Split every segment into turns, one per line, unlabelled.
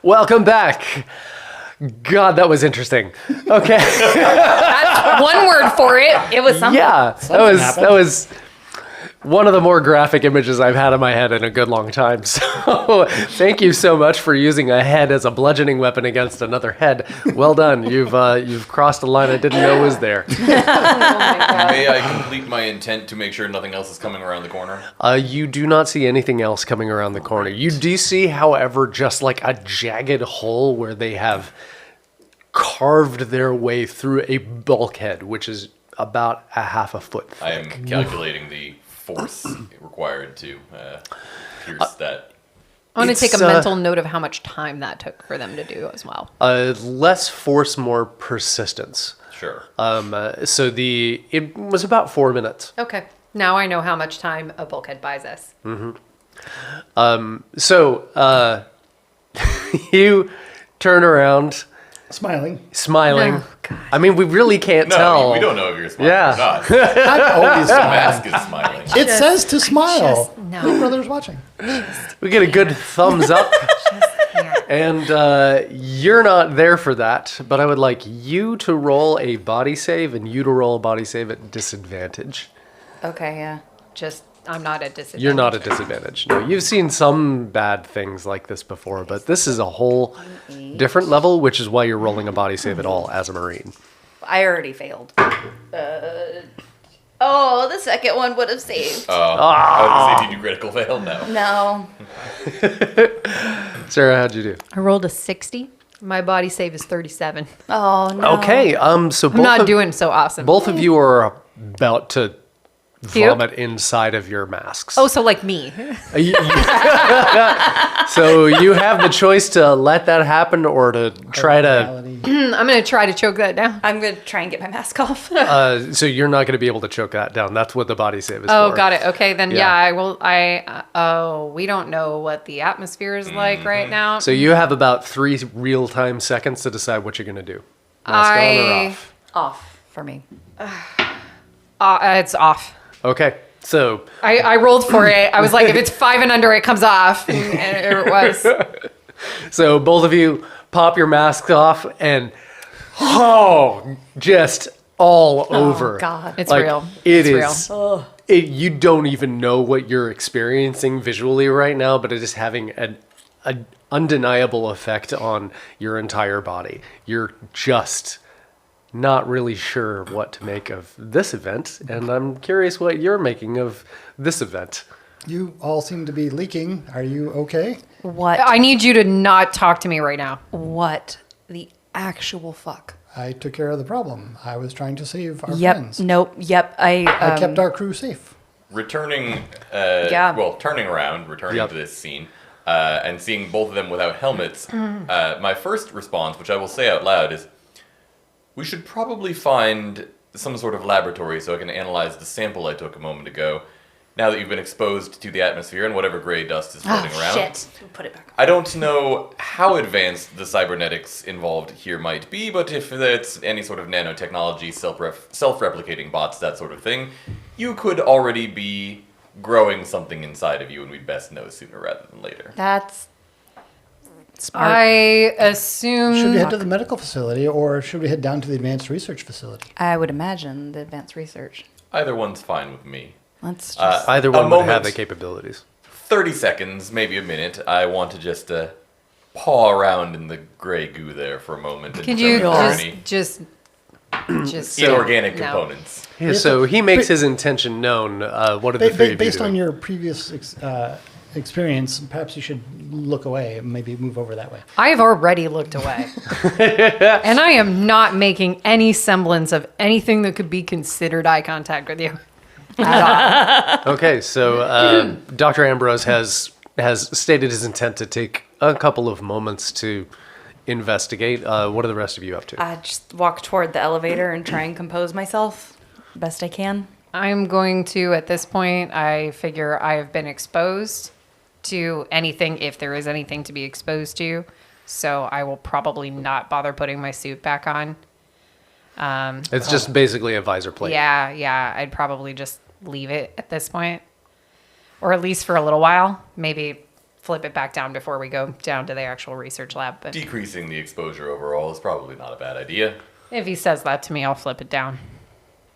Welcome back. God, that was interesting. Okay.
That's one word for it. It was something.
Yeah, that was one of the more graphic images I've had in my head in a good long time. So thank you so much for using a head as a bludgeoning weapon against another head. Well done. You've crossed a line I didn't know was there.
May I complete my intent to make sure nothing else is coming around the corner?
You do not see anything else coming around the corner. You do see, however, just like a jagged hole where they have carved their way through a bulkhead, which is about a half a foot thick.
I am calculating the force required to pierce that.
I want to take a mental note of how much time that took for them to do as well.
Less force, more persistence.
Sure.
So it was about 4 minutes.
Okay. Now I know how much time a bulkhead buys us.
So you turn around,
Smiling.
Oh, God.
I mean, we really can't
No,
tell.
we don't know if you're smiling
Yeah.
or not.
I'm always
The
smiling.
mask is smiling.
It says to smile.
no.
Big Brother's watching.
We get a good thumbs up. And you're not there for that, but I would like you to roll a body save and you to roll a body save at disadvantage.
Okay, yeah.
I'm not at disadvantage.
You're not at disadvantage. No, you've seen some bad things like this before, but this is a whole different level, which is why you're rolling a body save at all as a Marine.
I already failed. The second one would have saved.
I was going to say, did you critical fail? No.
No.
Sarah, how'd you do?
I rolled a 60. My body save is 37.
Oh, no.
Okay, so
I'm not doing so awesome.
both of you are about to
Puke?
vomit inside of your masks.
Oh, so like me.
So you have the choice to let that happen or to try to.
Reality.
I'm going to try to choke that down.
I'm going to try and get my mask off.
So you're not going to be able to choke that down. That's what the body save is
Oh,
for.
got it. Okay, then
Yeah.
I will. We don't know what the atmosphere is like right now.
So you have about 3 real-time seconds to decide what you're going to do. Mask on or off?
Off for me.
It's off.
Okay, so
I rolled for it. I was like, if it's 5 and under, it comes off. And it was.
both of you pop your masks off and just all over.
Oh, God.
It's
Like,
real.
It
It's
is.
real.
You don't even know what you're experiencing visually right now, but it is having an undeniable effect on your entire body. You're just not really sure what to make of this event, and I'm curious what you're making of this event.
You all seem to be leaking. Are you okay?
What?
I need you to not talk to me right now.
What the actual fuck?
I took care of the problem. I was trying to save our
Yep.
friends.
Nope. Yep.
I kept our crew safe.
Returning, turning around, returning
Yep.
to this scene, and seeing both of them without helmets, my first response, which I will say out loud, is we should probably find some sort of laboratory so I can analyze the sample I took a moment ago, now that you've been exposed to the atmosphere and whatever gray dust is floating around.
Shit. Put it back on.
I don't know how advanced the cybernetics involved here might be, but if it's any sort of nanotechnology, self-replicating bots, that sort of thing, you could already be growing something inside of you, and we'd best know sooner rather than later.
That's smart.
I assume.
Should we head to the medical facility or should we head down to the advanced research facility?
I would imagine the advanced research.
Either one's fine with me.
Let's just.
Either
A
one would have
moment.
the capabilities.
30 seconds, maybe a minute. I want to just paw around in the gray goo there for a moment. And
Could you
determine if there are
just
any inorganic
no.
components?
Yeah, so he makes his intention known. What are the three of you
Based on
doing?
your previous experience, perhaps you should look away and maybe move over that way.
I have already looked away. And I am not making any semblance of anything that could be considered eye contact with you. At all.
Okay, so Dr. Ambrose has stated his intent to take a couple of moments to investigate. What are the rest of you up to?
I just walk toward the elevator and try and compose myself best I can.
I'm going to, at this point, I figure I have been exposed to anything, if there is anything to be exposed to. So I will probably not bother putting my suit back on.
It's just basically a visor plate.
Yeah, I'd probably just leave it at this point. Or at least for a little while. Maybe flip it back down before we go down to the actual research lab. But
Decreasing the exposure overall is probably not a bad idea.
if he says that to me, I'll flip it down.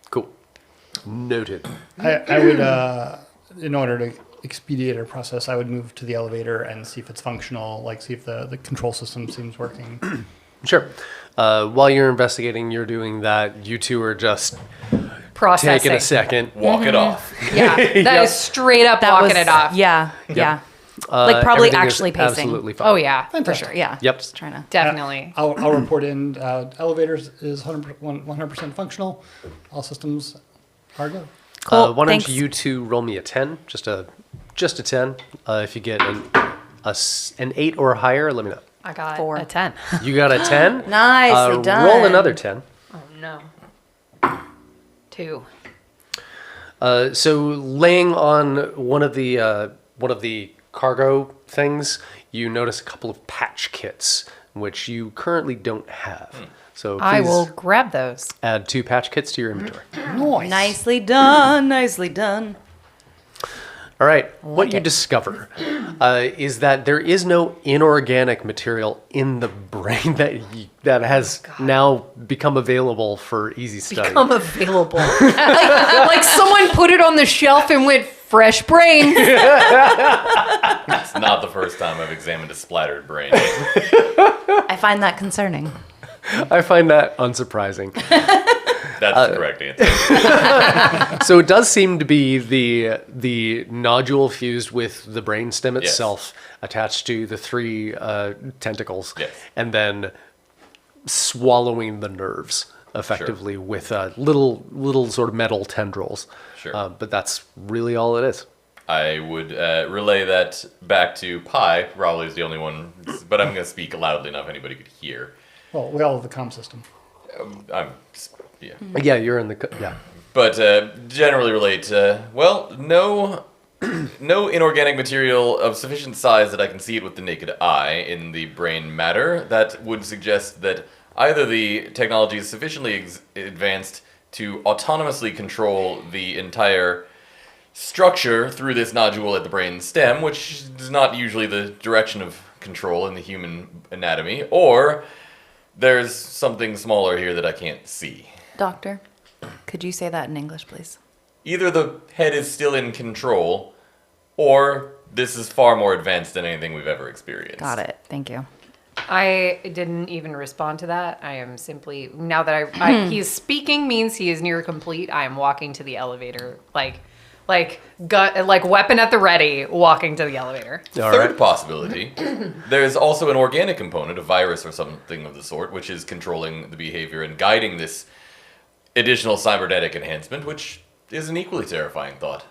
Cool. Noted.
I would, in order to expedite our process, I would move to the elevator and see if it's functional, like see if the control system seems working.
Sure. While you're investigating, you're doing that. You two are just
Processing.
taking a second.
Walk it off.
Yeah, that is
Yep.
straight up
That
walking
was
it off.
Yeah, yeah. Like probably
Everything is
actually pacing.
Absolutely fine.
Oh yeah, for
Fantastic.
sure.
Yeah.
Yep.
Just trying to.
Definitely.
I'll report in. Elevators is 100% functional. All systems are go.
Cool.
Why don't
Thanks.
you two roll me a 10? Just a 10. If you get an 8 or higher, let me know.
I got
4.
a 10.
You got a 10?
Nicely done.
Roll another 10.
Oh no. 2.
So laying on one of the cargo things, you notice a couple of patch kits, which you currently don't have. So please
I will grab those.
add 2 patch kits to your inventory.
Nice.
Nicely done. Nicely done.
All right. What you
it.
discover is that there is no inorganic material in the brain that has now become available for easy study.
Become available. like someone put it on the shelf and went fresh brains.
It's not the first time I've examined a splattered brain.
I find that concerning.
I find that unsurprising.
That's the correct answer.
So it does seem to be the nodule fused with the brainstem itself, attached to the 3 tentacles,
Yes.
and then swallowing the nerves effectively with little sort of metal tendrils.
Sure.
But that's really all it is.
I would relay that back to Pi. Probably is the only one, but I'm going to speak loudly enough anybody could hear.
Well, we all have the comm system.
Yeah.
Yeah, you're in the yeah.
But generally relate, no inorganic material of sufficient size that I can see it with the naked eye in the brain matter. That would suggest that either the technology is sufficiently advanced to autonomously control the entire structure through this nodule at the brain stem, which is not usually the direction of control in the human anatomy, or there's something smaller here that I can't see.
Doctor, could you say that in English, please?
Either the head is still in control, or this is far more advanced than anything we've ever experienced.
Got it. Thank you.
I didn't even respond to that. I am simply, now that he's speaking means he is near complete. I am walking to the elevator, like weapon at the ready, walking to the elevator.
All
Third
right.
possibility, there's also an organic component, a virus or something of the sort, which is controlling the behavior and guiding this additional cybernetic enhancement, which is an equally terrifying thought.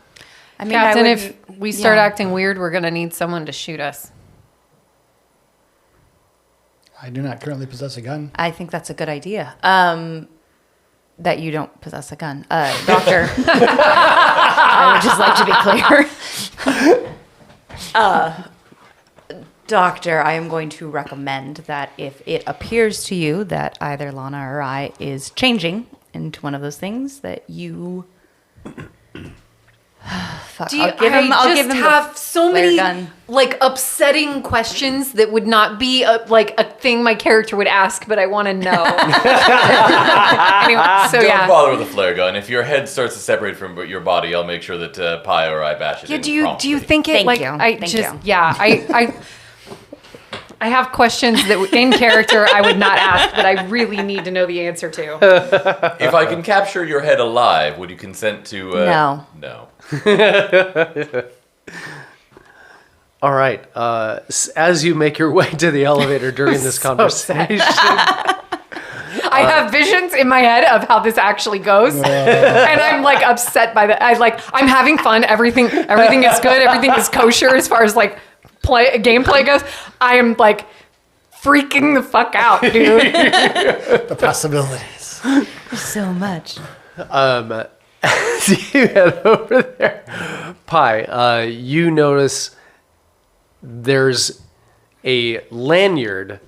I mean,
Captain,
I would,
if we start
yeah.
acting weird, we're going to need someone to shoot us.
I do not currently possess a gun.
I think that's a good idea. That you don't possess a gun. Doctor, I would just like to be clear. Doctor, I am going to recommend that if it appears to you that either Lana or I is changing into one of those things, that you... Fuck, I'll give him the
have so
flare
many
gun.
like upsetting questions that would not be like a thing my character would ask, but I want to know. Anyway, so
Don't
yeah.
bother with a flare gun. If your head starts to separate from your body, I'll make sure that Pi or I bash it
Yeah,
in
do you
promptly.
think it
Thank
like
you.
I
Thank
just
you.
yeah I have questions that in character I would not ask, but I really need to know the answer to.
If I can capture your head alive, would you consent to...
No.
No.
All right. As you make your way to the elevator during this conversation,
I have visions in my head of how this actually goes, and I'm like upset by that. I'm having fun. Everything is good. Everything is kosher as far as like gameplay goes. I am like freaking the fuck out, dude.
The possibilities.
So much.
as you head over there, Pi, you notice there's a lanyard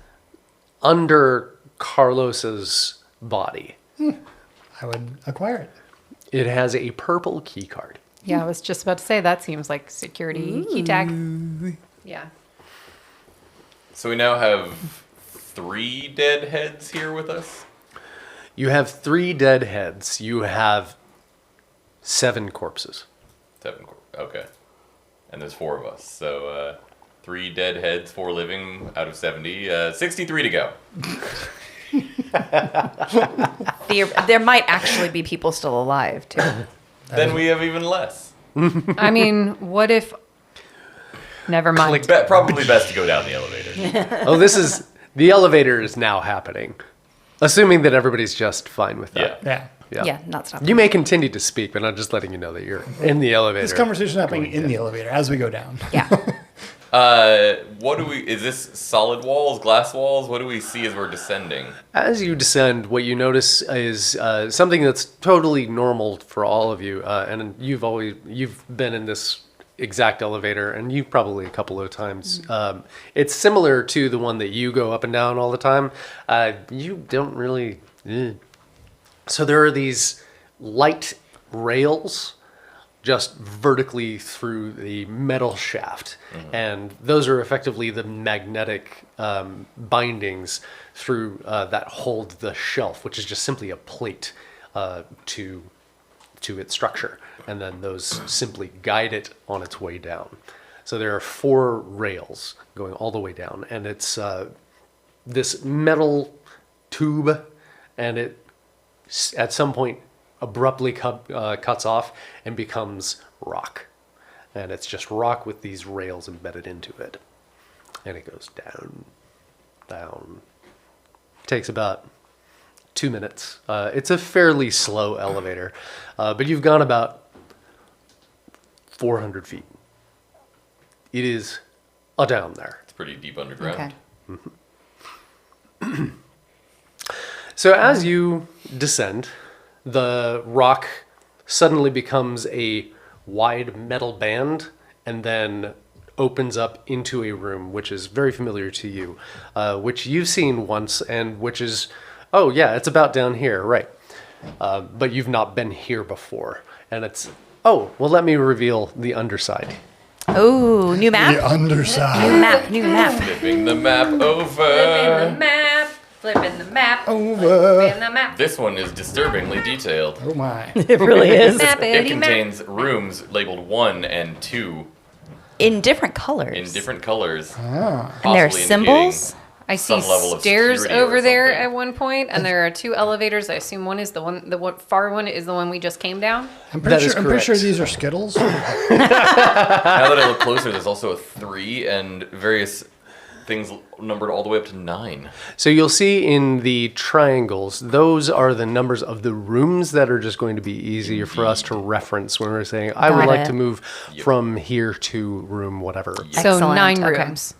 under Carlos's body.
I would acquire it.
It has a purple key card.
Yeah, I was just about to say that seems like security key tag. Yeah.
So we now have 3 dead heads here with us.
You have 3 dead heads. You have 7 corpses.
7. Okay. And there's 4 of us. So 3 dead heads, 4 living out of 70. 63 to go.
There might actually be people still alive, too.
Then we have even less.
I mean, what if? Never mind.
Probably best to go down the elevator.
Oh, the elevator is now happening. Assuming that everybody's just fine with that.
Yeah.
Yeah.
Not stopping.
You may continue to speak, but I'm just letting you know that you're in the elevator.
This conversation is happening in the elevator as we go down.
Yeah.
Is this solid walls, glass walls? What do we see as we're descending?
As you descend, what you notice is something that's totally normal for all of you, and you've been in this exact elevator, and you probably a couple of times. It's similar to the one that you go up and down all the time. You don't really. So there are these light rails just vertically through the metal shaft. And those are effectively the magnetic bindings through that hold the shelf, which is just simply a plate to its structure. And then those simply guide it on its way down. So there are 4 rails going all the way down. And it's this metal tube, and it at some point abruptly cuts off and becomes rock. And it's just rock with these rails embedded into it. And it goes down, down. Takes about 2 minutes. It's a fairly slow elevator, but you've gone about 400 feet. It is down there.
It's pretty deep underground.
Okay.
So as you descend, the rock suddenly becomes a wide metal band and then opens up into a room which is very familiar to you, which you've seen once, and which is, oh yeah, it's about down here, right. But you've not been here before. And it's, oh, well, let me reveal the underside.
Oh, new map?
The underside.
New map.
Flipping the map over.
Flipping the map. Flipping the map.
Over.
Flipping the map.
This one is disturbingly detailed.
Oh my.
It really is.
It contains rooms labeled 1 and 2
In different colors.
in different colors.
And there are
possibly
symbols.
I see
some level of
stairs
security or
over there
something.
at one point, and there are 2 elevators. I assume one is the far one is the one we just came down.
I'm
That
pretty
is
sure
correct.
these are Skittles.
Now that I look closer, there's also a 3 and various things numbered all the way up to 9.
So you'll see in the triangles, those are the numbers of the rooms that are just going to be easier for us to reference when we're saying, I would
Got
like
it.
to move from here to room whatever.
So
Excellent.
9
Okay.
rooms.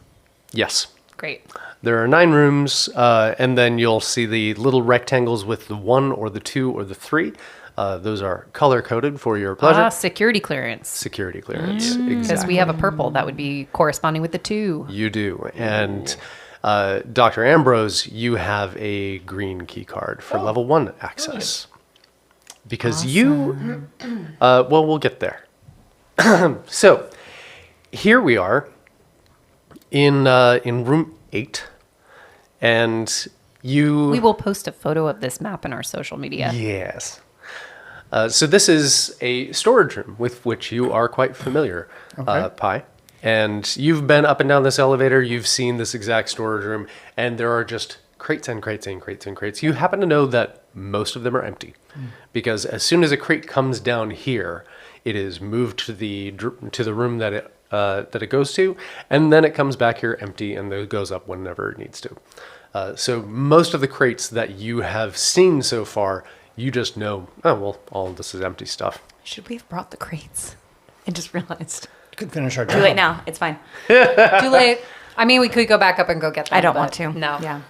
Yes.
Great.
There are 9 rooms, and then you'll see the little rectangles with the 1 or the 2 or the 3. Those are color-coded for your pleasure.
Security clearance.
Security clearance,
Because
exactly.
we have a purple that would be corresponding with the 2.
You do. And Dr. Ambrose, you have a green key card for level 1 access. Because you... well, we'll get there. So, here we are in room 8. And you...
We will post a photo of this map in our social media.
Yes. So this is a storage room with which you are quite familiar, Pi. And you've been up and down this elevator. You've seen this exact storage room, and there are just crates and crates and crates and crates. You happen to know that most of them are empty, because as soon as a crate comes down here, it is moved to the room that it goes to, and then it comes back here empty, and it goes up whenever it needs to. So most of the crates that you have seen so far, you just know, oh, well, all of this is empty stuff.
Should we have brought the crates? I just realized.
Could finish our
Too
job.
late now. It's fine.
Too late. I mean, we could go back up and go get them.
I don't
but
want to.
No.
Yeah.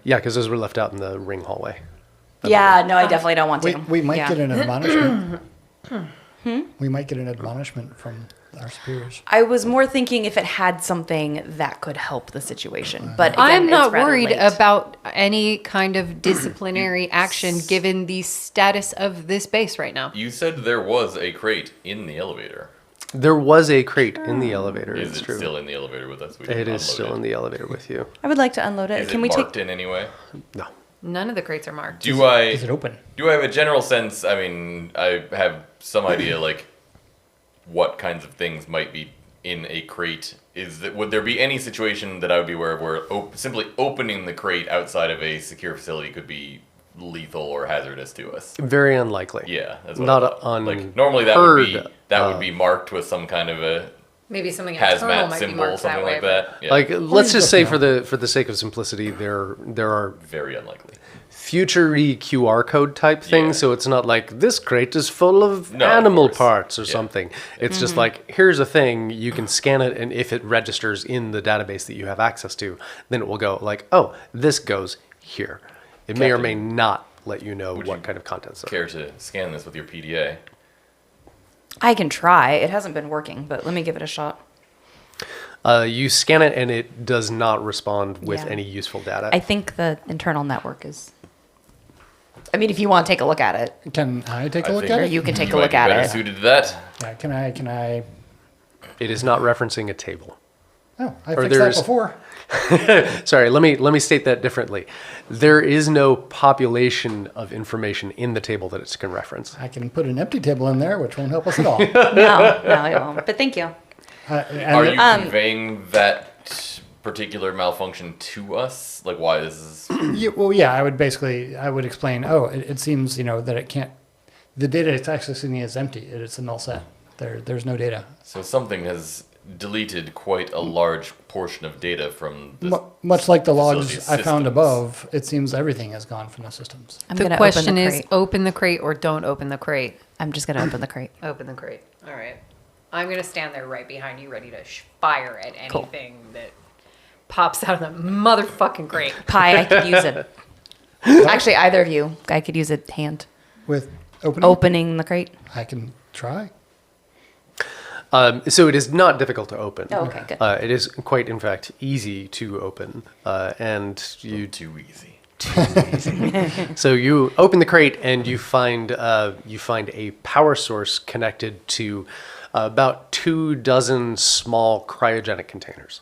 Yeah, because those were left out in the ring hallway.
Yeah, no, I definitely don't want to.
We might
Yeah.
get an admonishment. We might get an admonishment from our superiors.
I was more thinking if it had something that could help the situation. But again,
I'm not
it's rather
worried
late.
about any kind of disciplinary action given the status of this base right now.
You said there was a crate in the elevator.
There was a crate in the elevator.
Is
It's
it
true.
still in the elevator with us? We
It
didn't
is
unload
still in the elevator with you.
I would like to unload it.
Is
Can
it
we
marked
take?
in any way?
No.
None of the crates are marked.
Do I
Is it open?
do I have a general sense? I mean, I have some idea like what kinds of things might be in a crate. Would there be any situation that I would be aware of where simply opening the crate outside of a secure facility could be lethal or hazardous to us?
Very unlikely.
Yeah, that's what
Not
I thought. Like normally
unheard,
that would be marked with some kind of a
Maybe something internal
hazmat
might be
symbol,
marked
something
that way.
like that. Yeah.
Like, let's just say
go
for the sake of simplicity, there are
very unlikely.
future-y QR code type things,
Yeah.
so it's not like this crate is full of
No, of
animal
course.
parts or
Yeah.
something. It's just like, here's a thing, you can scan it, and if it registers in the database that you have access to, then it will go like, oh, this goes here. It may or may not let you know
Would
what
you
kind of contents are.
Care to scan this with your PDA?
I can try. It hasn't been working, but let me give it a shot.
You scan it, and it does not respond with
Yeah.
any useful data.
I think the internal network is. I mean, if you want to take a look at it,
Can I take a
I
look
think
at
or
it?
you can take a
You might
look
be
at
better
it.
suited to that.
Yeah, can I?
It is not referencing a table.
Oh, I
Or
fixed that
there's-
before.
Sorry, let me state that differently. There is no population of information in the table that it can reference.
I can put an empty table in there, which won't help us at all.
No, it won't. But thank you.
And
Are you
Um,
conveying that particular malfunction to us? Like, why is this?
Yeah, I would explain. Oh, it seems that it can't. The data it's accessing is empty. It's a null set. There's no data.
So something has deleted quite a large portion of data from this.
Much like the logs
facility's
I found
systems.
above, it seems everything has gone from the systems.
I'm
The
gonna
question
open the
is,
crate.
open the crate or don't open the crate.
I'm just gonna open the crate.
Open the crate. All right. I'm going to stand there right behind you, ready to fire at anything that pops out of the motherfucking crate.
Pie, I could use it. Actually, either of you, I could use a hand
With opening,
opening the crate.
I can try.
So it is not difficult to open.
Oh, okay, good.
It is quite, in fact, easy to open, and you
Too easy.
So you open the crate and you find a power source connected to about 24 small cryogenic containers.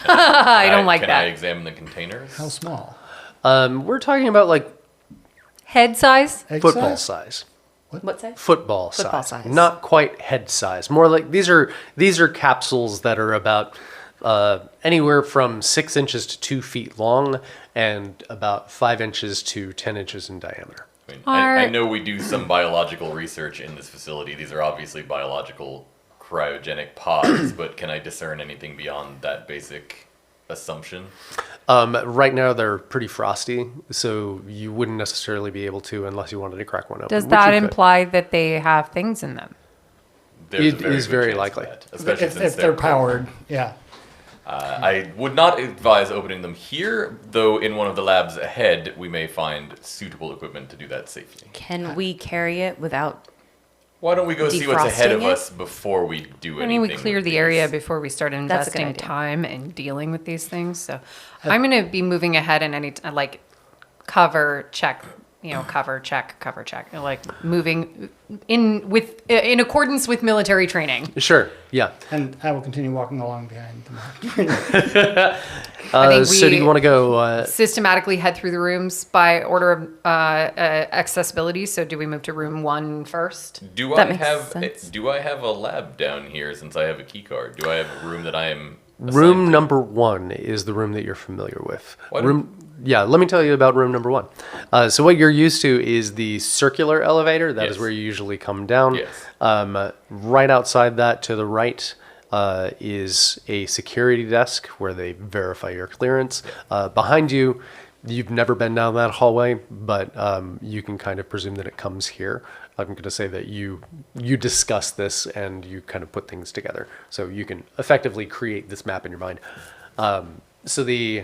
I don't like
Can I
that.
examine the containers?
How small?
We're talking about like
Head size?
Egg
football
size?
size.
What size?
Football
Football
size.
size.
Not quite head size. More like these are capsules that are about anywhere from 6 inches to 2 feet long and about 5 inches to 10 inches in diameter.
I mean,
Are-
I know we do some biological research in this facility. These are obviously biological cryogenic pods, but can I discern anything beyond that basic assumption?
Right now they're pretty frosty, so you wouldn't necessarily be able to unless you wanted to crack one open.
Does
which
that
you could.
imply that they have things in them?
There's
It
a
is
good
very
chance
likely.
of that, especially
If
since
they're powered, yeah.
I would not advise opening them here, though in one of the labs ahead, we may find suitable equipment to do that safely.
Can we carry it without?
Why don't we go see what's ahead of
Defrosting it?
us before we do anything?
I mean, we cleared
with
the
these?
area before we started
That's a good
investing
idea.
time and dealing with these things. So I'm going to be moving ahead in any, like, cover check, cover check, like moving in accordance with military training.
Sure, yeah.
And I will continue walking along behind them.
I think
So do you
we-
want to go...
Systematically head through the rooms by order of accessibility. So do we move to room 1 first?
Do
That
I
makes
have
sense.
do I have a lab down here since I have a key card? Do I have a room that I am assigned
Room
to?
number 1 is the room that you're familiar with.
Why don't-
Yeah, let me tell you about room number 1. So what you're used to is the circular elevator. That is
Yes.
where you usually come down.
Yes.
Right outside that to the right is a security desk where they verify your clearance. Behind you, you've never been down that hallway, but you can kind of presume that it comes here. I'm going to say that you discuss this and you kind of put things together. So you can effectively create this map in your mind. So the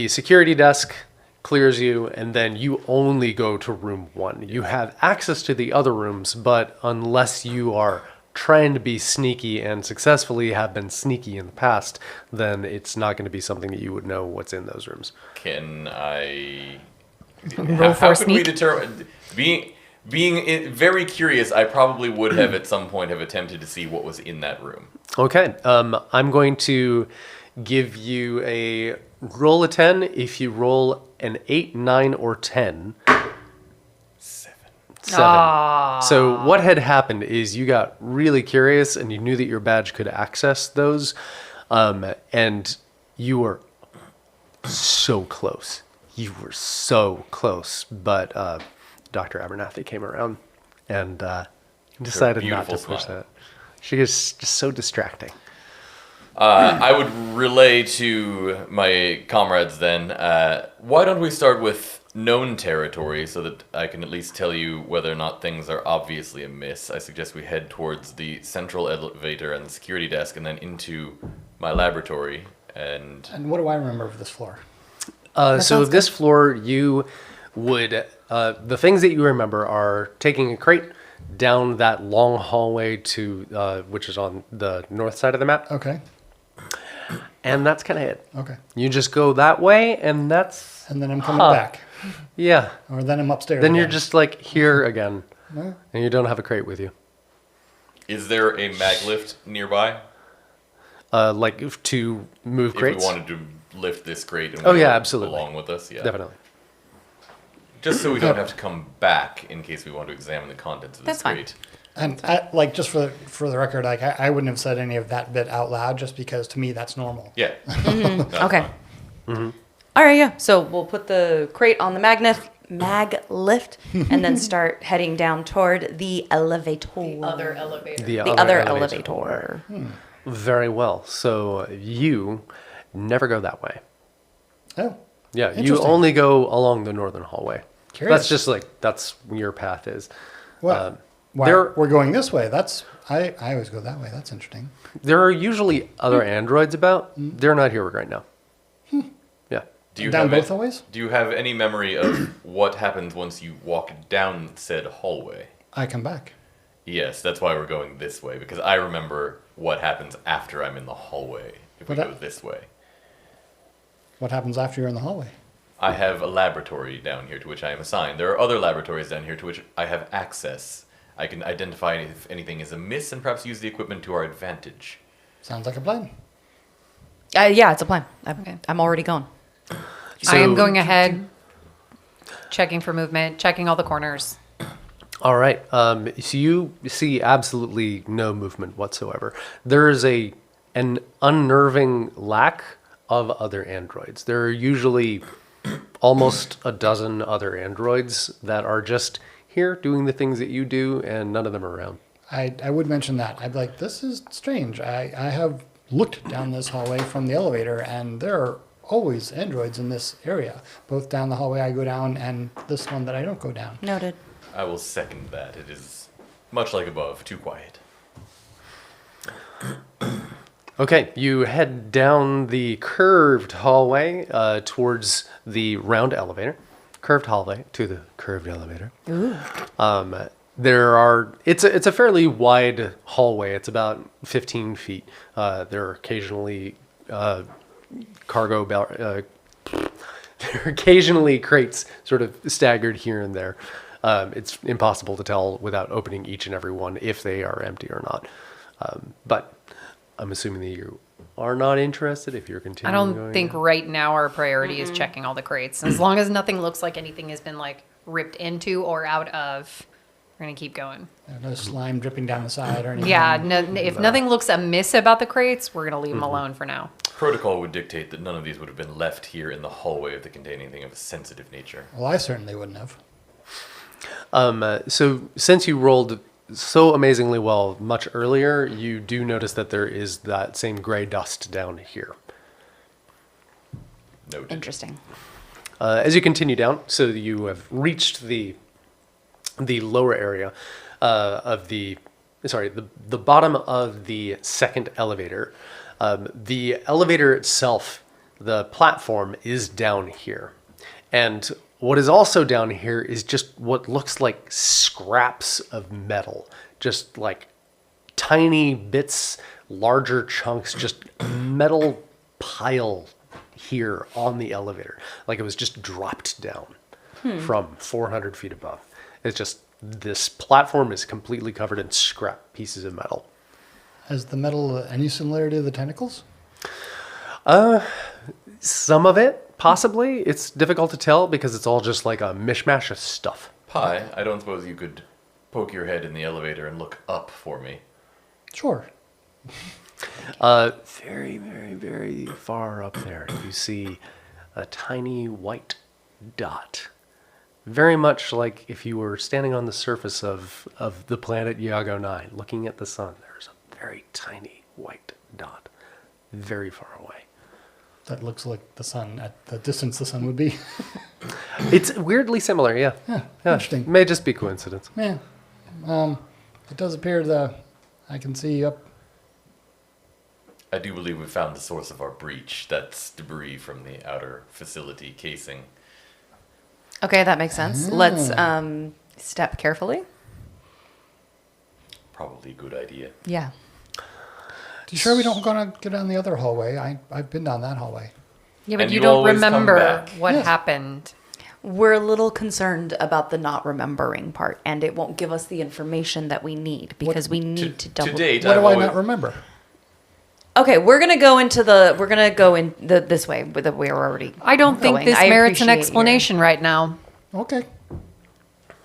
security desk clears you, and then you only go to room 1. You have access to the other rooms, but unless you are trying to be sneaky and successfully have been sneaky in the past, then it's not going to be something that you would know what's in those rooms.
Can I?
Roll for
how
a
can we
sneak.
determine very curious, I probably would have at some point have attempted to see what was in that room.
Okay. I'm going to give you a roll a 10. If you roll an 8, 9, or 10.
7.
7. So what had happened is you got really curious and you knew that your badge could access those. And you were so close. You were so close. But Dr. Abernathy came around and decided not to
beautiful
push
smile.
that. She is just so distracting.
I would relay to my comrades then, why don't we start with known territory so that I can at least tell you whether or not things are obviously amiss. I suggest we head towards the central elevator and the security desk and then into my laboratory. And
what do I remember of this floor?
So this floor, you would... the things that you remember are taking a crate down that long hallway to which is on the north side of the map.
Okay.
And that's kind of it.
Okay.
You just go that way, and that's...
And then I'm coming back.
Yeah.
Or then I'm upstairs.
Then you're
again.
just, like, here again.
Well,
And you don't have a crate with you.
is there a mag lift nearby?
Like, to move crates?
If we wanted to lift this crate and
Oh,
wheel
yeah,
it
absolutely.
along with us, yeah.
Definitely.
Just so we don't have to come back in case we want to examine the contents of this
That's fine.
crate.
and just for the record, like I wouldn't have said any of that bit out loud just because to me that's normal.
Yeah.
Okay. All right, yeah. So we'll put the crate on the mag lift and then start heading down toward the elevator.
Other elevator.
The
other elevator.
Very well. So you never go that way.
Oh.
Yeah, you
Interesting.
only go along the northern hallway.
Curious.
That's just like, that's where your path is.
Well, we're going this way. I always go that way. That's interesting.
There are usually other androids about. They're not here right now. Yeah.
Do you
Down
have
both the ways?
Do you have any memory of what happens once you walk down said hallway?
I come back.
Yes, that's why we're going this way, because I remember what happens after I'm in the hallway if we
But
go this way.
What happens after you're in the hallway?
I have a laboratory down here to which I am assigned. There are other laboratories down here to which I have access. I can identify if anything is amiss and perhaps use the equipment to our advantage.
Sounds like a plan.
Yeah, it's a plan.
Okay.
I'm already going.
I am going ahead, checking for movement, checking all the corners.
All right. So you see absolutely no movement whatsoever. There is an unnerving lack of other androids. There are usually almost a dozen other androids that are just here doing the things that you do, and none of them are around.
I would mention that. I'd be like, this is strange. I have looked down this hallway from the elevator, and there are always androids in this area, both down the hallway I go down and this one that I don't go down.
Noted.
I will second that. It is much like above, too quiet.
Okay, you head down the curved hallway towards the round elevator. Curved hallway to the curved elevator. Ooh. It's a fairly wide hallway. It's about 15 feet. There are occasionally there are occasionally crates sort of staggered here and there. It's impossible to tell without opening each and every one if they are empty or not. But I'm assuming that you are not interested if you're
I
continuing.
don't think right now our priority is checking all the crates. As long as nothing looks like anything has been like ripped into or out of, we're gonna keep going.
No slime dripping down the side or anything.
Yeah, if nothing looks amiss about the crates, we're gonna leave them alone for now.
Protocol would dictate that none of these would have been left here in the hallway if they contain anything of a sensitive nature.
Well, I certainly wouldn't have.
So since you rolled so amazingly well much earlier, you do notice that there is that same gray dust down here.
Noted.
Interesting.
As you continue down, so you have reached the lower area of the bottom of the second elevator. The elevator itself, the platform, is down here. And what is also down here is just what looks like scraps of metal. Just like tiny bits, larger chunks, just metal pile here on the elevator. Like it was just dropped down from 400 feet above. It's just this platform is completely covered in scrap pieces of metal.
Has the metal any similarity to the tentacles?
Some of it, possibly. It's difficult to tell because it's all just like a mishmash of stuff.
Pi, I don't suppose you could poke your head in the elevator and look up for me.
Sure.
Very, very, very far up there, you see a tiny white dot. Very much like if you were standing on the surface of the planet Iago 9, looking at the sun. There's a very tiny white dot, very far away.
That looks like the sun at the distance the sun would be.
It's weirdly similar, yeah.
Yeah, interesting.
May just be coincidence.
Yeah. It does appear that I can see up.
I do believe we found the source of our breach. That's debris from the outer facility casing.
Okay, that makes sense. Let's step carefully.
Probably a good idea.
Yeah.
You sure we don't gonna go down the other hallway? I've been down that hallway.
Yeah, but
And
you
you
don't
always come
remember
back.
what
Yes.
happened.
We're a little concerned about the not remembering part, and it won't give us the information that we need because we need to double.
To date,
What
I've
do I
always,
not remember?
Okay, we're gonna go this way with the way we're already.
I don't think
going.
this
I
merits an
appreciate
explanation right now.
Okay,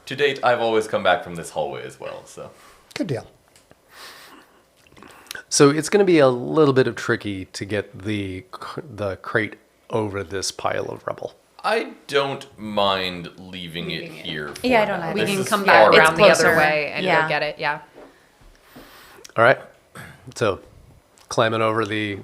to date, I've always come back from this hallway as well. So
good deal.
So it's going to be a little bit of tricky to get the crate over this pile of rubble.
I don't mind leaving it here. For
Yeah, I don't
now.
either.
We
This
can
is
come
far
back around the
away.
other
closer.
way and
Yeah.
go get it. Yeah.
All right. So climbing over the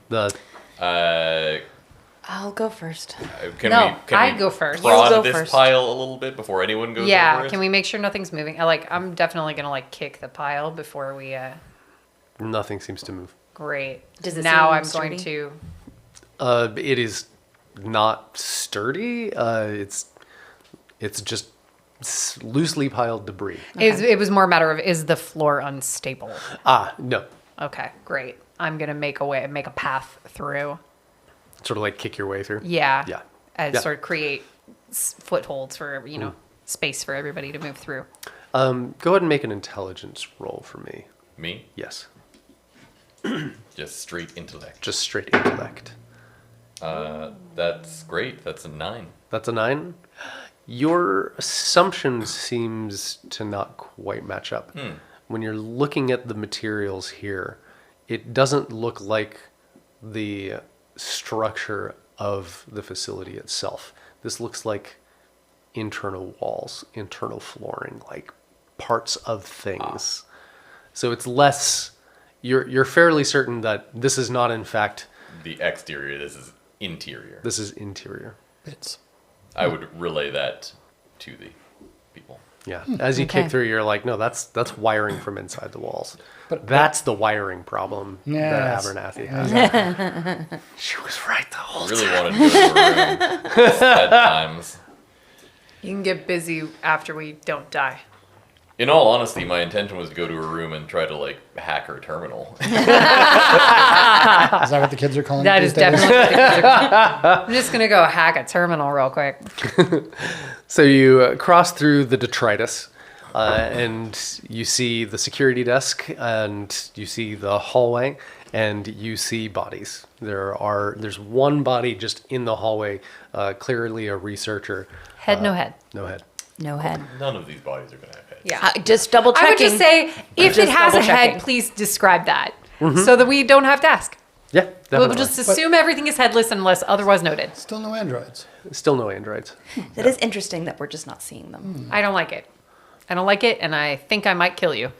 I'll go first.
Can
No,
can
I go first.
Prod
You go
this
first.
pile a little bit before anyone goes over
Yeah.
it?
Can we make sure nothing's moving? I'm definitely gonna kick the pile before we.
nothing seems to move.
Great.
Does it
now
seem
I'm
sturdy?
going to.
It is not sturdy. It's just loosely piled debris.
It was more a matter of, is the floor unstable?
No.
Okay, great. I'm gonna make a path through.
Sort of like kick your way through.
Yeah.
Yeah.
And
Yeah.
sort of create footholds for space for everybody to move through.
Go ahead and make an intelligence roll for me.
Me?
Yes.
Just straight intellect.
Just straight intellect.
That's great. That's a 9.
That's a 9. Your assumption seems to not quite match up. When you're looking at the materials here, it doesn't look like the structure of the facility itself. This looks like internal walls, internal flooring, like parts of things. So it's less. You're fairly certain that this is not, in fact,
The exterior. This is interior.
this is interior.
Bits.
I would relay that to the people.
Yeah. As you
Okay.
kick through, you're like, no, that's wiring from inside the walls.
But-
That's the wiring problem that
Yes.
Abernathy has. She was right the whole
I really wanted to go to a room at times.
You can get busy after we don't die.
In all honesty, my intention was to go to a room and try to hack her terminal.
Is that what the kids are calling
That
it
is
these days?
definitely. I'm just gonna go hack a terminal real quick.
So you cross through the detritus, and you see the security desk, and you see the hallway, and you see bodies. There's one body just in the hallway, clearly a researcher.
Head, no head.
No head.
No head.
None of these bodies are going to have heads.
Yeah.
Just double checking.
I would just say, if it
Just
has a head,
double-checking.
please describe that, so that we don't have to ask.
Yeah,
We'll
definitely.
just assume everything is headless unless otherwise noted.
Still no androids.
Still no androids.
That is interesting that we're just not seeing them.
I don't like it. I don't like it, and I think I might kill you.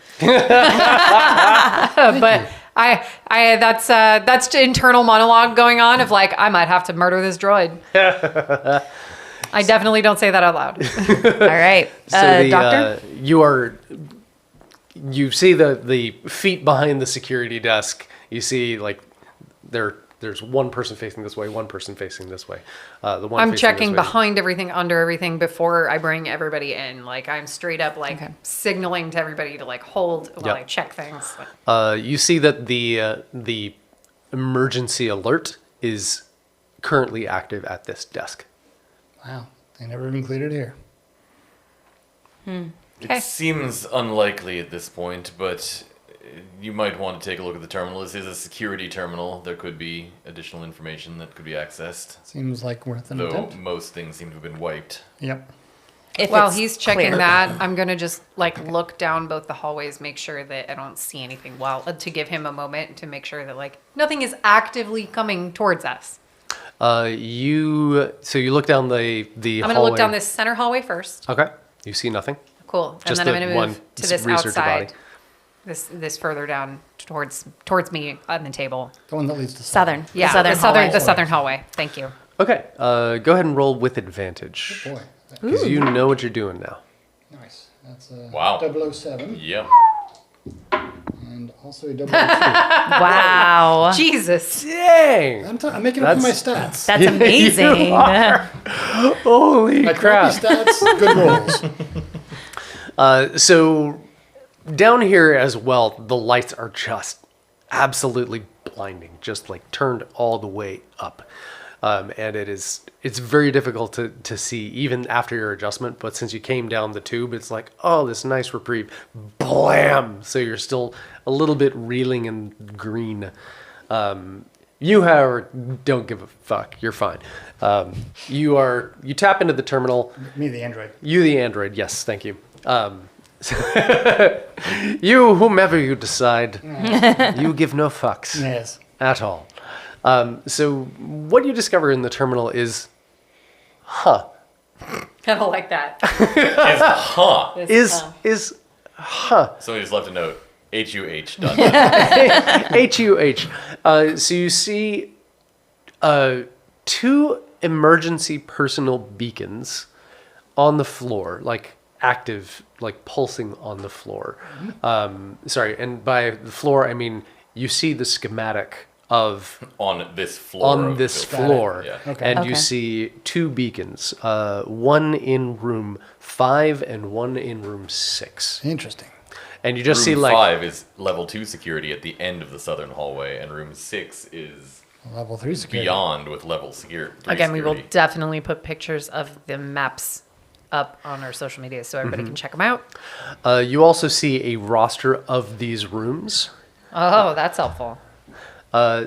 But that's internal monologue going on of I might have to murder this droid. I definitely don't say that out loud.
All right,
So
doctor.
You see the feet behind the security desk. You see there's one person facing this way, one person facing this way. The one
I'm
facing
checking
this way-
behind everything, under everything before I bring everybody in. I'm straight up signaling to everybody to hold while
Yep.
I check things.
You see that the emergency alert is currently active at this desk.
Wow, they never even included here.
Okay.
It seems unlikely at this point, but you might want to take a look at the terminal. This is a security terminal. There could be additional information that could be accessed.
Seems like worth an
Though
attempt.
most things seem to have been wiped.
Yep.
If
While
it's
he's checking
clear.
that, I'm gonna just like look down both the hallways, make sure that I don't see anything. While to give him a moment to make sure that like nothing is actively coming towards us.
You look down the
I'm gonna look down this center hallway first.
Okay. You see nothing.
Cool,
Just
and then I'm
the
gonna
one
move to this
researcher
outside.
body.
This further down towards me on the table.
The one that leads to
Southern.
Yeah, the southern hallway. Thank you.
Okay. Go ahead and roll with advantage.
Boy,
Because you know what you're doing now.
nice. That's a
Wow.
007
Yep.
and also a 002.
Wow.
Jesus.
Dang!
I'm making up for my
That's-
stats.
That's amazing.
Holy
My
crap.
crappy stats, good rolls.
So down here as well, the lights are just absolutely blinding, just like turned all the way up. And it's very difficult to see even after your adjustment. But since you came down the tube, it's like, oh, this nice reprieve. Blam! So you're still a little bit reeling in green. You, however, don't give a fuck. You're fine. You tap into the terminal.
Me, the android.
You, the android. Yes, thank you. You, whomever you decide, you give no fucks
Yes.
at all. So what you discover in the terminal is,
I don't like that.
It's huh.
is
Somebody just left a note. HUH. Dot, dot.
HUH. So you see two emergency personal beacons on the floor, like active, like pulsing on the floor. Sorry, and by the floor, I mean you see the schematic of
On this floor. of the building.
floor,
Yeah.
Okay.
and
Okay.
you see two beacons, one in room 5 and one in room 6.
Interesting.
And you just see
Room
like
5 is level 2 security at the end of the southern hallway, and room 6 is
Level 3 security.
beyond with level 3
Again, we will
security.
definitely put pictures of the maps up on our social media so everybody can check them out.
you also see a roster of these rooms.
Oh, that's helpful.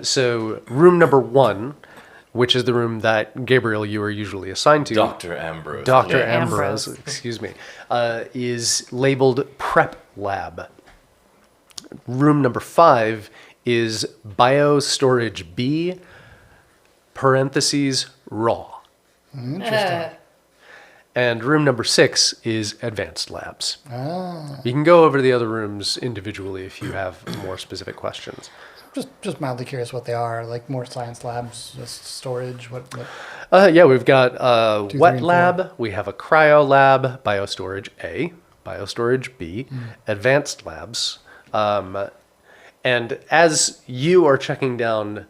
So room number 1, which is the room that Gabriel you are usually assigned to,
Dr. Ambrose.
Dr.
Yeah.
Ambrose, excuse me, is labeled Prep Lab. Room number 5 is Bio Storage B, parentheses, raw.
Interesting.
And room number 6 is Advanced Labs.
Ah,
You can go over the other rooms individually if you have more specific questions.
just mildly curious what they are. Like more science labs, just storage. What?
Yeah, we've got
2, 3,
Wet
and 4.
Lab, we have a Cryo Lab, Biostorage A, Biostorage B, Advanced Labs. And as you are checking down,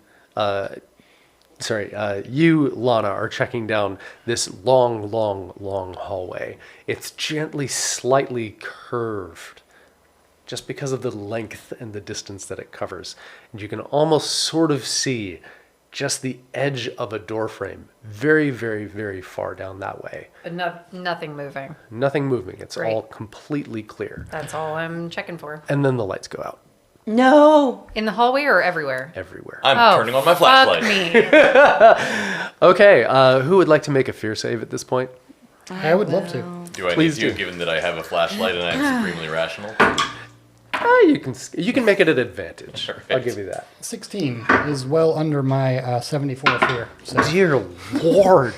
you, Lana, are checking down this long hallway. It's gently, slightly curved just because of the length and the distance that it covers. And you can almost sort of see just the edge of a door frame very, very, very far down that way.
But nothing moving.
Nothing moving. It's
Great.
all completely clear.
That's all I'm checking for.
And then the lights go out
No.
In the hallway or everywhere?
everywhere.
I'm turning on my flashlight.
Fuck me.
Okay, who would like to make a fear save at this point?
I would love to.
Do I
Please
need to,
do.
given that I have a flashlight and I'm supremely rational?
You can make it an advantage.
Perfect.
I'll give you that.
16 is well under my 74 fear. So
Dear Lord.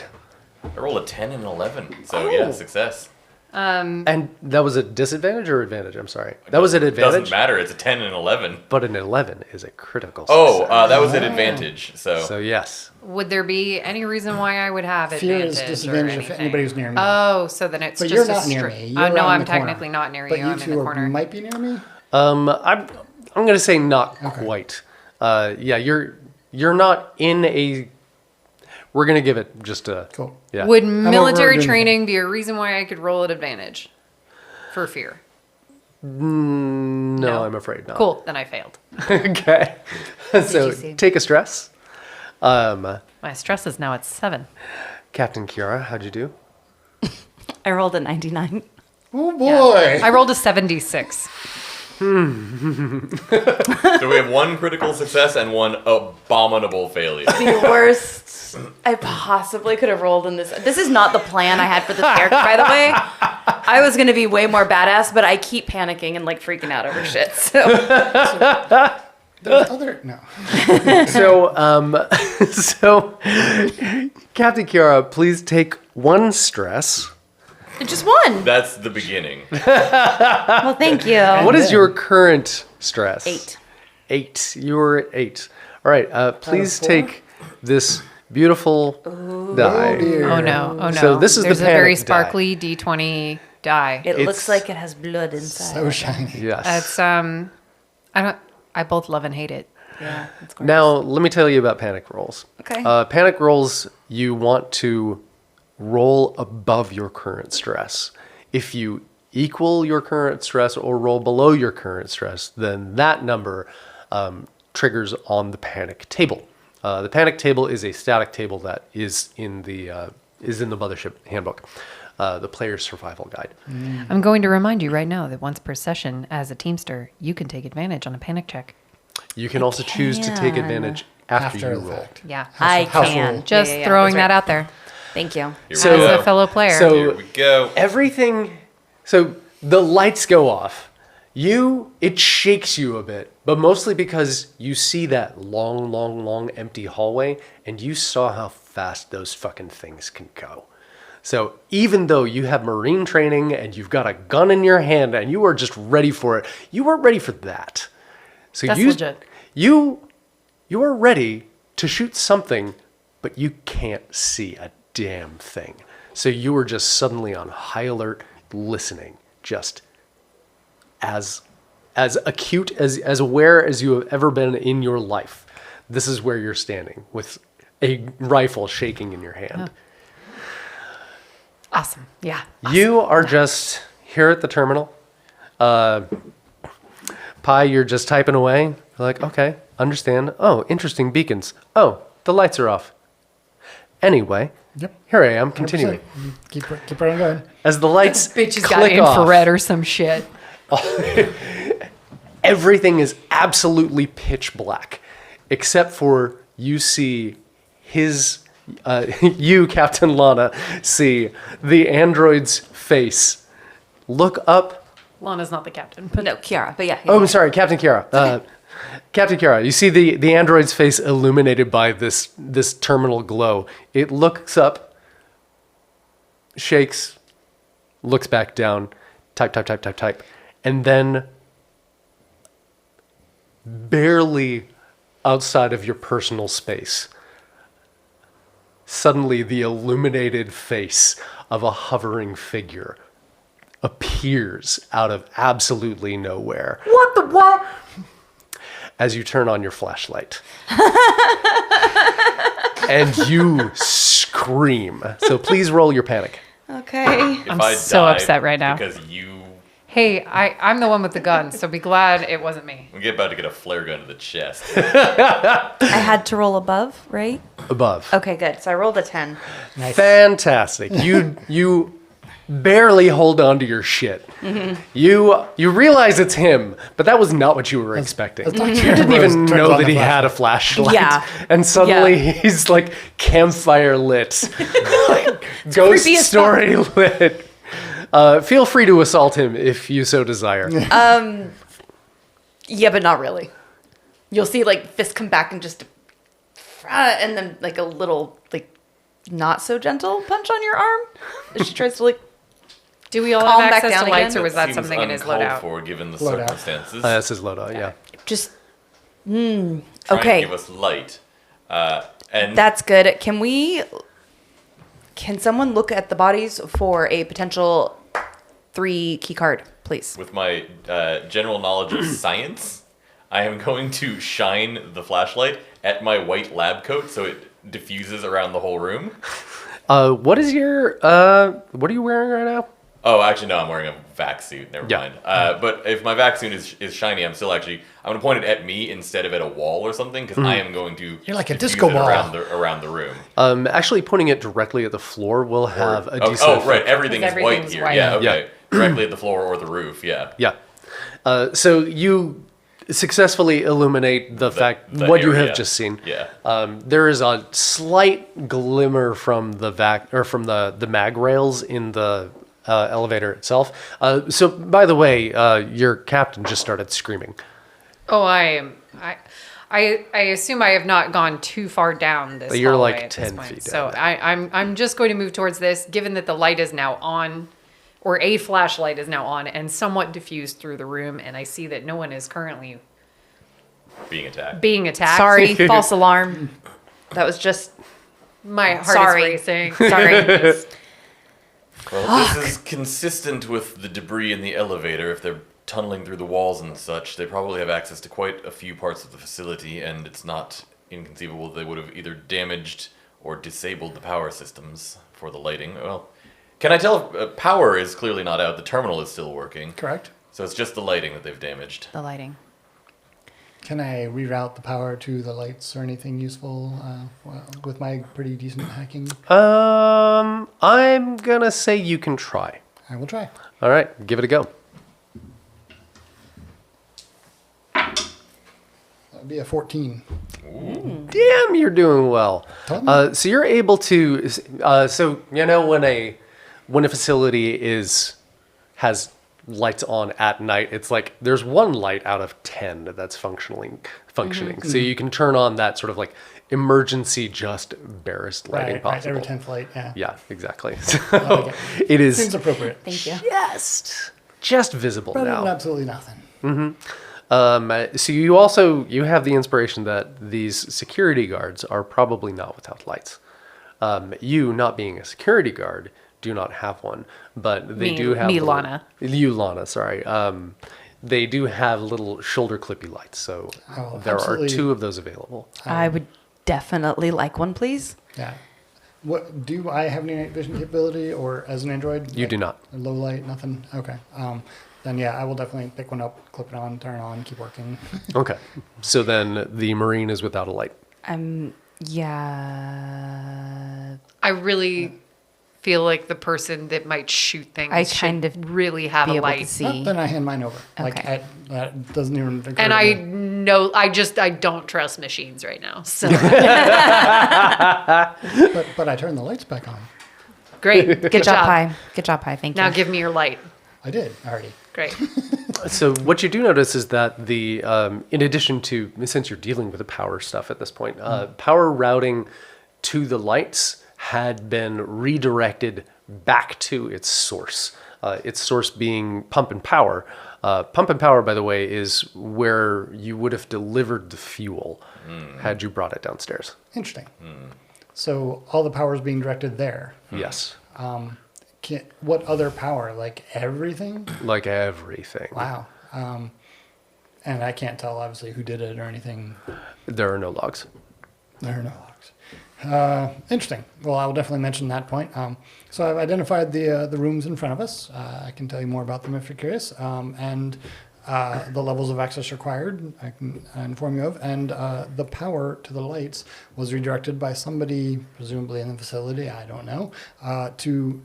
I rolled a 10 and an 11, so
Oh.
yeah, success.
And that was a disadvantage or advantage? I'm sorry. That was an
Doesn't
advantage,
matter, it's a 10 and an 11.
but an 11 is a critical
Oh,
success.
that was an advantage,
So yes.
Would there be any reason why I would have
fear
advantage?
is
or
disadvantage if
anything?
anybody who's near me.
Oh, so then it's
but
just
you're
a
not near
straight.
me.
Oh
You're
no,
around
I'm
the corner.
technically not near
But
you.
you
I'm in
two
the corner.
might be near me.
I'm going to say not quite. Yeah, you're not in a. We're going to give it just a.
Cool.
Yeah.
Would
over
military
doing
training be a reason why I could roll at advantage for fear?
No, I'm afraid not.
Cool, then I failed.
Okay. So
see?
take a stress.
My stress is now at 7.
Captain Kiara, how'd you do?
I rolled a 99.
Oh boy.
I rolled a 76.
So we have one critical success and one abominable failure.
The worst I possibly could have rolled in this. This is not the plan I had for this character, by the way. I was going to be way more badass, but I keep panicking and like freaking out over shit. So
There's other no.
So, Captain Kiara, please take 1 stress.
just one.
That's the beginning.
Well, thank you.
What is your current stress?
8.
8. You're at 8. All right. Please
4?
take this beautiful die.
Oh no! Oh no!
So this is the
There's a very
panic die.
sparkly D20 die.
It
It's-
looks like it has blood inside.
So shiny.
Yes.
It's I both love and hate it.
Yeah, it's gorgeous.
Now, let me tell you about panic rolls.
Okay.
Panic rolls, you want to roll above your current stress. If you equal your current stress or roll below your current stress, then that number triggers on the panic table. The panic table is a static table that is in the Mothership handbook, the player's survival guide.
I'm going to remind you right now that once per session, as a teamster, you can take advantage on a panic check.
You can also choose to take
can.
advantage after
After
you
the
roll.
fact.
Yeah.
I
House
can.
rule.
Just
Yeah,
throwing
that's
that
right.
out there
Thank you.
Here
So-
we
as
go.
a fellow player.
Here we go.
Everything, so the lights go off. It shakes you a bit, but mostly because you see that long empty hallway and you saw how fast those fucking things can go. So even though you have Marine training and you've got a gun in your hand and you are just ready for it, you weren't ready for that. So
That's legit.
You are ready to shoot something, but you can't see a damn thing. So you were just suddenly on high alert, listening, just as acute, as aware as you have ever been in your life. This is where you're standing with a rifle shaking in your hand.
Awesome. Yeah.
You are just here at the terminal. Pi, you're just typing away. You're like, okay, understand. Oh, interesting beacons. Oh, the lights are off. Anyway,
Yep.
here I am, continuing.
100%. Keep right on going.
As the lights
Bitch has got
click
infrared
off,
or some shit.
everything is absolutely pitch black, except for you see you, Captain Lana, see the android's face look up.
Lana's not the captain, but
No, Kiara. But yeah.
Oh, I'm sorry, Captain Kiara. Captain Kiara, you see the android's face illuminated by this terminal glow. It looks up, shakes, looks back down, type, and then barely outside of your personal space, suddenly the illuminated face of a hovering figure appears out of absolutely nowhere.
What the what?
As you turn on your flashlight. And you scream. So please roll your panic.
Okay.
If
I'm
I
so
died
upset right now.
Because you
hey, I'm the one with the gun, so be glad it wasn't me.
we get about to get a flare gun to the chest.
I had to roll above, right?
Above.
Okay, good. So I rolled a 10.
Nice.
Fantastic. You barely hold on to your shit.
Mm-hmm.
You realize it's him, but that was not what you were expecting.
Dr.
You didn't even
Ambrose turns
know
on
that
the
he had a
Mm-hmm.
flashlight.
Yeah.
And suddenly
Yeah.
he's like campfire lit. Ghost
creepy as
story lit. Feel free to assault him if you so desire.
Yeah, but not really. You'll see like fist come back and just and then like a little like not so gentle punch on your arm. She tries to like
Do we all
Calm
have
back
access
down
to lights,
again?
or was that
Seems
something in his
uncalled
loadout?
for given the
Loadout.
circumstances.
That's his loadout, yeah.
just
Try
okay.
and give us light. And
That's good. Can someone look at the bodies for a potential 3 key card, please?
with my general knowledge of science, I am going to shine the flashlight at my white lab coat so it diffuses around the whole room.
What are you wearing right now?
Oh, actually, no, I'm wearing a vac suit. Never
Yeah.
mind. But if my vac suit is shiny, I'm going to point it at me instead of at a wall or something, because I am going to
You're like a
diffuse
disco
it
ball.
around the room.
Actually, pointing it directly at the floor will have a
Oh,
decent
right,
effect.
everything is white
everything's
here.
white.
Yeah, okay.
Yeah.
directly at the floor or the roof. Yeah.
Yeah. So you successfully illuminate the fact
the
what you
area.
have just seen.
Yeah.
There is a slight glimmer from the mag rails in the elevator itself. So, by the way, your captain just started screaming.
Oh, I assume I have not gone too far down this.
You're
hallway
like
at this
10
point.
feet
So
down.
I'm just going to move towards this, given that the light is now on, or a flashlight is now on and somewhat diffused through the room, and I see that no one is currently
Being attacked.
being attacked.
Sorry, false alarm. That was just
My heart
Sorry.
is racing.
sorry.
Well, this is consistent with the debris in the elevator. If they're tunneling through the walls and such, they probably have access to quite a few parts of the facility, and it's not inconceivable they would have either damaged or disabled the power systems for the lighting. Well, can I tell if power is clearly not out? The terminal is still working.
Correct.
So it's just the lighting that they've damaged.
The lighting.
Can I reroute the power to the lights or anything useful with my pretty decent hacking?
I'm gonna say you can try.
I will try.
All right, give it a go.
That'd be a 14.
Damn, you're doing well.
Told me.
So you're able to. So you know when a facility has lights on at night, it's like there's one light out of 10 that's functioning. So you can turn on that sort of like emergency just barest lighting
Right,
possible.
every 10th light, yeah.
Yeah, exactly.
I
So
like it.
it is
Seems appropriate.
Thank you.
just visible
Better than
now.
absolutely nothing.
So you have the inspiration that these security guards are probably not without lights. You, not being a security guard, do not have one, but they do have
Lana.
You, Lana, sorry. They do have little shoulder clippy lights, so
Oh,
there
absolutely.
are 2 of those available.
I would definitely like one, please.
Yeah. What do I have any night vision capability, or as an android?
You do not.
Low light, nothing. Okay. Then yeah, I will definitely pick one up, clip it on, turn it on, keep working.
Okay, so then the Marine is without a light.
Yeah.
I really feel like the person that might shoot things
I
should
kind of
really have
be
a
able to
light.
see.
Then I hand mine over. Like
Okay.
that doesn't even occur
And
to
I
me.
know I don't trust machines right now. So
But I turned the lights back on.
great.
Good job, Pi. Good job, Pi. Thank you.
Now give me your light.
I did already.
Great.
So what you do notice is that the, in addition to, since you're dealing with the power stuff at this point, power routing to the lights had been redirected back to its source. Its source being pump and power. Pump and power, by the way, is where you would have delivered the fuel had you brought it downstairs.
Interesting. So all the power is being directed there.
Yes,
What other power? Like everything?
like everything.
Wow. And I can't tell, obviously, who did it or anything.
There are no logs.
There are no logs. Interesting. Well, I will definitely mention that point. So I've identified the rooms in front of us. I can tell you more about them if you're curious. And the levels of access required, I can inform you of. And the power to the lights was redirected by somebody, presumably in the facility, I don't know, to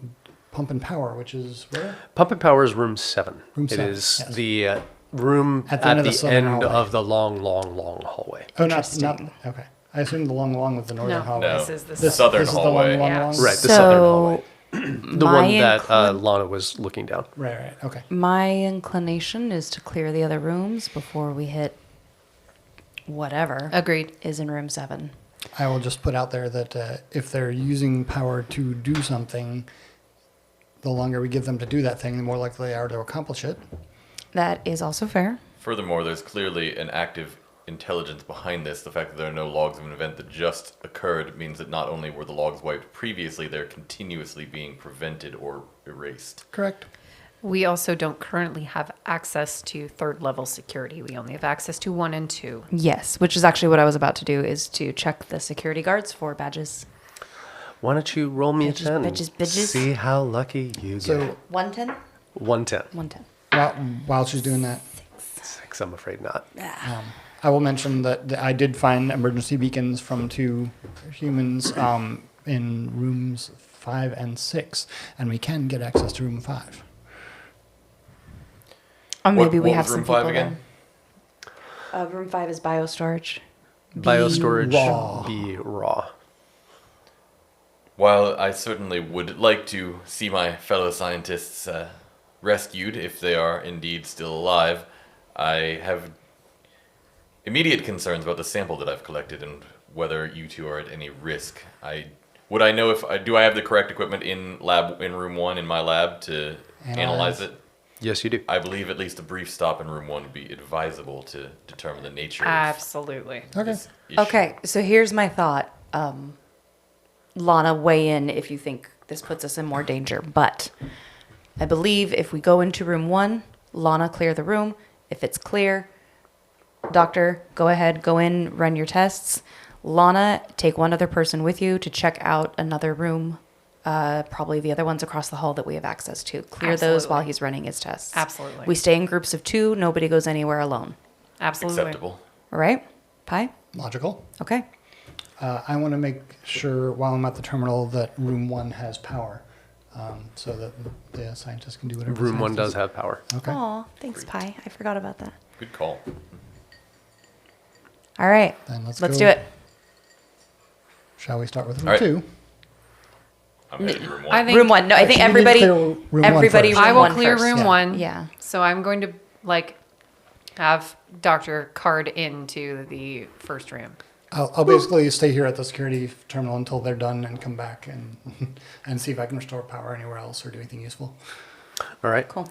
pump and power, which is where?
Pump and power is room 7.
Room
It
7,
is
yes.
the room
At
at
the end of the
the
southern
end
hallway.
of the long hallway.
Oh, not okay. I assumed the long with the northern
No,
hallway.
No.
this is the
This,
Southern
this is
hallway.
the long.
Yeah.
Right, the
So,
southern hallway. The
my
one that
inclin-
Lana was looking down.
Right. Okay.
My inclination is to clear the other rooms before we hit whatever
Agreed.
is in room 7.
I will just put out there that if they're using power to do something, the longer we give them to do that thing, the more likely they are to accomplish it.
That is also fair.
Furthermore, there's clearly an active intelligence behind this. The fact that there are no logs of an event that just occurred means that not only were the logs wiped previously, they're continuously being prevented or erased.
Correct.
We also don't currently have access to 3rd level security. We only have access to 1 and 2.
Yes, which is actually what I was about to do, is to check the security guards for badges.
Why don't you roll me
Bitches,
a 10?
bitches, bitches.
See how lucky you
So
get.
110?
110.
110.
while she's doing that,
6, I'm afraid not.
I will mention that I did find emergency beacons from 2 humans in rooms 5 and 6, and we can get access to room 5.
Or maybe we
what
have
was
some
room 5
people
again?
there. Room 5 is biostorage.
Biostorage,
raw.
be raw.
While I certainly would like to see my fellow scientists rescued, if they are indeed still alive, I have immediate concerns about the sample that I've collected and whether you two are at any risk. Would I know do I have the correct equipment in room 1 in my lab to analyze it?
Yes, you do.
I believe at least a brief stop in room 1 would be advisable to determine the nature of
Absolutely.
Okay.
this issue.
Okay, so here's my thought. Lana, weigh in if you think this puts us in more danger. But I believe if we go into room 1, Lana, clear the room. If it's clear, doctor, go ahead, go in, run your tests. Lana, take one other person with you to check out another room. Probably the other ones across the hall that we have access to. Clear those
Absolutely.
while he's running his tests.
Absolutely.
We stay in groups of 2. Nobody goes anywhere alone.
Absolutely.
Acceptable.
All right? Pi?
Logical.
Okay.
I want to make sure while I'm at the terminal that room 1 has power, so that the scientists can do whatever.
Room 1 does
scientists-
have power.
Okay.
Aw, thanks, Pi. I forgot about that.
Good call.
All right.
Then let's
Let's
go.
do it.
Shall we start with room
All right.
2?
I'm heading to room 1.
I think
Room 1. No, I think
Actually, we need to
everybody.
clear room one
Everybody.
first.
Room
I will
1
clear
first.
room
Yeah.
1.
Yeah.
So I'm going to have Dr. Card into the first room.
I'll basically stay here at the security terminal until they're done and come back and and see if I can restore power anywhere else or do anything useful.
All right.
Cool.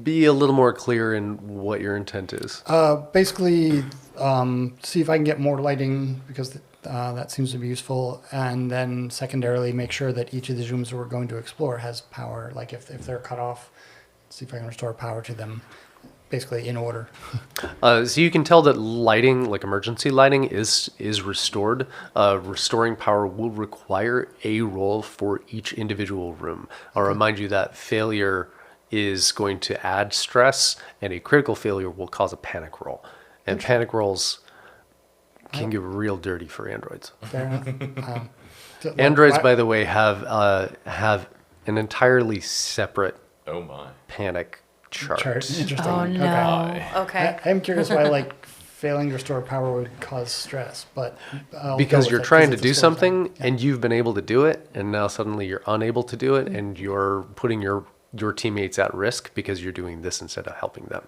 Be a little more clear in what your intent is.
Basically, see if I can get more lighting because that seems to be useful, and then secondarily make sure that each of these rooms we're going to explore has power. Like if they're cut off, see if I can restore power to them, basically in order.
So you can tell that lighting, like emergency lighting, is restored. Restoring power will require a roll for each individual room. I'll remind you that failure is going to add stress, and a critical failure will cause a panic roll. And panic rolls can get real dirty for androids.
Fair enough.
Androids, by the way, have an entirely separate
Oh my.
panic chart.
Interesting.
Oh
Okay.
no. Okay.
I'm curious why failing to restore power would cause stress, but I'll
Because
go
you're
with it
trying to
it's a
do
story
something
time.
and you've been able to do it, and now suddenly you're unable to do it, and you're putting your teammates at risk because you're doing this instead of helping them.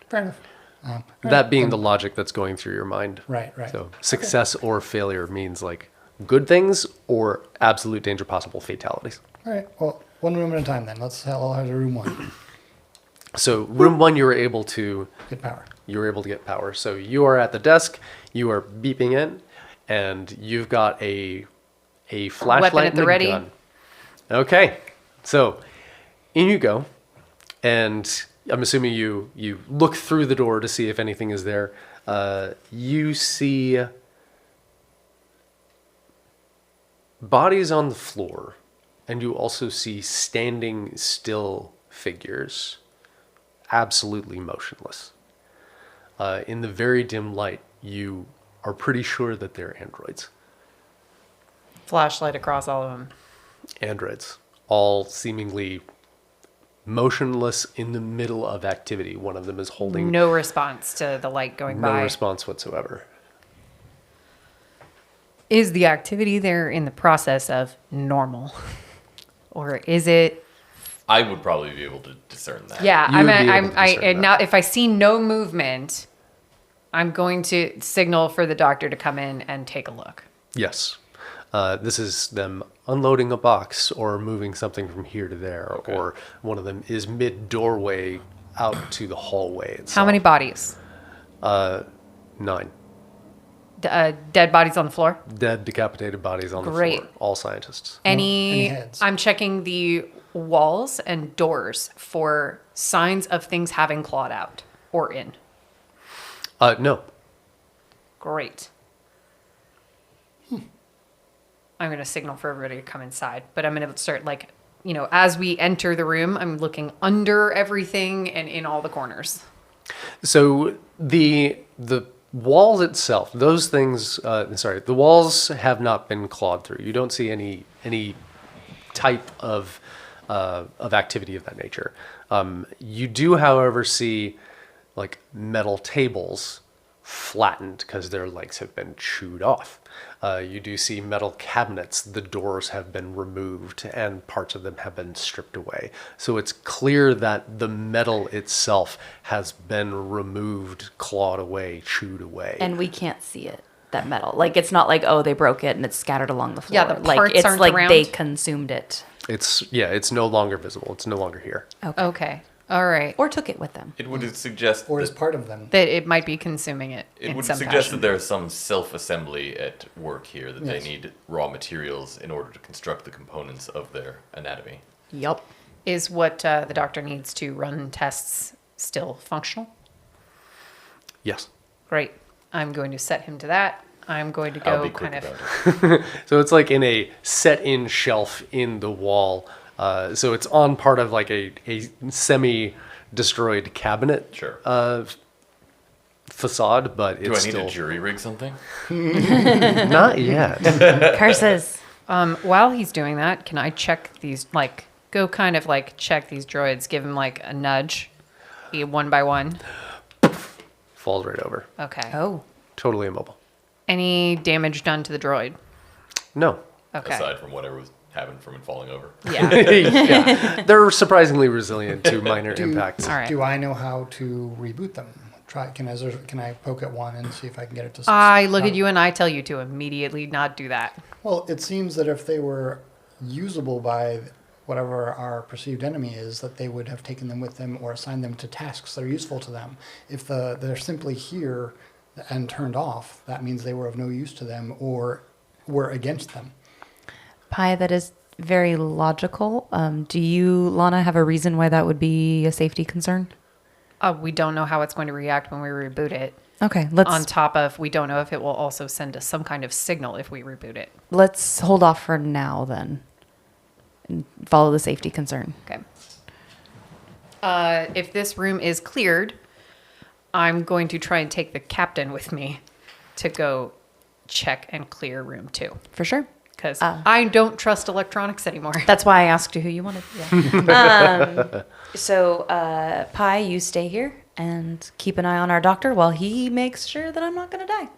Fair enough.
That being the logic that's going through your mind.
Right.
So success or failure means like good things or absolute danger, possible fatalities.
All right. Well, one room at a time then. Let's all have room 1.
So room 1, you were able to
Get power.
get power. So you are at the desk, you are beeping in, and you've got a flashlight
Weapon at
and
the
a
ready.
gun. Okay, so in you go, and I'm assuming you look through the door to see if anything is there. You see bodies on the floor, and you also see standing still figures, absolutely motionless. In the very dim light, you are pretty sure that they're androids.
Flashlight across all of them.
Androids, all seemingly motionless in the middle of activity. One of them is holding
No response to the light going
no
by.
response whatsoever.
Is the activity there in the process of normal? Or is it?
I would probably be able to discern that.
Yeah,
You would be able to discern that.
now if I see no movement, I'm going to signal for the doctor to come in and take a look.
Yes. This is them unloading a box or moving something from here to there,
Okay.
or one of them is mid-doorway out to the hallway itself.
How many bodies?
9.
Dead bodies on the floor?
Dead, decapitated bodies on the
Great.
floor. All scientists.
Any
heads?
I'm checking the walls and doors for signs of things having clawed out or in.
No.
Great. I'm going to signal for everybody to come inside, but I'm going to start as we enter the room, I'm looking under everything and in all the corners.
So the walls itself, those things, the walls have not been clawed through. You don't see any type of of activity of that nature. You do, however, see like metal tables flattened because their legs have been chewed off. You do see metal cabinets. The doors have been removed and parts of them have been stripped away. So it's clear that the metal itself has been removed, clawed away, chewed away.
And we can't see it, that metal. Like, it's not like, oh, they broke it and it's scattered along the floor.
Yeah, the
like,
parts
it's
aren't
like
around.
they consumed it.
It's no longer visible. It's no longer here.
Okay. All right.
Or took it with them.
It would suggest
Or as
that,
part of them.
That it might be consuming it.
it
in
would
some
suggest
fashion.
that there's some self-assembly at work here, that they
Yes.
need raw materials in order to construct the components of their anatomy.
Yup.
Is what the doctor needs to run tests still functional?
Yes.
Great. I'm going to set him to that. I'm going to
I'll
go
be quick
kind of.
about it.
So it's like in a set-in shelf in the wall. So it's on part of like a semi-destroyed cabinet
Sure.
facade, but
Do I
it's
need
still
to jury rig something?
not yet.
Curses.
While he's doing that, can I check these? Like, go kind of like check these droids. Give him like a nudge, one by one.
Falls right over.
Okay.
Oh.
Totally immobile.
Any damage done to the droid?
No.
Okay.
Aside from whatever was happened from it falling over.
Yeah.
Yeah. They're surprisingly resilient to minor impacts.
All right.
Do I know how to reboot them? Can I poke at one and see if I can get it to?
I look at you and I tell you to immediately not do that.
Well, it seems that if they were usable by whatever our perceived enemy is, that they would have taken them with them or assigned them to tasks that are useful to them. If they're simply here and turned off, that means they were of no use to them or were against them.
Pi, that is very logical. Do you, Lana, have a reason why that would be a safety concern?
We don't know how it's going to react when we reboot it.
Okay, let's
On top of, we don't know if it will also send us some kind of signal if we reboot it.
let's hold off for now then. And follow the safety concern.
Okay. If this room is cleared, I'm going to try and take the captain with me to go check and clear room 2.
For sure.
Because I don't trust electronics anymore.
That's why I asked you who you wanted. Yeah. So, Pi, you stay here and keep an eye on our doctor while he makes sure that I'm not going to die.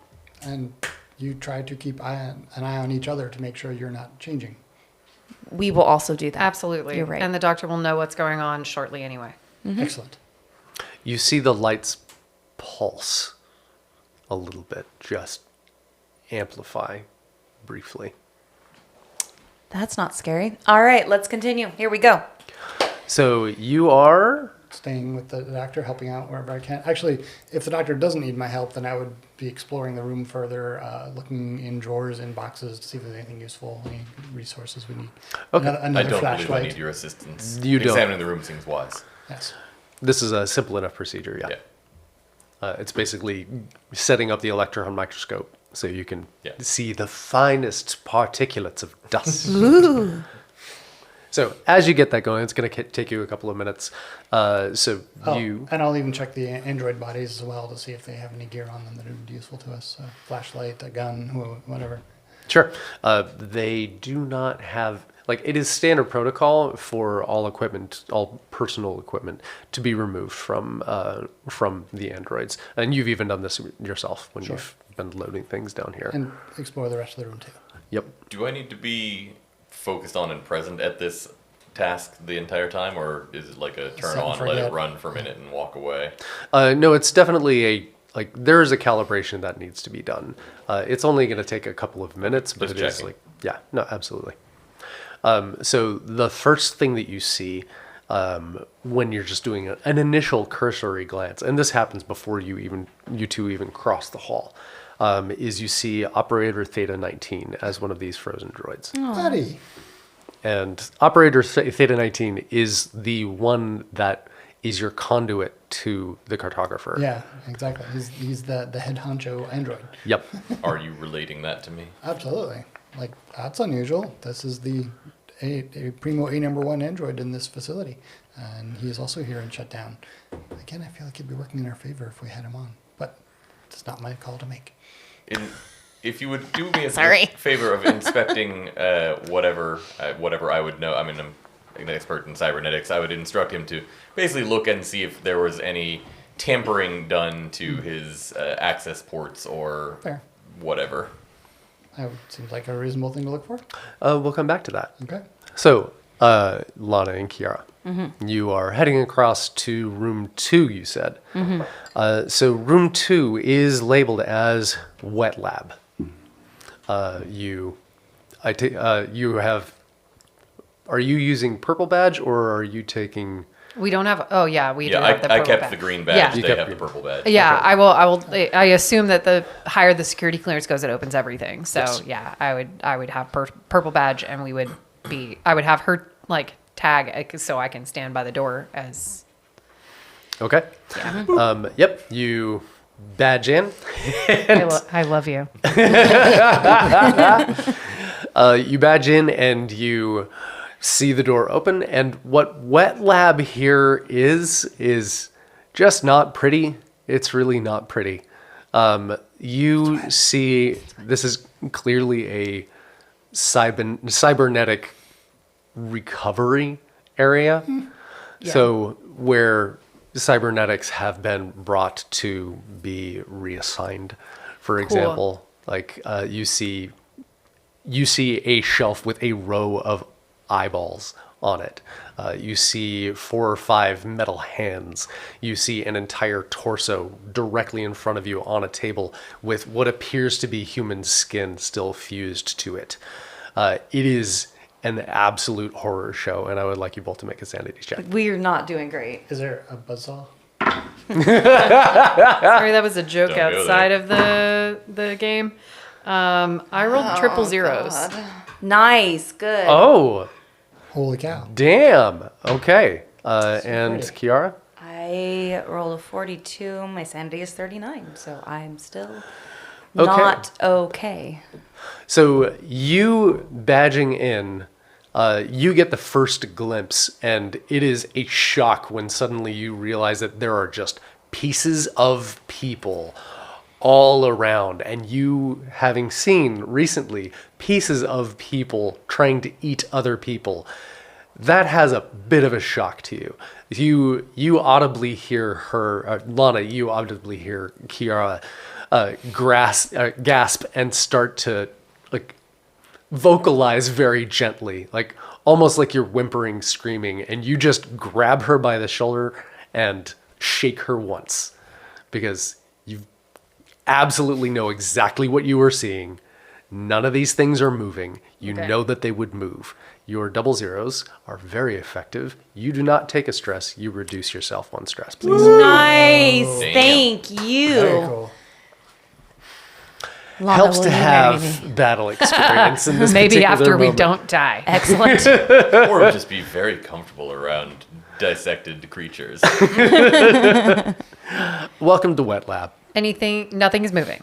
And you try to keep an eye on each other to make sure you're not changing.
We will also do that.
Absolutely.
You're right.
And the doctor will know what's going on shortly anyway.
Excellent.
You see the lights pulse a little bit, just amplify briefly.
That's not scary. All right, let's continue. Here we go.
So you are
Staying with the doctor, helping out wherever I can. Actually, if the doctor doesn't need my help, then I would be exploring the room further, looking in drawers and boxes to see if there's anything useful, any resources we need.
Okay.
Another
I don't believe I
flashlight.
need your assistance.
You don't.
Examining the room seems wise.
Yes.
This is a simple enough procedure, yeah. It's basically setting up the electron microscope so you can
Yeah.
see the finest particulates of dust.
Ooh.
So as you get that going, it's going to take you a couple of minutes. So
Oh,
you,
and I'll even check the android bodies as well to see if they have any gear on them that would be useful to us. A flashlight, a gun, whatever.
sure, they do not have, like, it is standard protocol for all equipment, all personal equipment, to be removed from the androids. And you've even done this yourself when
Sure.
you've been loading things down here.
And explore the rest of the room too.
Yep.
Do I need to be focused on and present at this task the entire time, or is it like a turn
Set and
on, let it
forget.
run for a minute and walk away?
No, it's definitely there is a calibration that needs to be done. It's only going to take a couple of minutes, but
Just
it is
checking.
like, yeah, no, absolutely. So the first thing that you see when you're just doing an initial cursory glance, and this happens before you two even cross the hall, is you see Operator Theta 19 as one of these frozen droids.
Buddy.
And Operator Theta 19 is the one that is your conduit to the cartographer.
Yeah, exactly. He's the head honcho android.
Yep.
Are you relating that to me?
Absolutely. Like, that's unusual. This is a primo A number 1 android in this facility. And he is also here in shutdown. Again, I feel like he'd be working in our favor if we had him on. But it's not my call to make.
If you would do me a
Sorry.
favor of inspecting whatever I would know. I mean, I'm an expert in cybernetics, I would instruct him to basically look and see if there was any tampering done to his access ports or
Fair.
whatever.
That seems like a reasonable thing to look for.
We'll come back to that.
Okay.
So, Lana and Kiara, you are heading across to room 2, you said. So room 2 is labeled as wet lab. You have, are you using purple badge or are you taking...
We don't have. Oh yeah, we do
Yeah,
have the
I
purple
kept
badge.
the green badge.
Yeah.
You
They
kept
have the
green.
purple badge.
Yeah,
Okay.
I will. I assume that the higher the security clearance goes, it opens everything. So
Yes.
yeah, I would have purple badge, and we would be. I would have her like tag so I can stand by the door as.
Okay.
Yeah.
Yep, you badge in.
I love you.
You badge in and you see the door open, and what wet lab here is just not pretty. It's really not pretty. You see this is clearly a cybernetic recovery area. So where cybernetics have been brought to be reassigned. For example, like you see a shelf with a row of eyeballs on it. You see 4 or 5 metal hands. You see an entire torso directly in front of you on a table with what appears to be human skin still fused to it. It is an absolute horror show, and I would like you both to make a sanity check.
We're not doing great.
Is there a buzzsaw?
Sorry, that was a joke
Don't go
outside of the game. I rolled triple zeros.
God.
Nice, good.
Oh,
Holy cow.
damn. Okay. And
pretty.
Kiara?
I rolled a 42. My sanity is 39, so I'm still
Okay.
not okay.
So you badging in, you get the first glimpse, and it is a shock when suddenly you realize that there are just pieces of people all around, and you having seen recently pieces of people trying to eat other people, that has a bit of a shock to you. You audibly hear her, Lana, you audibly hear Kiara gasp and start to like vocalize very gently, like almost like you're whimpering, screaming, and you just grab her by the shoulder and shake her once because you absolutely know exactly what you were seeing. None of these things are moving. You
Okay.
know that they would move. Your double zeros are very effective. You do not take a stress. You reduce yourself 1 stress, please.
Nice.
Damn.
Thank you.
Very cool.
Lana,
Helps
will
to
you marry me?
have battle experience in this
Maybe
particular
after we
moment.
don't die.
Excellent.
Or just be very comfortable around dissected creatures.
Welcome to Wet Lab.
Nothing is moving.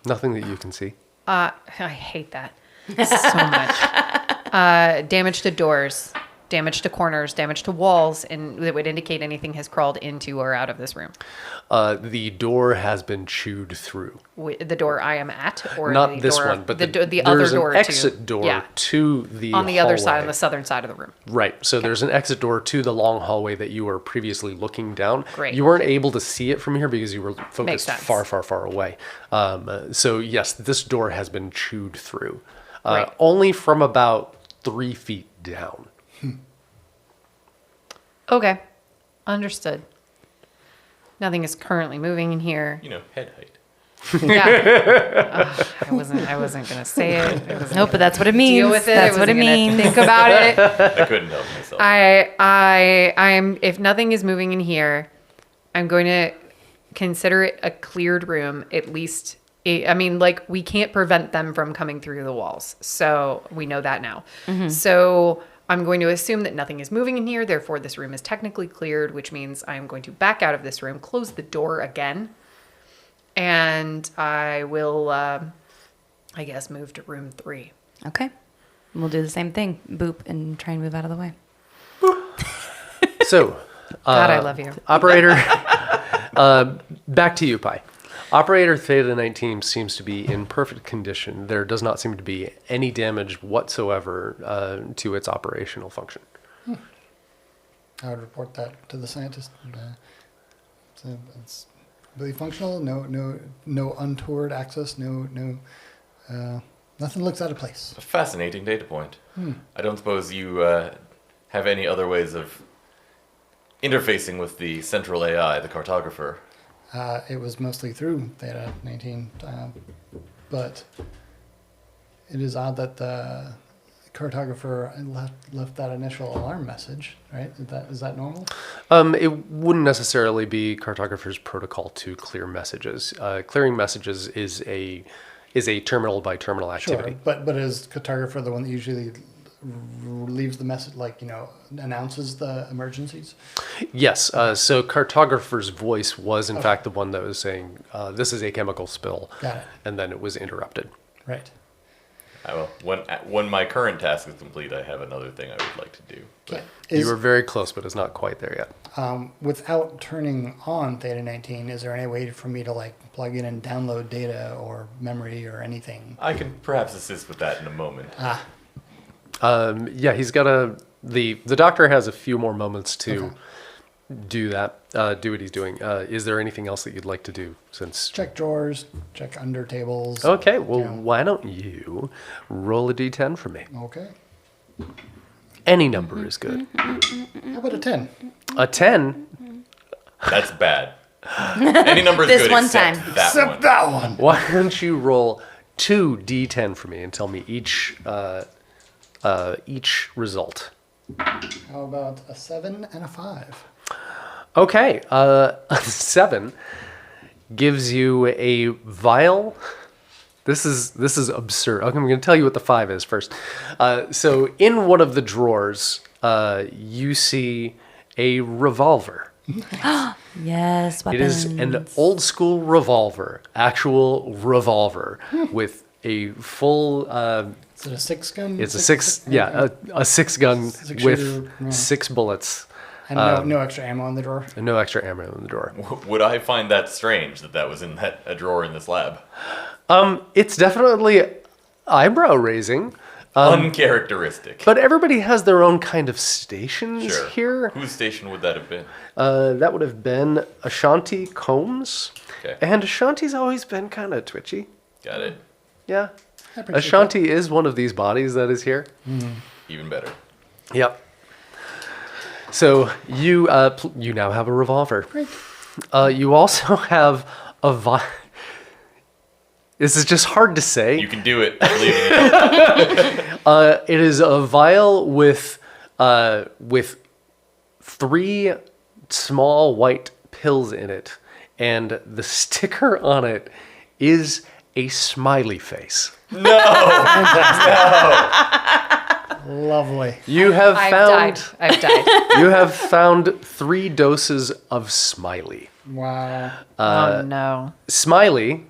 Nothing that you can see.
I hate that so much. Damage to doors, damage to corners, damage to walls, and that would indicate anything has crawled into or out of this room.
The door has been chewed through.
The door I am at, or
Not
the
this
door,
one, but
the other
there's
door
an exit
to,
door
yeah,
to the
on the other side,
hallway.
on the southern side of the room.
Right. So there's an exit door to the long hallway that you were previously looking down.
Great.
You weren't able to see it from here because you were
Makes
focused
sense.
far, far, far away. So yes, this door has been chewed through.
Right.
Only from about 3 feet down.
Okay, understood. Nothing is currently moving in here.
You know, head height.
Yeah. I wasn't gonna say it.
Nope, but that's what it means.
Deal with it.
That's
I
what it
wasn't gonna
means.
Think about it.
I couldn't help myself.
I'm if nothing is moving in here, I'm going to consider it a cleared room, at least. I mean, like, we can't prevent them from coming through the walls, so we know that now. So I'm going to assume that nothing is moving in here, therefore this room is technically cleared, which means I'm going to back out of this room, close the door again, and I will, I guess, move to room 3.
Okay. We'll do the same thing. Boop and try and move out of the way.
So,
God, I love you.
Operator, back to you, Pi. Operator Theta 19 seems to be in perfect condition. There does not seem to be any damage whatsoever to its operational function.
I would report that to the scientist. So it's really functional. No untoward access. Nothing looks out of place.
A fascinating data point. I don't suppose you have any other ways of interfacing with the central AI, the cartographer.
It was mostly through Theta 19, but it is odd that the cartographer left that initial alarm message, right? Is that normal?
It wouldn't necessarily be cartographer's protocol to clear messages. Clearing messages is a terminal by terminal activity.
Sure, but is cartographer the one that usually leaves the message, announces the emergencies?
Yes. So cartographer's voice was in fact the one that was saying, "This is a chemical spill,"
Got it.
and then it was interrupted.
Right.
Well, when my current task is complete, I have another thing I would like to do. But
You were very close, but it's not quite there yet.
Without turning on Theta 19, is there any way for me to plug in and download data or memory or anything?
I can perhaps assist with that in a moment.
Yeah, he's got the doctor has a few more moments to do that, do what he's doing. Is there anything else that you'd like to do since?
Check drawers, check under tables.
Okay, well,
Yeah.
why don't you roll a d10 for me?
Okay.
Any number is good.
How about a 10?
A 10?
That's bad. Any number is
This
good
one
except
time.
that
Except
one.
that one.
Why don't you roll 2d10 for me and tell me each result?
How about a 7 and a 5?
Okay, a 7 gives you a vial. This is absurd. Okay, I'm going to tell you what the 5 is first. So in one of the drawers, you see a revolver.
Yes,
It
weapons.
is an old school revolver, actual revolver with a full.
Is it a 6-gun?
It's a 6-gun
Six
with
shooter, yeah.
6 bullets
And no extra ammo in the drawer?
and no extra ammo in the drawer.
Would I find that strange that was in a drawer in this lab?
It's definitely eyebrow raising,
Uncharacteristic.
but everybody has their own kind of stations
Sure.
here.
Whose station would that have been?
That would have been Ashanti Combs,
Okay.
and Ashanti's always been kind of twitchy.
Got it.
Yeah,
I appreciate
Ashanti is one of these bodies that is here.
Even better.
Yep. So you you now have a revolver.
Great.
You also have a vial. This is just hard to say.
You can do it. I believe in you.
It is a vial with 3 small white pills in it, and the sticker on it is a smiley face.
Lovely.
You have
I've
found
died.
you have found 3 doses of smiley.
Wow.
Oh no.
Smiley,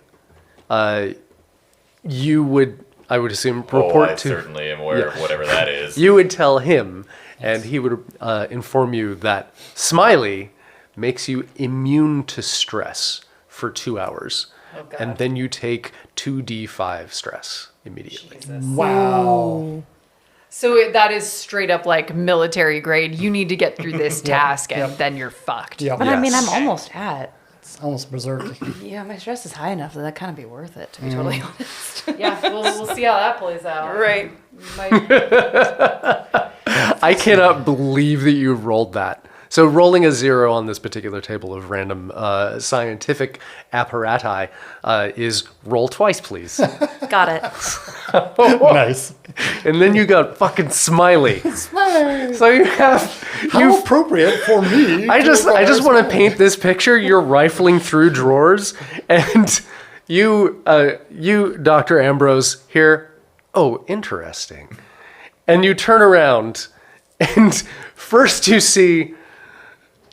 you would, I would assume,
Oh,
report
I
to.
certainly am aware of whatever that is.
You would tell him, and he would inform you that Smiley makes you immune to stress for 2 hours, and then you take 2d5 stress immediately.
Wow.
So that is straight up like military grade. You need to get through this task, and
yep.
then you're fucked.
Yeah.
But I mean,
Yes.
I'm almost at.
It's almost berserk.
Yeah, my stress is high enough that that kind of be worth it, to be totally honest.
Yeah, we'll see how that plays out.
Right.
I cannot believe that you rolled that. So rolling a 0 on this particular table of random scientific apparati is roll twice, please.
Got it.
Nice.
And then you got fucking Smiley.
Smiley.
So you have
How appropriate for me.
I
to
just
acquire
want to
Smiley.
paint this picture. You're rifling through drawers, and you Dr. Ambrose here. Oh, interesting. And you turn around, and first you see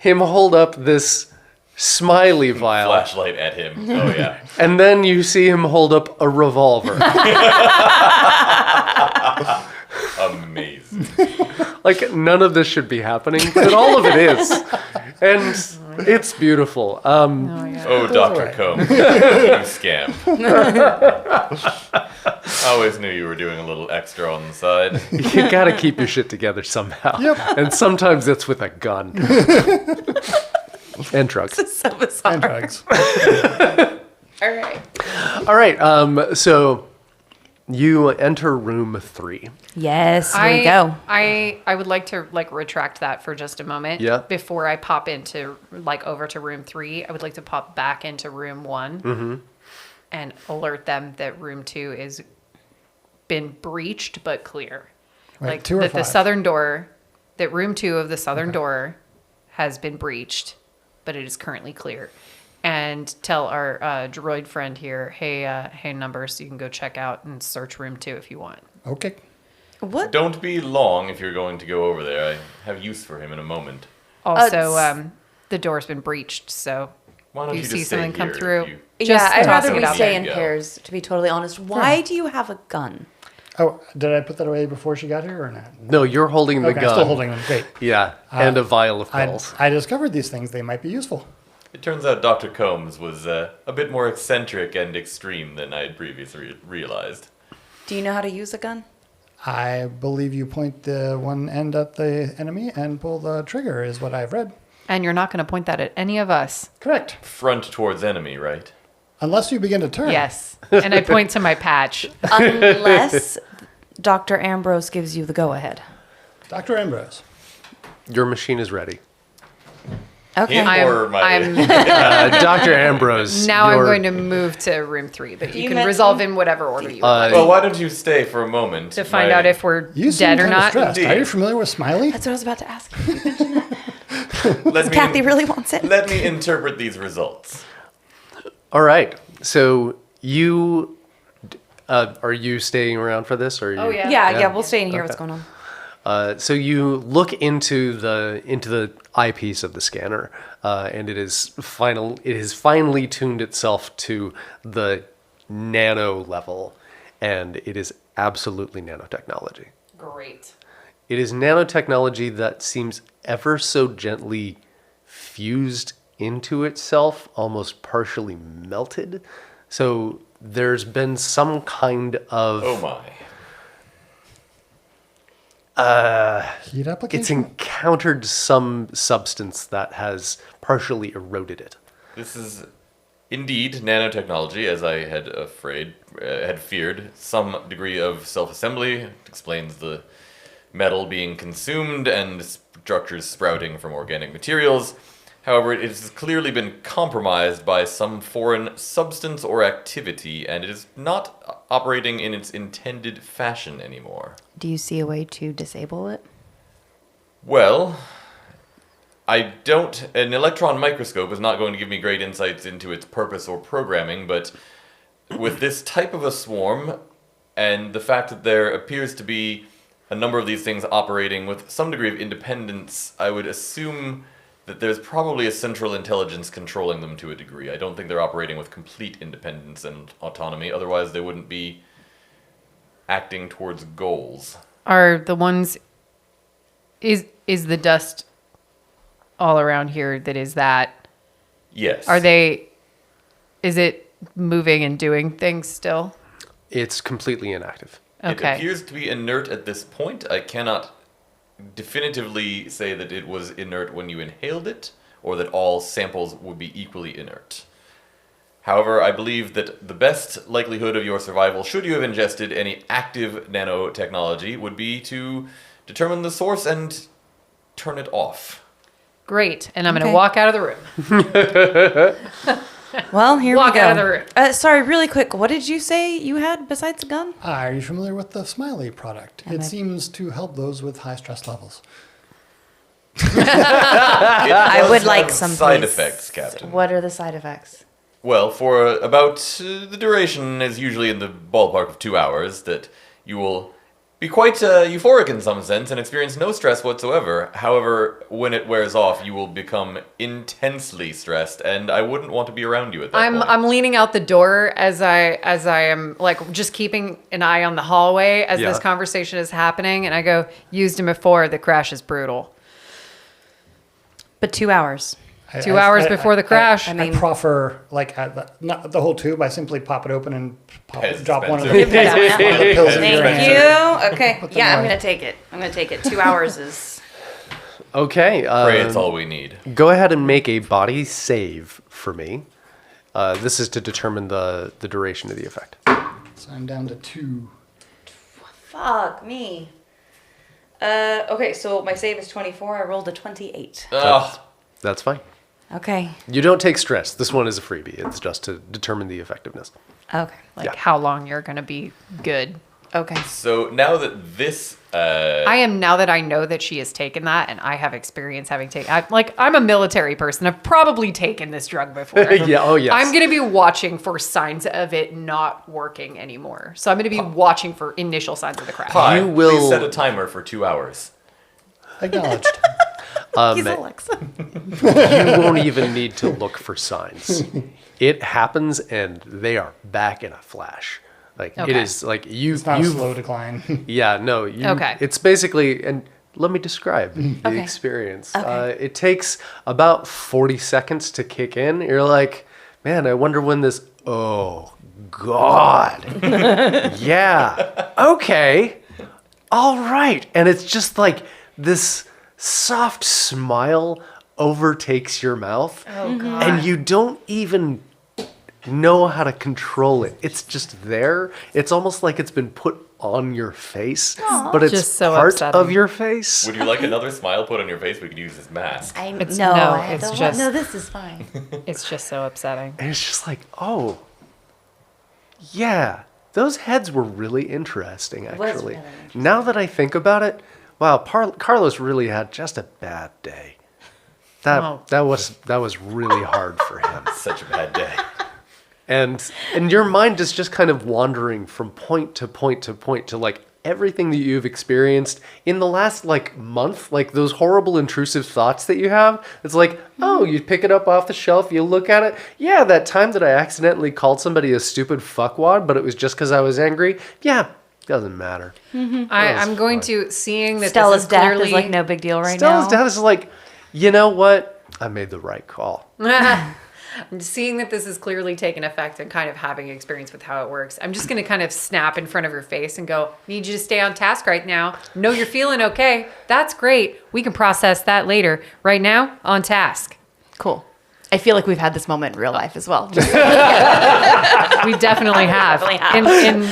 him hold up this smiley vial,
Flashlight at him. Oh, yeah.
and then you see him hold up a revolver.
Amazing.
Like, none of this should be happening, but all of it is. And it's beautiful.
Oh, Dr.
away.
Combs. You scam. I always knew you were doing a little extra on the side.
You gotta keep your shit together somehow.
Yep.
And sometimes it's with a gun. And drugs.
So bizarre.
And drugs.
All right.
All right. So you enter room 3.
Yes, here we go.
I would like to retract that for just a moment.
Yeah.
Before I pop into over to room 3, I would like to pop back into room 1 and alert them that room 2 is been breached but clear.
Wait, 2 or
that
5?
the southern door, that room 2 of the southern door has been breached, but it is currently clear. And tell our droid friend here, hey, Numbers, you can go check out and search room 2 if you want.
Okay.
What?
Don't be long if you're going to go over there. I have use for him in a moment.
Also, the door's been breached, so
Why don't
you
you
see
just stay
something come
here
through.
if you-
Yeah,
Just
I'd rather
tossing
we
it out
stay
there.
in
Yeah.
pairs, to be totally honest. Why do you have a gun?
Oh, did I put that away before she got here or not?
No, you're holding the
Okay,
gun.
I'm still holding them. Great.
Yeah, and a vial of pills.
I discovered these things. They might be useful.
It turns out Dr. Combs was a bit more eccentric and extreme than I had previously realized.
Do you know how to use a gun?
I believe you point the one end at the enemy and pull the trigger is what I've read.
And you're not going to point that at any of us.
Correct.
Front towards enemy, right?
Unless you begin to turn.
Yes. And I point to my patch.
Unless Dr. Ambrose gives you the go-ahead.
Dr. Ambrose.
Your machine is ready.
Okay.
Him or my...
Dr. Ambrose.
Now I'm
your-
going to move to room 3, but you
you
can
mention-
resolve in whatever order you want
Well, why don't you stay for a moment?
to find out if we're
You seem
dead or
kinda
not.
stressed.
Indeed.
Are you familiar with Smiley?
That's what I was about to ask.
Let me,
Kathy really wants it.
let me interpret these results.
All right. So you are you staying around for this, or are you?
Oh, yeah.
Yeah, we'll stay in here. What's going on?
So you look into the eyepiece of the scanner, and it has finally tuned itself to the nano level, and it is absolutely nanotechnology.
Great.
It is nanotechnology that seems ever so gently fused into itself, almost partially melted. So there's been some kind of
Oh my.
Heat application?
it's encountered some substance that has partially eroded it.
This is indeed nanotechnology, as I had feared. Some degree of self-assembly. It explains the metal being consumed and structures sprouting from organic materials. However, it has clearly been compromised by some foreign substance or activity, and it is not operating in its intended fashion anymore.
Do you see a way to disable it?
Well, I don't. An electron microscope is not going to give me great insights into its purpose or programming, but with this type of a swarm, and the fact that there appears to be a number of these things operating with some degree of independence, I would assume that there's probably a central intelligence controlling them to a degree. I don't think they're operating with complete independence and autonomy, otherwise they wouldn't be acting towards goals.
Are the ones... Is the dust all around here that...
Yes.
Are they... Is it moving and doing things still?
It's completely inactive.
It
Okay.
appears to be inert at this point. I cannot definitively say that it was inert when you inhaled it, or that all samples would be equally inert. However, I believe that the best likelihood of your survival, should you have ingested any active nanotechnology, would be to determine the source and turn it off.
Great. And I'm going
Okay.
to walk out of the room.
Well, here
Walk
we go.
out of the room.
Sorry, really quick. What did you say you had besides a gun?
Are you familiar with the Smiley product?
Am
It
I-
seems to help those with high stress levels.
I would like some
side
please.
effects, Captain.
What are the side effects?
Well, for about the duration is usually in the ballpark of 2 hours, that you will be quite euphoric in some sense and experience no stress whatsoever. However, when it wears off, you will become intensely stressed, and I wouldn't want to be around you at that point.
I'm leaning out the door as I am like just keeping an eye on the hallway as
Yeah.
this conversation is happening, and I go, used him before. The crash is brutal.
But 2 hours.
2 hours before the crash.
I proffer, like, not the whole tube. I simply pop it open and
Pez
drop one of the
dispenser.
pills in your
Thank
hand.
you. Okay.
Put them
Yeah, I'm
on.
gonna take it. 2 hours is.
Okay.
Pray it's all we need.
Go ahead and make a body save for me. This is to determine the duration of the effect.
So I'm down to 2.
Fuck me. Okay, so my save is 24. I rolled a 28.
Ugh.
That's fine.
Okay.
You don't take stress. This one is a freebie. It's just to determine the effectiveness.
Okay.
Like
Yeah.
how long you're going to be good.
Okay.
So now that this,
Now that I know that she has taken that and I have experience having taken, I'm a military person. I've probably taken this drug before.
Yeah, oh, yes.
I'm going to be watching for signs of it not working anymore. So I'm going to be watching for initial signs of the crash.
Pi,
You will-
please set a timer for 2 hours.
Acknowledged.
He's Alexa.
You won't even need to look for signs. It happens and they are back in a flash. Like it
Okay.
is like you.
It's not a
you
slow decline.
Yeah, no. You,
Okay.
It's basically, and let me describe the
Okay.
experience.
Okay.
It takes about 40 seconds to kick in. You're like, man, I wonder when this. Oh God. Yeah. Okay. All right. And it's just like this soft smile overtakes your mouth.
Oh, God.
And you don't even know how to control it. It's just there. It's almost like it's been put on your face, but it's
Just so
part
upsetting.
of your face.
Would you like another smile put on your face? We could use this mask.
It's-
no,
no,
I
it's
don't
just-
no, this is fine.
It's just so upsetting.
And it's just like, oh, yeah, those heads were really interesting,
was
actually.
really interesting.
Now that I think about it, wow, Carlos really had just a bad day.
Oh.
That was really hard for him.
Such a bad day.
And your mind is just kind of wandering from point to point to point to like everything that you've experienced in the last like month, like those horrible intrusive thoughts that you have. It's like, oh, you pick it up off the shelf, you look at it. Yeah, that time that I accidentally called somebody a stupid fuckwad, but it was just because I was angry. Yeah, doesn't matter.
I'm going to, seeing that
Stella's
this is
death
clearly...
is like no big deal right
Stella's
now.
dad is like, you know what? I made the right call.
I'm seeing that this is clearly taking effect and kind of having experience with how it works. I'm just going to kind of snap in front of your face and go, need you to stay on task right now. Know you're feeling okay. That's great. We can process that later. Right now, on task.
Cool. I feel like we've had this moment in real life as well.
We definitely have.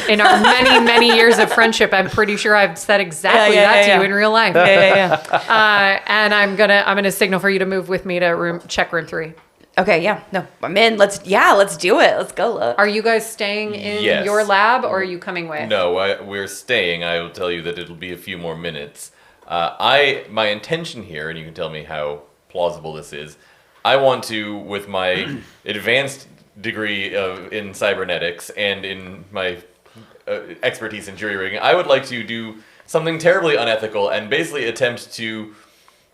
In our many years of friendship, I'm pretty sure I've said exactly that to you in real life. And I'm gonna signal for you to move with me to check room 3.
Okay, yeah. No, I'm in. Let's do it. Let's go look.
Are you guys staying in
Yes.
your lab or are you coming with?
No, we're staying. I will tell you that it'll be a few more minutes. My intention here, and you can tell me how plausible this is, I want to, with my advanced degree in cybernetics and in my expertise in jury rigging, I would like to do something terribly unethical and basically attempt to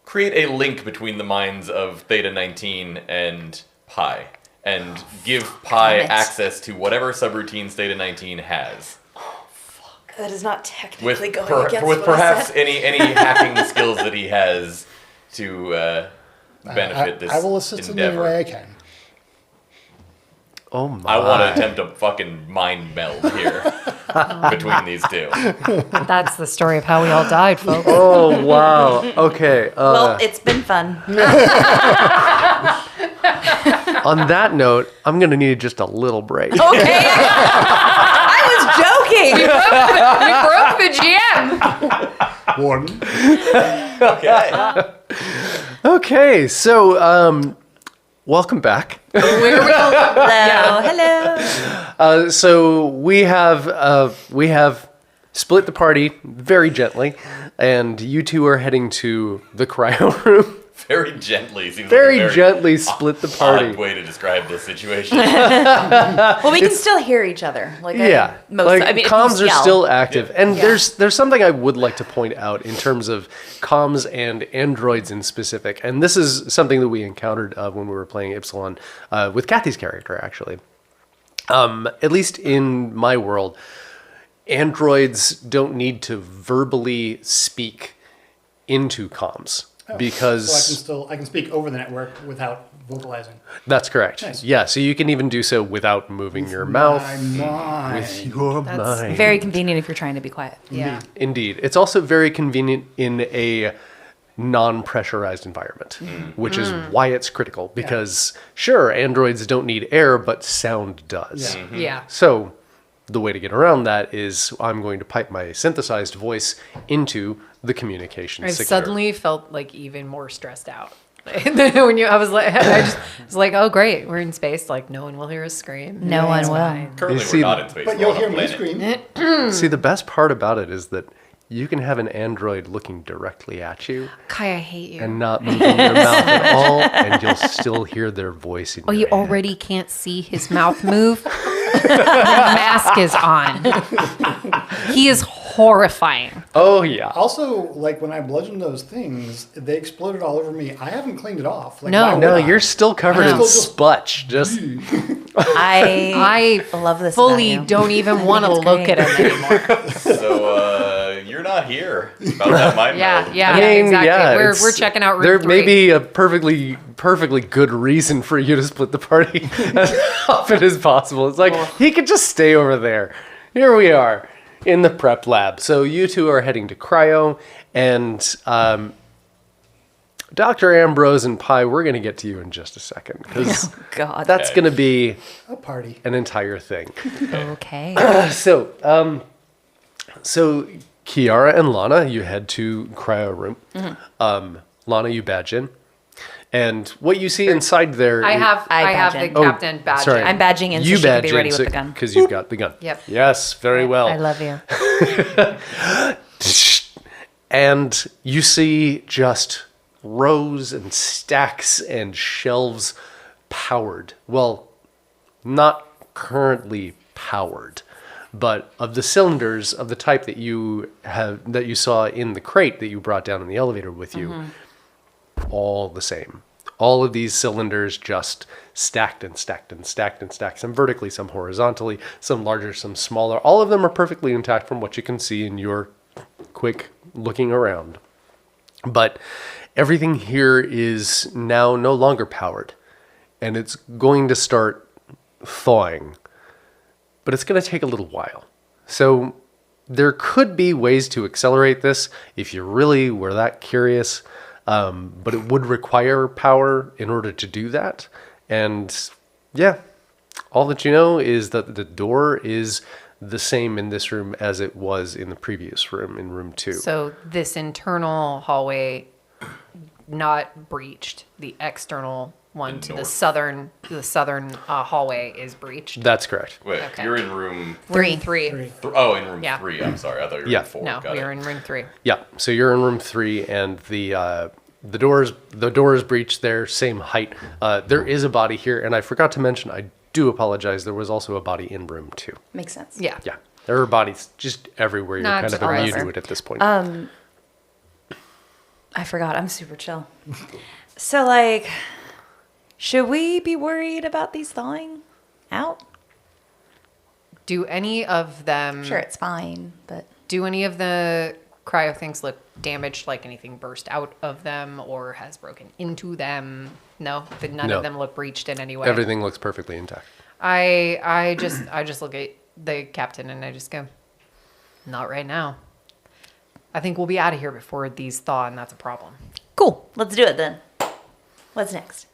create a link between the minds of Theta 19 and Pi, and give Pi
damn it.
access to whatever subroutines Theta 19 has.
That is not technically
With,
going against
with
what I
perhaps
said.
any hacking skills that he has to benefit this
I will assist in any
endeavor.
way I can.
Oh my.
I want to attempt a fucking mind meld here between these two.
That's the story of how we all died, folks.
Oh wow. Okay.
Well, it's been fun.
On that note, I'm gonna need just a little break.
Okay. I was joking.
We broke the GM.
Warden.
Okay.
Okay, so welcome back.
Hello.
So we have split the party very gently, and you two are heading to the cryo room.
Very gently seems
Very
like a
gently split the
odd
party.
way to describe this situation.
Well, we can still hear each other. Like
Yeah, like
if you
comms are
yell.
still active, and there's something I would like to point out in terms of comms and androids in specific, and this is something that we encountered when we were playing Ipsilon with Kathy's character, actually. At least in my world, androids don't need to verbally speak into comms. because
So I can speak over the network without vocalizing.
that's correct.
Nice.
Yeah, so you can even do so without moving your mouth.
My mind.
With your
That's
mind.
Very convenient if you're trying to be quiet.
Yeah.
Indeed. It's also very convenient in a non-pressurized environment, which is why it's critical. Because, sure, androids don't need air, but sound does.
Yeah.
Yeah.
So the way to get around that is I'm going to pipe my synthesized voice into the communication
I
signature.
suddenly felt like even more stressed out. When I was like, oh great, we're in space. Like no one will hear us scream.
No one
It's
will.
fine.
Currently,
see,
we're not in space.
But
we're
you'll
on a
hear me
planet.
scream.
See, the best part about it is that you can have an android looking directly at you
Kai, I hate you.
and not moving your mouth at all, and you'll still hear their voice in
Oh,
your
you
head.
already can't see his mouth move? The mask is on. He is horrifying.
Oh, yeah.
Also, like when I bludgeoned those things, they exploded all over me. I haven't cleaned it off. Like,
No.
why would
No,
I?
you're still covered
I
in
know.
sputch. Just
I
I
love this.
fully
about you.
don't even want to
It's
look
great.
at him anymore.
So you're not here about that mind
Yeah,
meld.
yeah,
I mean,
exactly.
yeah,
we're
it's-
checking out room
There
3.
may be a perfectly good reason for you to split the party as often as possible. It's like he could just stay over there. Here we are in the prep lab. So you two are heading to cryo, and Dr. Ambrose and Pi, we're going to get to you in just a second because
Oh, God.
that's going to be
A party.
an entire thing.
Okay.
So Kiara and Lana, you head to cryo room. Lana, you badge in, and what you see inside there.
I have
badge
the
in.
captain badge.
sorry.
I'm badging in so
You
she can
badge
be
in
ready with the gun.
because you've got the gun.
Yep.
Yes, very well.
I love you.
And you see just rows and stacks and shelves powered. Well, not currently powered, but of the cylinders of the type that you saw in the crate that you brought down in the elevator with you, all the same. All of these cylinders just stacked and stacked and stacked and stacked, some vertically, some horizontally, some larger, some smaller. All of them are perfectly intact from what you can see in your quick looking around. But everything here is now no longer powered, and it's going to start thawing. But it's going to take a little while. So there could be ways to accelerate this if you really were that curious. But it would require power in order to do that. And yeah, all that you know is that the door is the same in this room as it was in the previous room, in room 2.
So this internal hallway not breached. The external one to the
north.
southern hallway is breached.
That's correct.
Wait,
Okay.
you're in room.
Room 3.
Three.
In room
Yeah.
3. I'm sorry, I thought you were
Yeah.
in 4.
No,
Got
we
it.
are in room 3.
Yeah, so you're in room 3, and the door is breached there, same height. There is a body here, and I forgot to mention, I do apologize, there was also a body in room 2.
Makes sense.
Yeah.
Yeah, there are bodies just everywhere. You're
Not
kind of
all
immune
over.
to it at this point.
I forgot. I'm super chill. So, like, should we be worried about these thawing out?
Do any of them
Sure, it's fine, but
do any of the cryo things look damaged, like anything burst out of them or has broken into them? No, none
No.
of them look breached in any way.
Everything looks perfectly intact.
I just look at the captain and I just go, not right now. I think we'll be out of here before these thaw, and that's a problem.
cool. Let's do it then. What's next?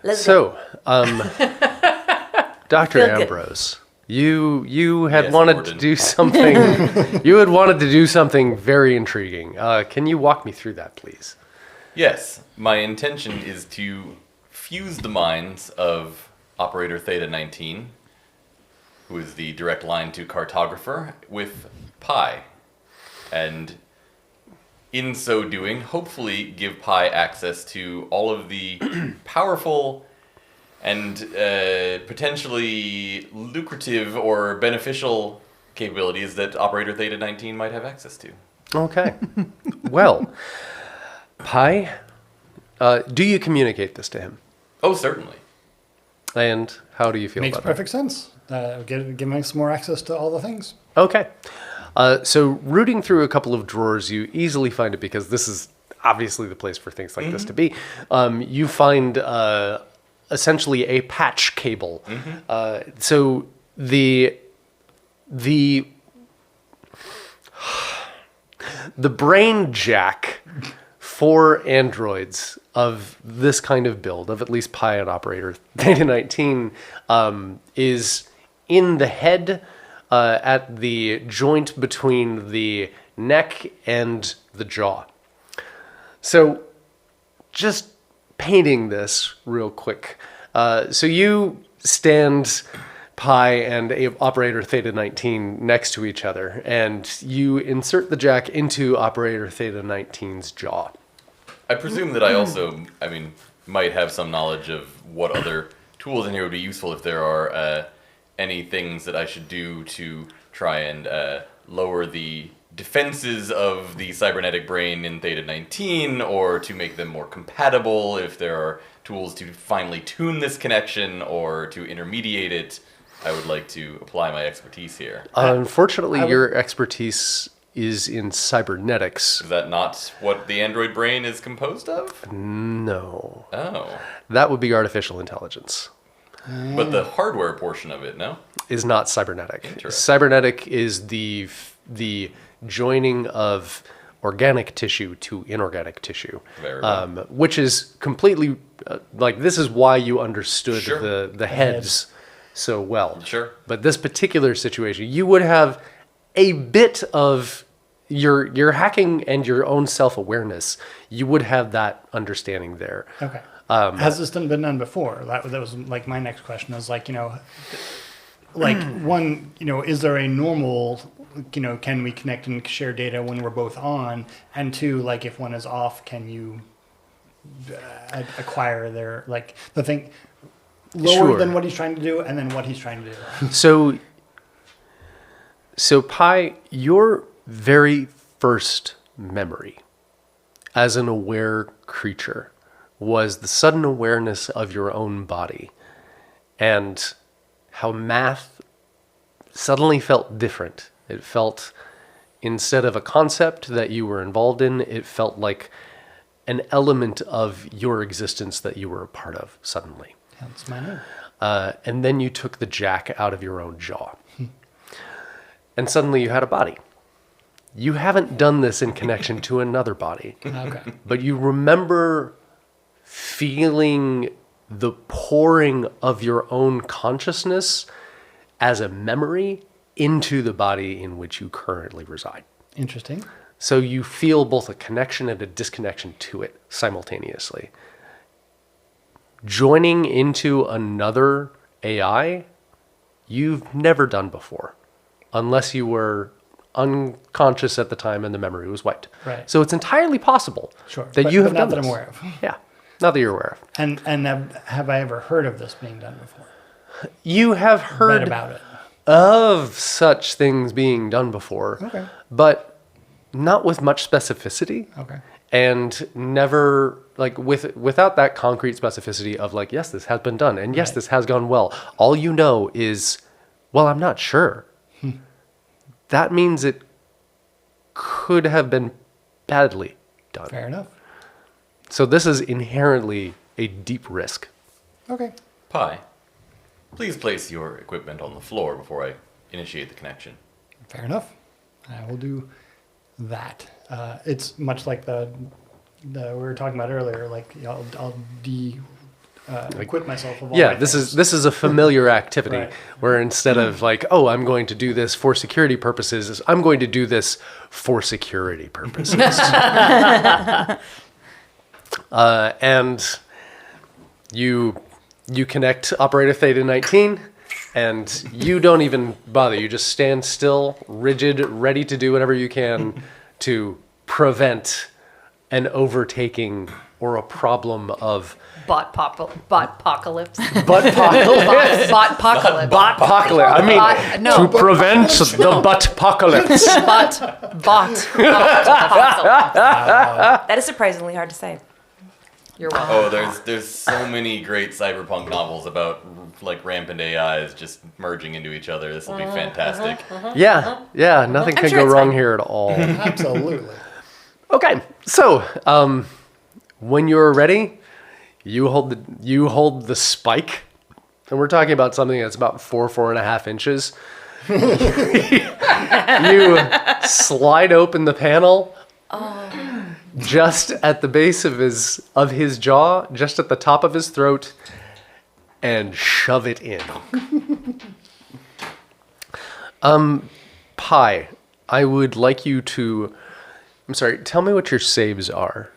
Let's
So,
go.
Dr.
Feel good.
Ambrose, you had
Yes,
wanted
Warden.
to do something. You had wanted to do something very intriguing. Can you walk me through that, please?
Yes, my intention is to fuse the minds of Operator Theta 19, who is the direct line to Cartographer, with Pi. And in so doing, hopefully give Pi access to all of the powerful and potentially lucrative or beneficial capabilities that Operator Theta 19 might have access to.
Okay. Well, Pi, do you communicate this to him?
Oh, certainly.
And how do you feel
Makes
about
perfect sense. Give me some more access to all the things.
that? Okay. So rooting through a couple of drawers, you easily find it because this is obviously the place for things like this to be. You find essentially a patch cable. So the brain jack for androids of this kind of build, of at least Pi and Operator Theta 19, is in the head at the joint between the neck and the jaw. So just painting this real quick. So you stand Pi and Operator Theta 19 next to each other, and you insert the jack into Operator Theta 19's jaw.
I presume that I also, might have some knowledge of what other tools in here would be useful if there are any things that I should do to try and lower the defenses of the cybernetic brain in Theta 19, or to make them more compatible, if there are tools to finely tune this connection or to intermediate it. I would like to apply my expertise here.
Unfortunately, your expertise is in cybernetics.
Is that not what the android brain is composed of?
No.
Oh.
That would be artificial intelligence.
But the hardware portion of it, no?
Is not cybernetic.
Interesting.
Cybernetic is the joining of organic tissue to inorganic tissue.
Very well.
Which is completely, this is why you understood
Sure.
the heads so well.
Sure.
But this particular situation, you would have a bit of your hacking and your own self-awareness. You would have that understanding there.
Okay. Has this been done before? That was like my next question is one, is there a normal, can we connect and share data when we're both on? And two, if one is off, can you acquire their, the thing lower than what he's trying to do and then what he's trying to do?
So Pi, your very first memory as an aware creature was the sudden awareness of your own body and how math suddenly felt different. It felt, instead of a concept that you were involved in, it felt like an element of your existence that you were a part of suddenly.
That's my name.
And then you took the jack out of your own jaw. And suddenly you had a body. You haven't done this in connection to another body.
Okay.
But you remember feeling the pouring of your own consciousness as a memory into the body in which you currently reside.
Interesting.
So you feel both a connection and a disconnection to it simultaneously. Joining into another AI, you've never done before, unless you were unconscious at the time and the memory was wiped.
Right.
So it's entirely possible
Sure.
that you have
not
done
that
this.
I'm aware of.
Yeah, not that you're aware of.
And have I ever heard of this being done before?
You have
Read
heard
about it.
of such things being done before,
Okay.
but not with much specificity.
Okay.
And never, without that concrete specificity of yes, this has been done, and yes,
Right.
this has gone well. All you know is, well, I'm not sure. That means it could have been badly done.
Fair enough.
So this is inherently a deep risk.
Okay.
Pi, please place your equipment on the floor before I initiate the connection.
Fair enough. I will do that. It's much like the we were talking about earlier. I'll equip myself of all
Yeah,
my
this
things.
is a familiar activity
Right.
where instead of I'm going to do this for security purposes, I'm going to do this for security purposes. And you connect Operator Theta 19, and you don't even bother. You just stand still, rigid, ready to do whatever you can to prevent an overtaking or a problem of
Bot-apocalypse.
Bot-apocalypse.
Bot-apocalypse.
I mean,
no.
to prevent the butt-apocalypse.
Bot.
That is surprisingly hard to say.
You're welcome.
Oh, there's so many great cyberpunk novels about rampant AIs just merging into each other. This will be fantastic.
Yeah, nothing
I'm
could
sure
go
it's
wrong
fine.
here at all.
Absolutely.
Okay, so when you're ready, you hold the spike, and we're talking about something that's about 4.5 inches. You slide open the panel just at the base of his jaw, just at the top of his throat, and shove it in. Pi, I would like you to... I'm sorry, tell me what your saves are.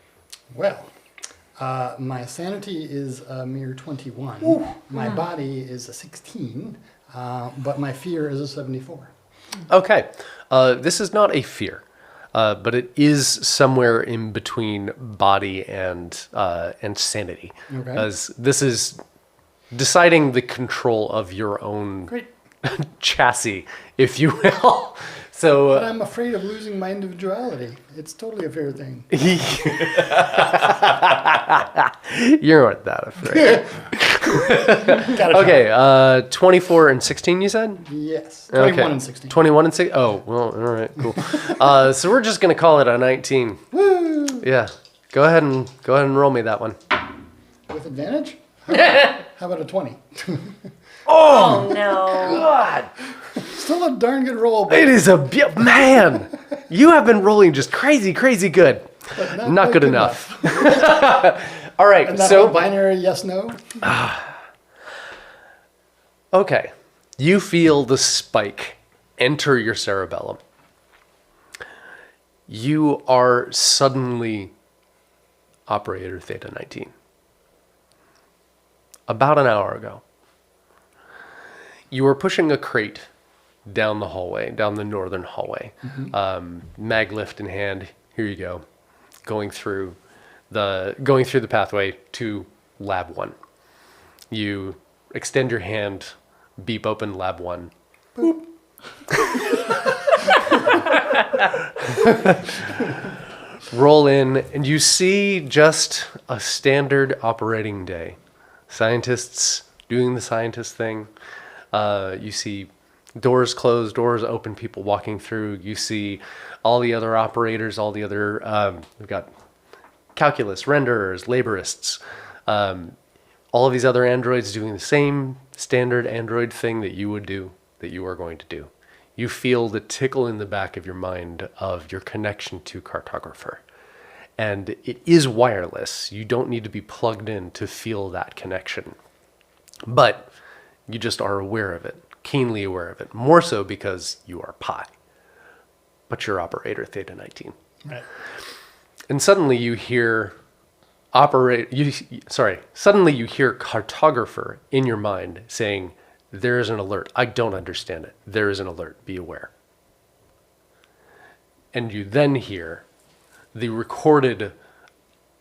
Well, my sanity is a mere 21. My body is a 16, but my fear is a 74.
Okay, this is not a fear, but it is somewhere in between body and sanity.
Okay.
As this is deciding the control of your own
Great.
chassis, if you will. So
But I'm afraid of losing my individuality. It's totally a fair thing.
you aren't that afraid.
Gotta
Okay, 24 and 16, you said?
try. Yes. 21 and 16.
21 and 16? Oh, well, all right, cool. So we're just going to call it a 19.
Woo!
Yeah. Go ahead and roll me that one.
With advantage? How about a 20?
Oh no.
God,
Still a darn good roll, but
it is man. You have been rolling just crazy good. Not
quite
good enough. All right,
and that
so
whole binary yes/no.
okay, you feel the spike enter your cerebellum. You are suddenly Operator Theta 19. About an hour ago, you were pushing a crate down the hallway, down the northern hallway. Mag lift in hand. Here you go, going through the pathway to Lab 1. You extend your hand, beep open Lab 1. Boop. Roll in, and you see just a standard operating day. Scientists doing the scientist thing. You see doors closed, doors open, people walking through. You see all the other operators, all the other, we've got calculus, renderers, laborists, all of these other androids doing the same standard android thing that you would do, that you are going to do. You feel the tickle in the back of your mind of your connection to Cartographer. And it is wireless. You don't need to be plugged in to feel that connection. But you just are aware of it, keenly aware of it, more so because you are Pi. But you're Operator Theta 19.
Right.
And suddenly you hear suddenly you hear Cartographer in your mind saying, there is an alert. I don't understand it. There is an alert. Be aware. And you then hear the recorded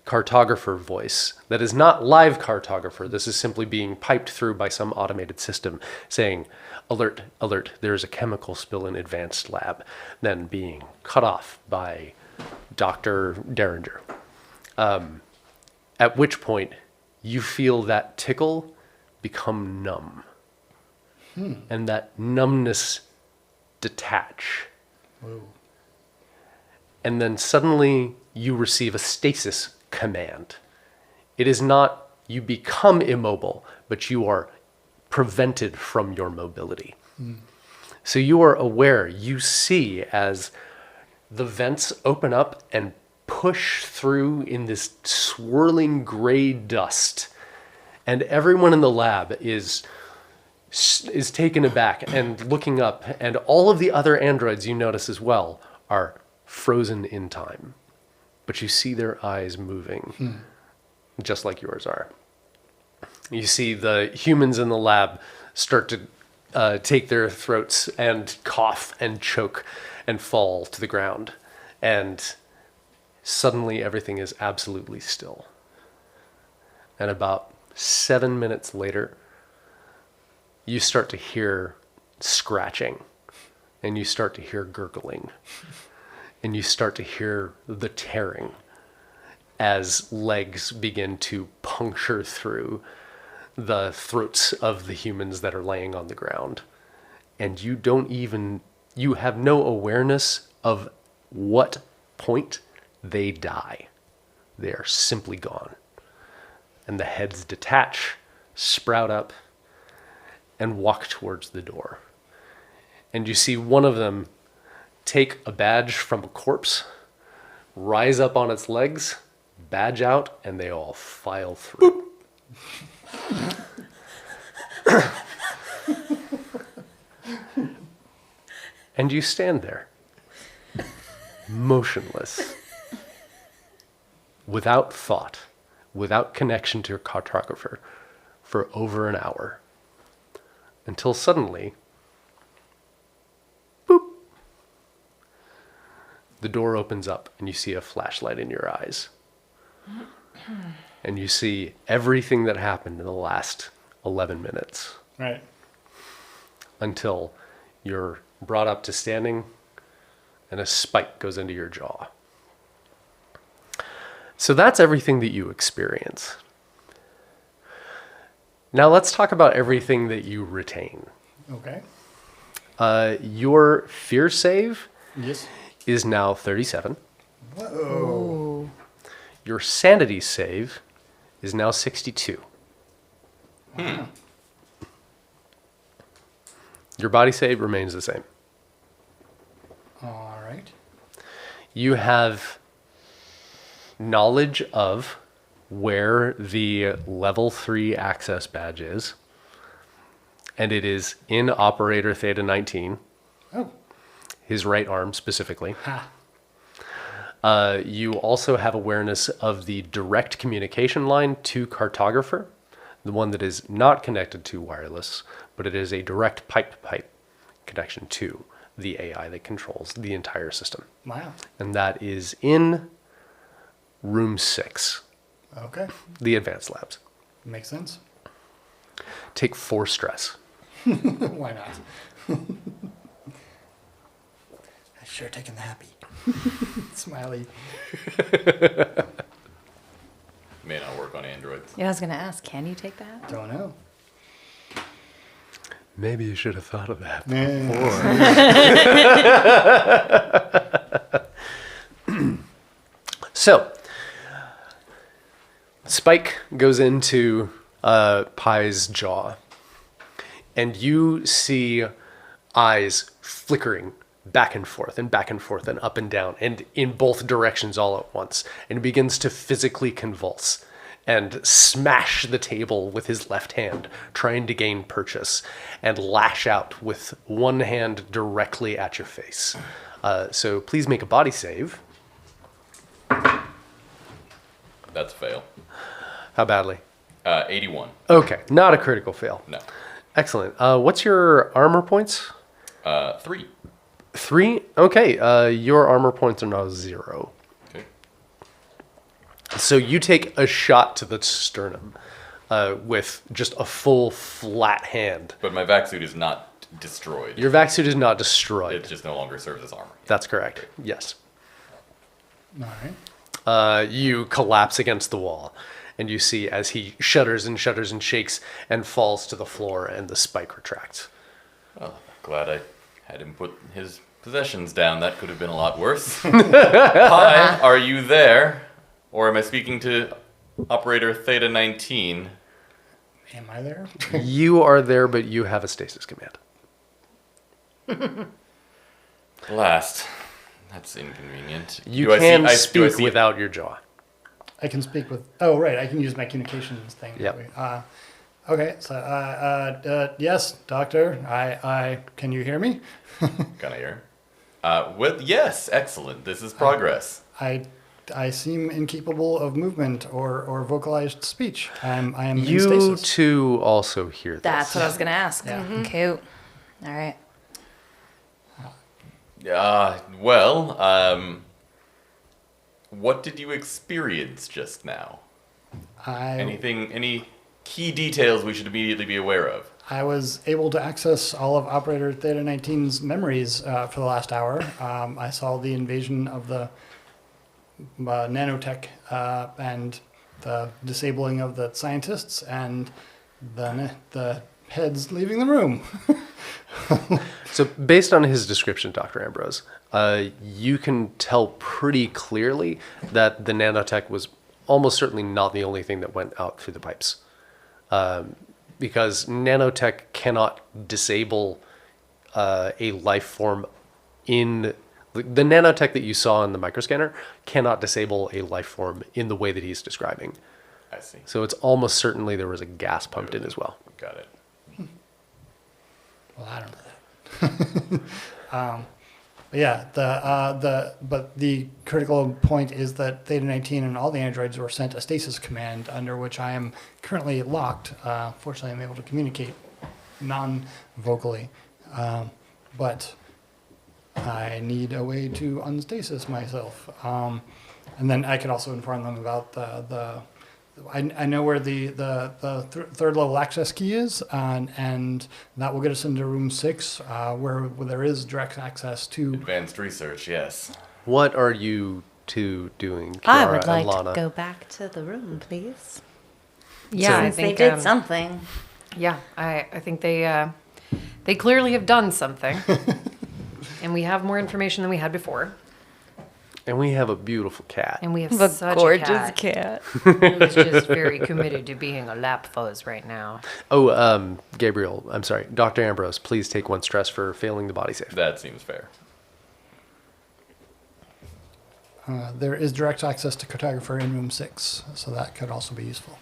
Cartographer voice that is not live Cartographer. This is simply being piped through by some automated system saying, alert, alert, there is a chemical spill in advanced lab, then being cut off by Dr. Derringer. At which point you feel that tickle become numb. And that numbness detach.
Whoa.
And then suddenly you receive a stasis command. It is not you become immobile, but you are prevented from your mobility. So you are aware, you see as the vents open up and push through in this swirling gray dust. And everyone in the lab is taken aback and looking up, and all of the other androids you notice as well are frozen in time. But you see their eyes moving, just like yours are. You see the humans in the lab start to take their throats and cough and choke and fall to the ground. And suddenly everything is absolutely still. And about 7 minutes later, you start to hear scratching, and you start to hear gurgling, and you start to hear the tearing as legs begin to puncture through the throats of the humans that are laying on the ground. And you have no awareness of what point they die. They are simply gone. And the heads detach, sprout up, and walk towards the door. And you see one of them take a badge from a corpse, rise up on its legs, badge out, and they all file through. And you stand there, motionless, without thought, without connection to your cartographer, for over an hour. Until suddenly, boop, the door opens up and you see a flashlight in your eyes. And you see everything that happened in the last 11 minutes.
Right.
Until you're brought up to standing and a spike goes into your jaw. So that's everything that you experience. Now let's talk about everything that you retain.
Okay.
Your fear save
Yes.
is now 37.
Whoa.
Your sanity save is now 62. Your body save remains the same.
All right.
You have knowledge of where the level 3 access badge is, and it is in Operator Theta 19,
Oh.
his right arm specifically.
Ha.
You also have awareness of the direct communication line to cartographer, the one that is not connected to wireless, but it is a direct pipe-to-pipe connection to the AI that controls the entire system.
Wow.
And that is in room 6,
Okay.
the advanced labs.
Makes sense.
Take 4 stress.
Why not? I sure taking the happy. Smiley.
May not work on androids.
Yeah, I was gonna ask, can you take that?
Don't know.
Maybe you should have thought of that
Yeah.
So, Spike goes into Pi's jaw, and you see eyes flickering back and forth and back and forth and up and down and in both directions all at once, and he begins to physically convulse and smash the table with his left hand, trying to gain purchase, and lash out with one hand directly at your face. So please make a body save.
That's a fail.
How badly?
81.
Okay, not a critical fail.
No.
Excellent. What's your armor points?
3.
3? Okay, your armor points are now 0.
Okay.
So you take a shot to the sternum with just a full flat hand.
But my vac suit is not destroyed.
Your vac suit is not destroyed.
It just no longer serves as armor.
That's correct. Yes.
All right.
You collapse against the wall, and you see as he shudders and shakes and falls to the floor, and the spike retracts.
Well, glad I had him put his possessions down. That could have been a lot worse. Hi, are you there? Or am I speaking to Operator Theta 19?
Am I there?
You are there, but you have a stasis command.
Blast. That's inconvenient.
You
Do I
can
do I
speak
see-
without your jaw.
I can speak with. Oh, right. I can use my communications thing. that
Yep.
way. Okay. So, yes, doctor. Can you hear me?
Can I hear? Well, yes, excellent. This is progress.
I seem incapable of movement or vocalized speech. I am in
You
stasis.
too also hear this.
That's what I was gonna ask.
Yeah.
Cute. All right.
Well, what did you experience just now? Any key details we should immediately be aware of?
I was able to access all of Operator Theta 19's memories for the last hour. I saw the invasion of the nanotech and the disabling of the scientists and the heads leaving the room.
So based on his description, Dr. Ambrose, you can tell pretty clearly that the nanotech was almost certainly not the only thing that went out through the pipes. Because nanotech cannot disable a life form in... The nanotech that you saw in the microscanner cannot disable a life form in the way that he's describing.
I see.
So it's almost certainly there was a gas pumped in as well.
Got it.
Well, I don't know that. But yeah, but the critical point is that Theta 19 and all the androids were sent a stasis command under which I am currently locked. Fortunately, I'm able to communicate non-vocally, but I need a way to unstasis myself. And then I could also inform them about I know where the third level access key is, and that will get us into room 6, where there is direct access to
Advanced research, yes.
What are you two doing, Kiara
I would like
and Lana?
to go back to the room, please.
Yeah, I
Since
think
they did something.
Yeah, I think they clearly have done something, and we have more information than we had before,
And we have a beautiful cat.
and we have
The
such
gorgeous
a cat
cat.
who's just very committed to being a lap fuzz right now.
Oh, Gabriel, I'm sorry. Dr. Ambrose, please take 1 stress for failing the body save.
That seems fair.
there is direct access to cartographer in room 6, so that could also be useful.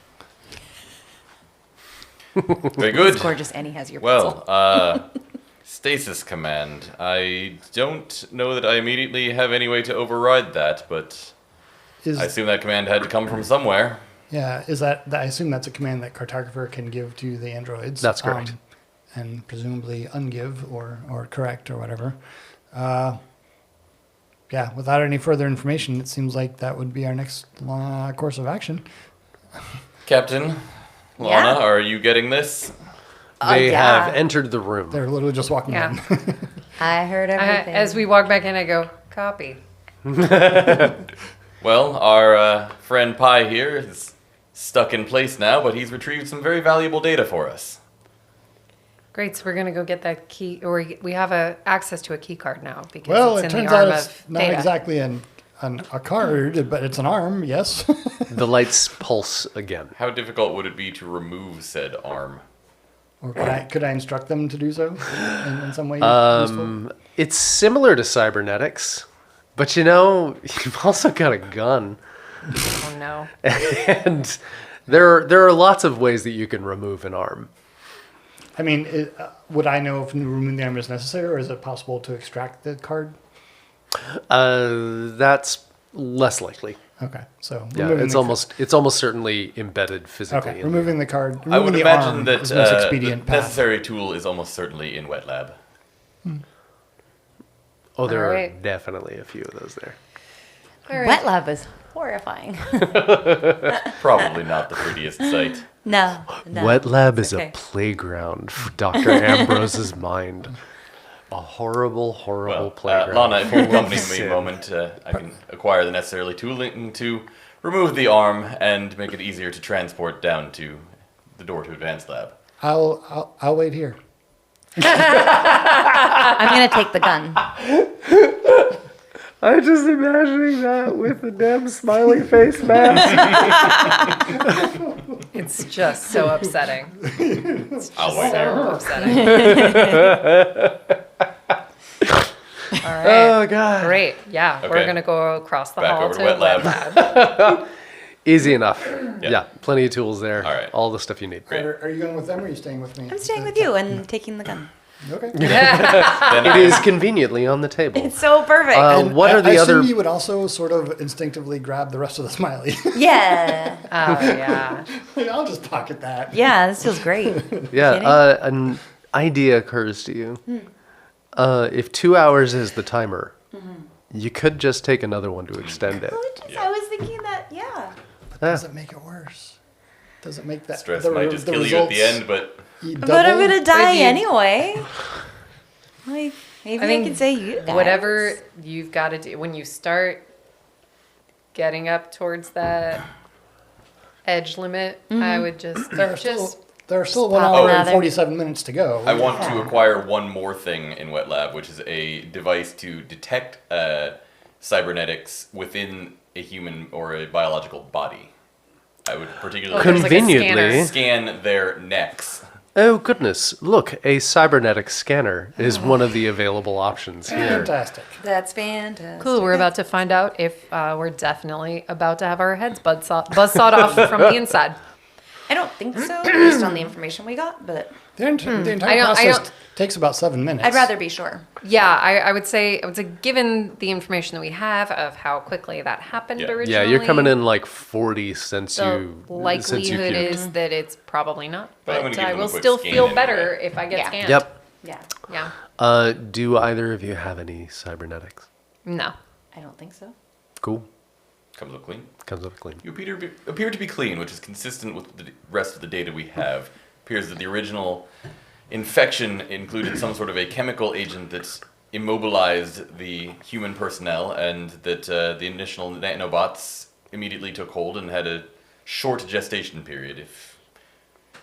Very good.
It's gorgeous, and he has your pencil.
Well, stasis command. I don't know that I immediately have any way to override that, but
Is
I assume that command had to come from somewhere.
Yeah, is that I assume that's a command that cartographer can give to the androids.
That's correct.
And presumably ungive or correct or whatever. Yeah, without any further information, it seems like that would be our next course of action.
Captain, Lana, are you getting this?
They
yeah.
have entered the room.
They're literally just walking
Yeah.
in.
I heard everything.
As we walk back in, I go, copy.
Well, our friend Pi here is stuck in place now, but he's retrieved some very valuable data for us.
Great, so we're gonna go get that key, or we have access to a key card now because
Well,
it's
it
in
turns
the arm
out it's
of
not
Data.
exactly a card, but it's an arm, yes.
The lights pulse again.
How difficult would it be to remove said arm?
Or could I instruct them to do so in some way useful?
It's similar to cybernetics, but you've also got a gun.
Oh no.
And there are lots of ways that you can remove an arm.
I mean, would I know if removing the arm is necessary, or is it possible to extract the card?
That's less likely.
Okay, so
Yeah,
removing
it's almost certainly embedded physically.
okay,
in
removing the card.
I would
removing the
imagine
arm
that
is the most
the
expedient path.
necessary tool is almost certainly in wet lab.
Oh, there
All
are
right.
definitely a few of those there.
All right.
Wet lab is horrifying.
Probably not the prettiest sight.
No.
Wet lab
it's
is
okay.
a playground for Dr. Ambrose's mind. A horrible, horrible
Well,
playground.
Lana, if you accompany me
Sin.
a moment, I can acquire the necessary tooling to remove the arm and make it easier to transport down to the door to advanced lab.
I'll wait here.
I'm going to take the gun.
I'm just imagining that with the damn smiley face mask.
It's just so upsetting.
I'll wait.
So upsetting. All right.
Oh, God.
Great. Yeah, we're
Okay.
gonna go across the
Back
hall
over
to
to wet lab.
lab.
Easy enough. Yeah, plenty of tools there.
All right.
All the stuff you need.
Great.
Are you going with them, or are you staying with me?
I'm staying with you and taking the gun.
Okay.
Then
It is conveniently on the table.
It's so perfect.
What are the
I
other...
assume you would also sort of instinctively grab the rest of the smiley.
Yeah.
Oh yeah.
I'll just pocket that.
Yeah, this feels great.
Yeah, an idea occurs to you. If 2 hours is the timer, you could just take another one to extend it.
I was thinking that, yeah.
Does it make it worse? Does it make that
stress might just kill you at the end, but
But I'm going to die
If you-
anyway. Like, maybe I
think
can say you guys.
Whatever you've got to do when you start getting up towards that edge limit, I would just
There's still 1
pop
hour and
another.
47 minutes to go.
I want to acquire one more thing in Wet Lab, which is a device to detect cybernetics within a human or a biological body. I would particularly
there's like a
Conveniently.
scan their necks.
Oh, goodness. Look, a cybernetic scanner is one of the available options here.
Fantastic.
That's fantastic.
Cool. We're about to find out if we're definitely about to have our heads buzzsawed off from the inside.
I don't think so, based on the information we got, but
The entire
I
process
don't-
takes about 7 minutes.
I'd rather be sure.
Yeah, I would say given the information that we have of how quickly that happened
Yeah.
originally.
Yeah, you're coming in like 40 since
The
you since you
likelihood
puked.
is that it's probably not,
But I'm gonna
but
give
I
them a
will
quick
still
scan
feel
anyway.
better if I get
Yeah.
scanned.
Yep.
Yeah,
Yeah.
Do either of you have any cybernetics?
No.
I don't think so.
Cool.
Comes up clean.
Comes up clean.
You appear to be clean, which is consistent with the rest of the data we have. Appears that the original infection included some sort of a chemical agent that immobilized the human personnel, and that the initial nanobots immediately took hold and had a short gestation period. If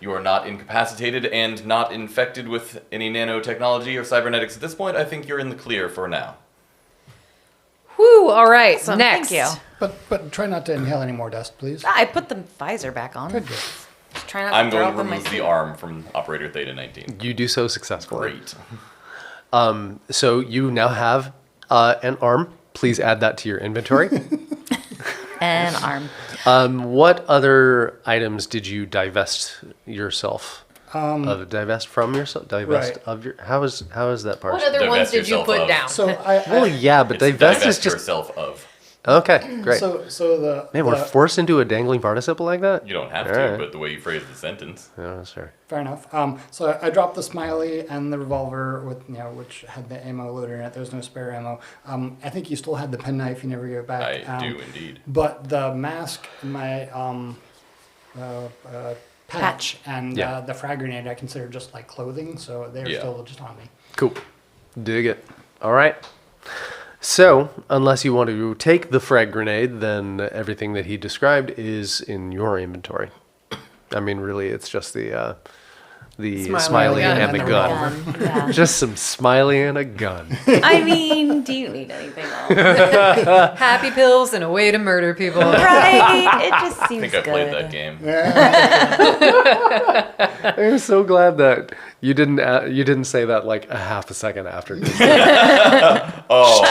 you are not incapacitated and not infected with any nanotechnology or cybernetics at this point, I think you're in the clear for now.
Whew, all right.
Awesome,
Next.
thank you.
But try not to inhale any more dust, please.
I put the visor back on.
Good, good.
Just try not
I'm
to throw
going
up
to
in my
remove the
suit.
arm from Operator Theta 19.
You do so successfully.
Great.
So you now have an arm. Please add that to your inventory.
And arm.
What other items did you divest yourself? Divest from yourself? Divest
right.
of your... How is that part?
What other ones
Divest
did you
yourself
put
of.
down?
So
Well, yeah, but
It's
divest is
divest
just...
yourself of.
Okay, great.
so the
Man, we're
the-
forced into a dangling participle like that?
You don't have
All
to,
right.
but the way you phrase the sentence.
Yeah, sure.
Fair enough. So I dropped the smiley and the revolver with which had the ammo loader in it. There was no spare ammo. I think you still had the penknife. You never gave it back.
I do indeed.
But the mask, my patch, and
Yeah.
the frag grenade, I consider just like clothing. So they're
Yeah.
still just on me.
Cool. Dig it. All right. So, unless you want to take the frag grenade, then everything that he described is in your inventory. I mean, really, it's just the smiley
gun
and the
and the
gun.
revolver.
Yeah.
Just some smiley and a gun.
I mean, do you need anything else?
Happy pills and a way to murder people.
Right? It just
I
seems
think I
good.
played that game.
I'm so glad that you didn't say that like a half a second after.
Oh,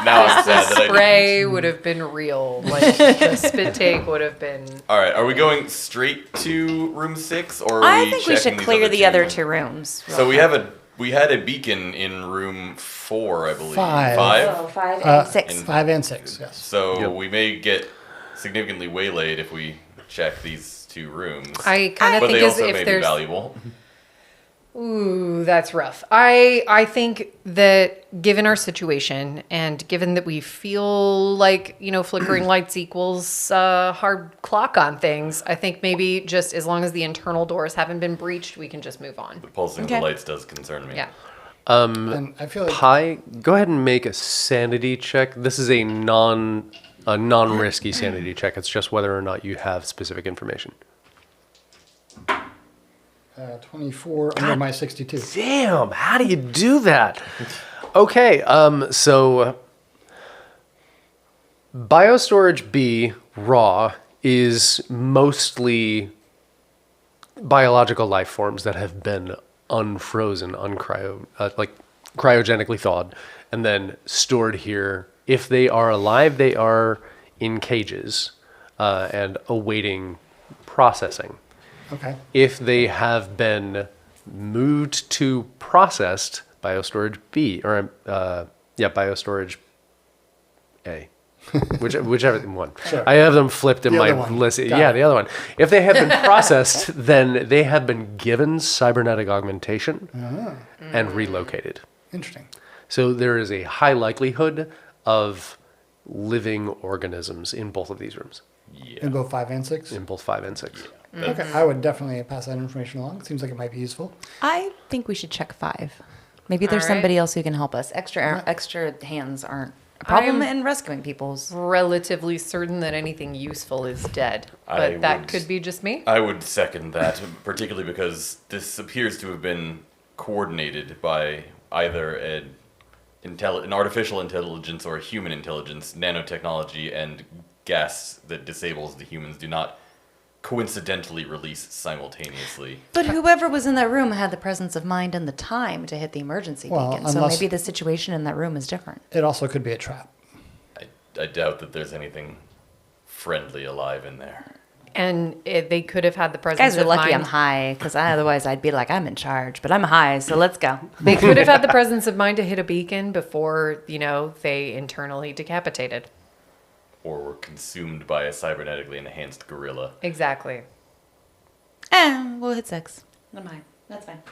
now I'm sad that I didn't.
Spray would have been real. Like the spit take would have been.
All right, are we going straight to room 6, or are
I
we
think we
checking
should
these
clear the
two?
other 2 rooms.
So we had a beacon in room 4, I believe.
Five.
Oh, 5 and 6.
5 and 6. Yes.
So
Yep.
we may get significantly waylaid if we check these 2 rooms.
I kind of
but
think
they
as
also may
if
be
there's.
valuable.
Ooh, that's rough. I think that given our situation and given that we feel like, flickering lights equals hard clock on things, I think maybe just as long as the internal doors haven't been breached, we can just move on.
The pulsing of
Okay.
the lights does concern me.
Yeah.
And I feel like
Pi, go ahead and make a sanity check. This is a non-risky sanity check. It's just whether or not you have specific information.
24 under my 62.
Damn, how do you do that? Okay, so biostorage B raw is mostly biological life forms that have been unfrozen, cryogenically thawed, and then stored here. If they are alive, they are in cages and awaiting processing.
Okay.
If they have been moved to processed, biostorage B, or biostorage A, whichever one.
Sure.
I have them flipped in
The
my
other one.
list.
Got
Yeah,
it.
the other one. If they have been processed, then they have been given cybernetic augmentation and relocated.
Interesting.
So there is a high likelihood of living organisms in both of these rooms,
Yeah.
In both 5 and 6?
in both 5 and 6.
Okay. I would definitely pass that information along. Seems like it might be useful.
I think we should check 5. Maybe there's
All right.
somebody else who can help us. Extra hands aren't a problem
I'm-
in rescuing people's.
Relatively certain that anything useful is dead,
I
but that
would-
could be just me.
I would second that, particularly because this appears to have been coordinated by either an artificial intelligence or a human intelligence. Nanotechnology and gas that disables the humans do not coincidentally release simultaneously.
But whoever was in that room had the presence of mind and the time to hit the emergency
Well,
beacon. So
unless-
maybe the situation in that room is different.
It also could be a trap.
I doubt that there's anything friendly alive in there.
And they could have had the presence
Guys are
of
lucky
mind.
I'm high, because otherwise I'd be like, I'm in charge. But I'm high, so let's go.
They could have had the presence of mind to hit a beacon before, they internally decapitated.
Or were consumed by a cybernetically enhanced gorilla.
Exactly.
We'll hit 6. I'm high. That's fine.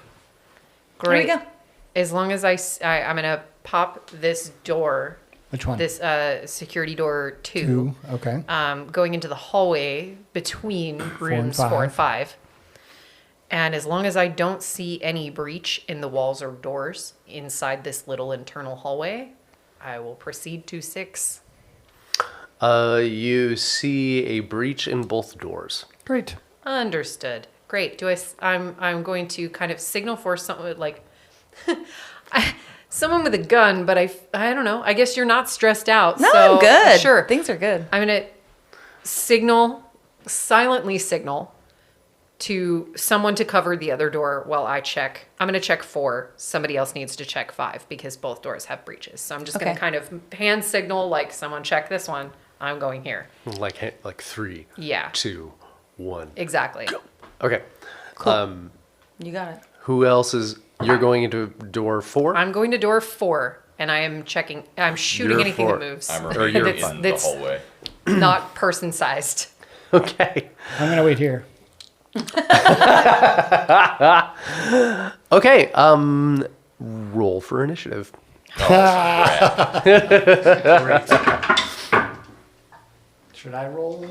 Great.
There we go.
As long as I'm going to pop this door,
Which one?
this security door 2.
2. Okay.
Going into the hallway between rooms 4 and 5. And as long as I don't see any breach in the walls or doors inside this little internal hallway, I will proceed to 6.
You see a breach in both doors.
Great.
Understood. Great. I'm going to kind of signal for someone like someone with a gun, but I don't know. I guess you're not stressed out.
No,
so
I'm good.
Sure.
Things are good.
I'm going to silently signal to someone to cover the other door while I check. I'm going to check 4. Somebody else needs to check 5 because both doors have breaches. So I'm just going
Okay.
to kind of hand signal like someone check this one. I'm going here.
Like 3,
Yeah.
2, 1.
Exactly.
Okay.
You got it.
Who else is... You're going into door 4?
I'm going to door 4 and I am checking. I'm shooting
You're
anything
4.
that moves.
I'm
Or
remaining
you're
in the
that's-
hallway.
Not person sized.
Okay.
I'm going to wait here.
Okay. Roll for initiative.
Should I roll?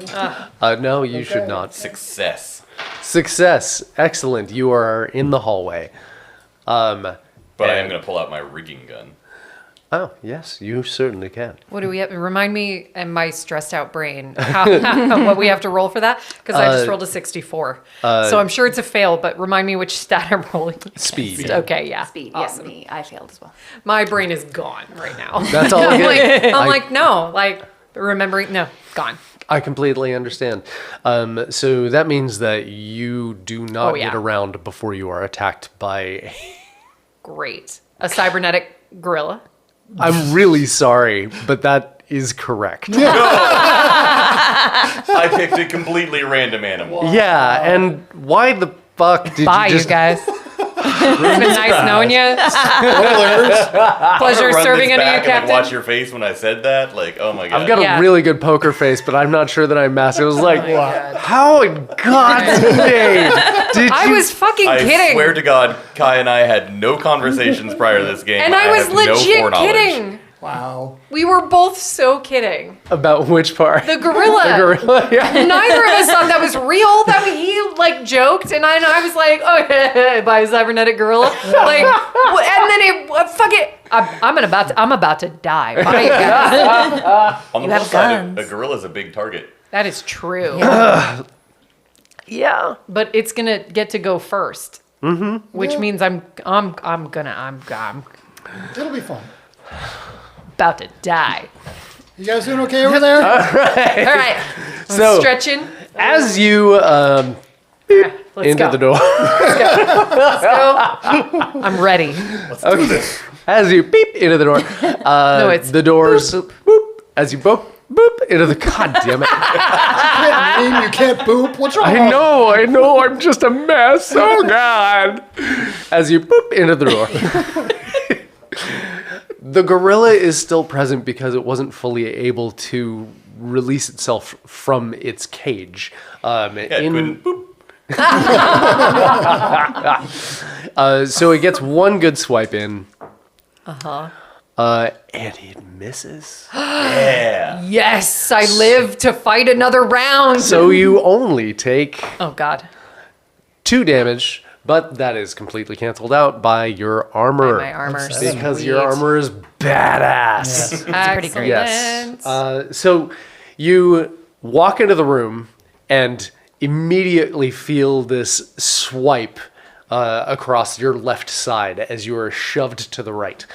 No, you should
Okay.
not.
Success.
Success. Excellent. You are in the hallway.
But I am going to pull out my rigging gun.
Oh, yes, you certainly can.
What do we have? Remind me and my stressed out brain what we have to roll for that? Because I just rolled a 64. So I'm sure it's a fail, but remind me which stat I'm rolling. against.
Speed.
Okay, yeah.
Speed.
Awesome.
Yeah, me. I failed as well.
My brain is gone right now.
That's all good.
I'm like, no, like remembering, no, gone.
I completely understand. So that means that you do not
Oh, yeah.
get around before you are attacked by...
Great. A cybernetic gorilla.
I'm really sorry, but that is correct.
I picked a completely random animal.
Yeah, and why the fuck did
Bye,
you
you
just...
guys. It's been nice knowing you. Pleasure
Run
serving
this
under you,
back and,
Captain.
watch your face when I said that. Like, oh my god.
I've got
Yeah.
a really good poker face, but I'm not sure that I'm masked. It was like,
God.
how in God's name did
I
you...
was fucking
I
kidding.
swear to God, Kai and I had no conversations prior to this game.
And I was
have no
legit
foreknowledge.
kidding.
Wow.
We were both so kidding.
About which part?
The gorilla.
The gorilla, yeah.
Neither of us thought that was real. That he like joked, and I was like, "Oh, by a cybernetic gorilla." Like, and then fuck it. I'm about to die. Bye, you guys.
On the
You
flip
have
side,
guns.
a gorilla's a big target.
That is true.
Yeah.
But it's gonna get to go first, which means I'm
It'll be fun.
about to die.
You guys doing okay over there?
All right. I'm
So-
stretching.
As you
Let's
into
go.
the door,
Let's go. I'm ready.
okay. As you beep into the door,
it's
the doors boop. As you boop into the... God damn it!
You can't boop. What's wrong?
I know. I'm just a mess. Oh God! As you boop into the door. The gorilla is still present because it wasn't fully able to release itself from its cage.
Yeah, couldn't boop.
So it gets one good swipe in.
Uh-huh.
And it misses.
Yeah.
Yes, I live to fight another round.
So you only take
Oh God.
2 damage But that is completely canceled out by your armor.
My armor.
Because your
Sweet.
armor is badass.
Yes.
It's pretty great.
Yes. So you walk into the room and immediately feel this swipe across your left side as you are shoved to the right.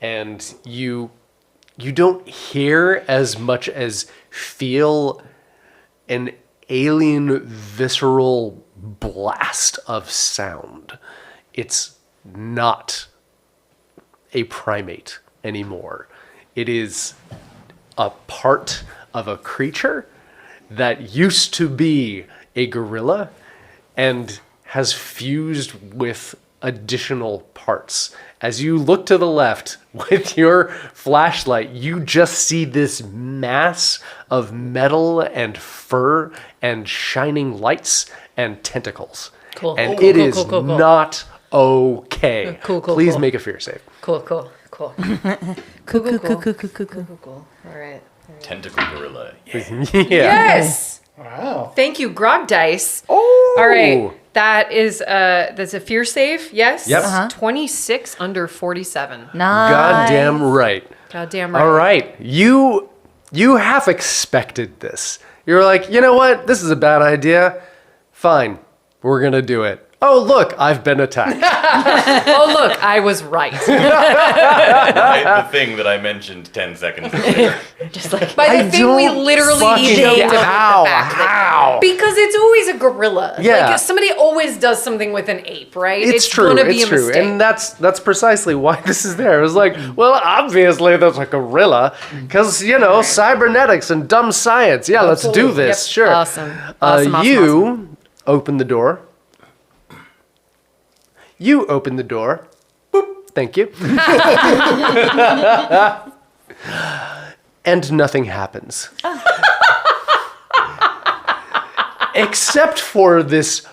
And you don't hear as much as feel an alien visceral blast of sound. It's not a primate anymore. It is a part of a creature that used to be a gorilla and has fused with additional parts. As you look to the left with your flashlight, you just see this mass of metal and fur and shining lights and tentacles.
Cool.
And
Cool,
it
cool,
is
cool, cool, cool.
not okay.
Cool, cool,
Please
cool.
make a fear save.
Cool. Cool. All right.
Tentacle gorilla.
Yeah.
Yes.
Wow.
Thank you, Grog Dice.
Oh.
All right. That's a fear save. Yes.
Yep. Uh-huh.
26 under 47.
Nice.
Goddamn right.
Goddamn right.
All right. You half expected this. You're like, you know what? This is a bad idea. Fine. We're going to do it. Oh, look, I've been attacked.
Oh, look, I was right.
Right, the thing that I mentioned 10 seconds earlier.
Just like
By the thing we
don't
literally
fucking
joked
get
about the
how,
fact that-
how?
Because it's always a gorilla.
Yeah.
Like, somebody always does something with an ape, right?
It's true.
Gonna be
It's
a
true.
mistake.
And that's precisely why this is there. It was like, well, obviously there's a gorilla because, cybernetics and dumb science. Yeah, let's do
Absolutely.
this.
Yep.
Sure.
Awesome.
You open the door. You open the door. Boop. Thank you. And nothing happens. Except for this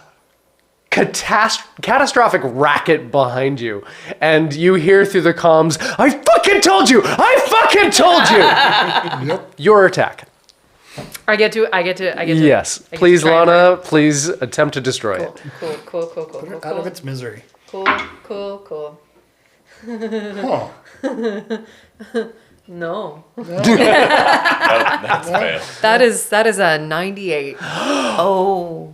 catastrophic racket behind you. And you hear through the comms, I fucking told you! I fucking told you!
Yep.
Your attack.
I get to.
Yes.
I get to
Please,
try and
Lana, please attempt to destroy it.
Cool.
Out of its misery.
Cool.
Oh.
No.
That's fail.
That is a 98.
oh.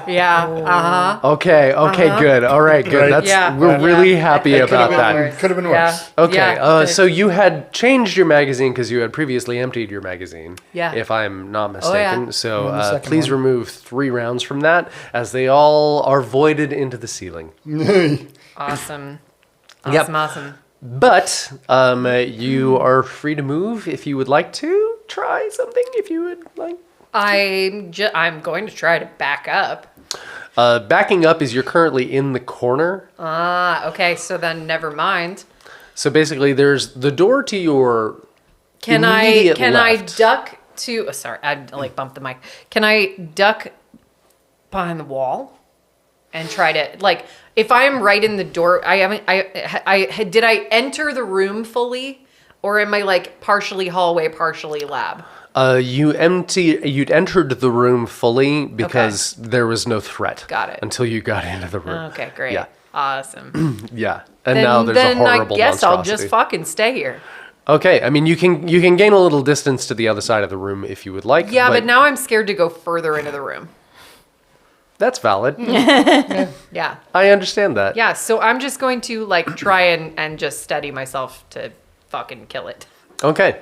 Yeah. Uh-huh.
Okay, good. All right, good.
Right.
Yeah.
We're really happy
It could've
about
been
that.
worse.
Could have been
Yeah.
worse.
Okay,
Yeah.
so you had changed your magazine because you had previously emptied your magazine.
Yeah.
If I'm not
yeah.
mistaken. So
And the second
please
one.
remove 3 rounds from that as they all are voided into the ceiling.
Awesome.
Yep.
Awesome.
But you are free to move if you would like to try something. If you would like.
I'm going to try to back up.
Backing up is you're currently in the corner.
Okay, so then never mind.
So basically, there's the door to your
Can
immediate
I
left.
duck to? Oh, sorry, I bumped the mic. Can I duck behind the wall and try to if I'm right in the door? Did I enter the room fully, or am I partially hallway, partially lab?
You'd entered the room fully because there was no threat.
Got it.
Until you got into the room.
Okay, great.
Yeah.
Awesome.
Yeah. And now there's a horrible
I guess I'll
monstrosity.
just fucking stay here.
Okay, I mean you can gain a little distance to the other side of the room if you would like.
Yeah, but now I'm scared to go further into the room.
that's valid.
Yeah.
I understand that.
Yeah, so I'm just going to try and just steady myself to fucking kill it.
Okay.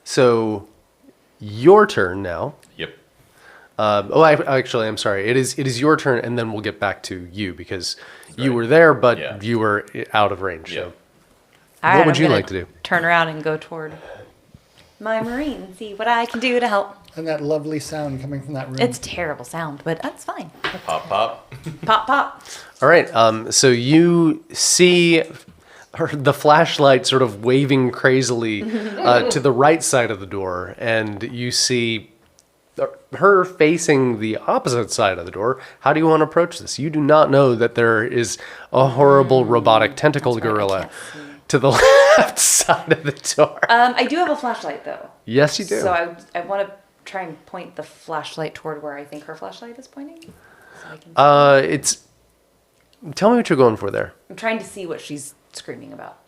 So your turn now.
Yep.
Actually, I'm sorry. It is your turn, and then we'll get back to you because you were there, but
Yeah.
you were out of range.
Yeah.
So.
All right,
would
I'm
you
gonna
like to do?
Turn around and go toward
My marine and see what I can do to help.
And that lovely sound coming from that room.
It's terrible sound, but that's fine.
Pop, pop.
Pop, pop.
All right. So you see the flashlight sort of waving crazily to the right side of the door, and you see her facing the opposite side of the door. How do you want to approach this? You do not know that there is a horrible robotic tentacle gorilla to the left side of the door.
I do have a flashlight though.
Yes, you do.
So I want to try and point the flashlight toward where I think her flashlight is pointing.
So I can
It's. Tell me what you're going for there.
I'm trying to see what she's screaming about.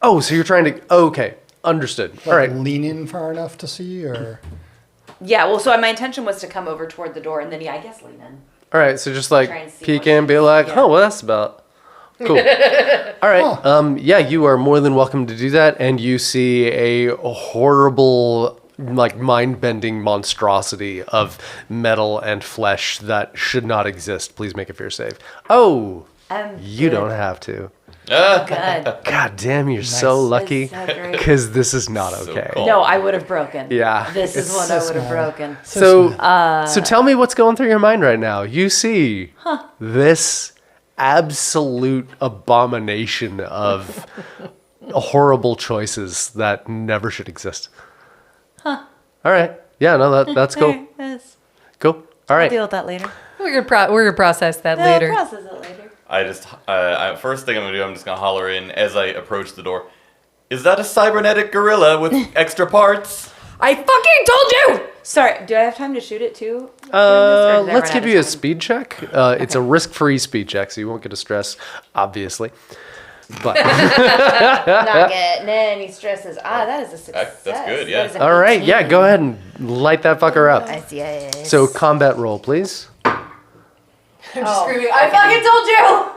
Oh, so you're trying to. Okay, understood. All right.
Lean in far enough to see, or
Yeah, well, so my intention was to come over toward the door and then, I guess lean in.
All right. So just
Try and
like
see
peek
what
in, be
she's-
like,
yeah.
oh, well, that's about. Cool. All right. Yeah, you are more than welcome to do that, and you see a horrible, like mind-bending monstrosity of metal and flesh that should not exist. Please make a fear save. Oh, you
Good.
don't have to.
Good.
God damn, you're so
Nice.
lucky,
It's so great.
because this is not
So
okay.
cool.
No, I would have broken.
Yeah.
This is
It's
what
so
I would have
small.
broken.
So tell me what's going through your mind right now. You see this absolute abomination of horrible choices that never should exist. All right. Yeah, no, that's cool.
Alright, yes.
Cool. All
I'll
right.
deal with that later.
We're gonna process that later.
I'll process it later.
I just, first thing I'm gonna do, I'm just gonna holler in as I approach the door. Is that a cybernetic gorilla with extra parts?
I fucking told you! Sorry, do I have time to shoot it too? Or did I
Let's
run
give
out
you a
of time?
speed check. It's a risk-free speed check, so you won't get a stress, obviously. But
Not getting any stresses. That is a success.
That's good, yeah.
That is an
all right,
18.
yeah, go ahead and light that fucker up.
Yes.
So combat roll, please.
I fucking told you!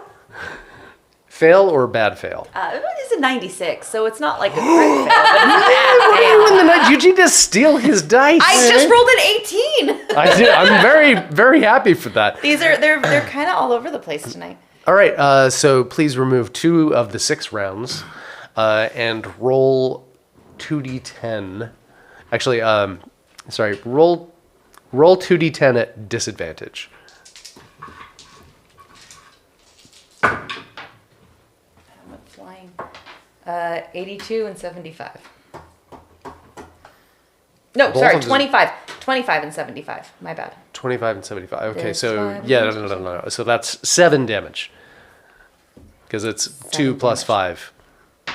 Fail or bad fail?
It's a 96, so it's not like a crit fail, but it's a bad fail.
In the night, you need to steal his dice.
I just rolled an 18.
I did. I'm very, very happy for that.
They're kind of all over the place tonight.
All right, so please remove 2 of the 6 rounds and roll 2d10. Actually, sorry, roll 2d10 at disadvantage.
I'm flying. 82 and 75. No,
Both
sorry,
of them-
25. 25 and 75. My bad.
25 and 75. Okay,
This
so
one.
yeah, no. So that's 7 damage. Because it's 2 plus 5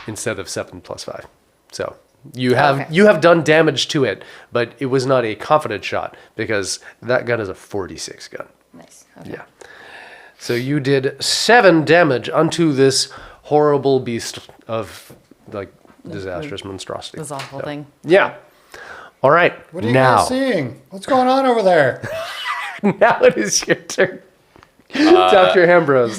instead of 7 plus 5. So you have done damage to it, but it was not a confident shot because that gun is a 46 gun.
Nice. Okay.
Yeah. So you did 7 damage unto this horrible beast of like disastrous monstrosity.
This awful
So,
thing.
Yeah. All right.
what are you
now,
guys seeing? What's going on over there?
now it is your turn, Dr. Ambrose.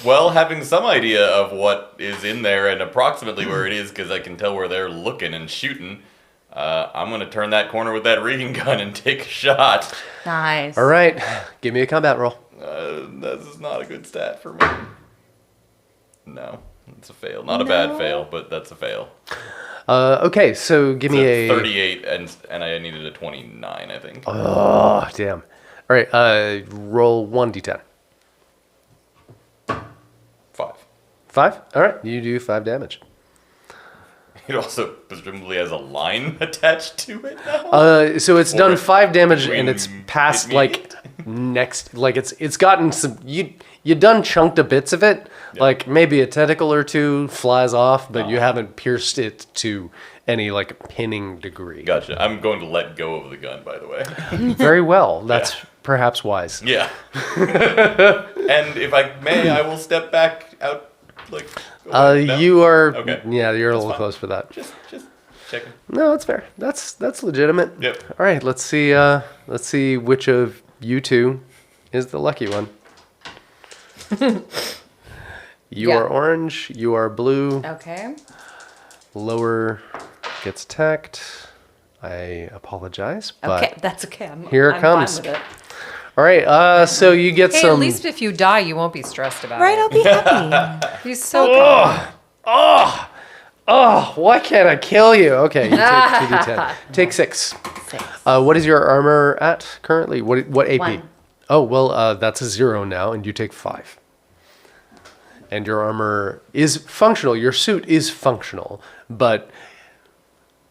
Well, having some idea of what is in there and approximately where it is, because I can tell where they're looking and shooting, I'm going to turn that corner with that reading gun and take a shot.
Nice.
All right. Give me a combat roll.
This is not a good stat for me. No, it's a fail. Not a bad fail, but that's a fail.
Okay, so give me
It's
a
38, and I needed a 29, I think.
Oh, damn. All right, roll 1d10.
5.
5? All right, you do 5 damage.
It also presumably has a line attached to it now.
So it's done
Or
5 damage and
between
it's past
it
like next, like it's gotten some. You done chunked a bits of it, like maybe a tentacle or 2 flies off, but you haven't pierced it to any like pinning degree.
Gotcha. I'm going to let go of the gun, by the way.
Very well. That's perhaps wise.
Yeah. And if I may, I will step back out. Like. away. No?
You are.
Okay.
Yeah, you're a little
fine.
close for that.
Just checking.
No, that's fair. That's legitimate.
Yep.
All right, let's see. Let's see which of you two is the lucky one. You
Yeah.
are orange. You are blue.
Okay.
Lower gets attacked. I apologize, but
Okay, that's okay.
Here it
I'm
comes.
Fine with it.
all right. So you get
Hey,
some.
at least if you die, you won't be stressed about
Right, I'll
it.
be happy.
He's so calm.
Oh, why can't I kill you? Okay, you take 2d10. Take 6.
6.
What is your armor at currently? What AP?
1.
Oh, well, that's a 0 now, and you take 5. And your armor is functional. Your suit is functional, but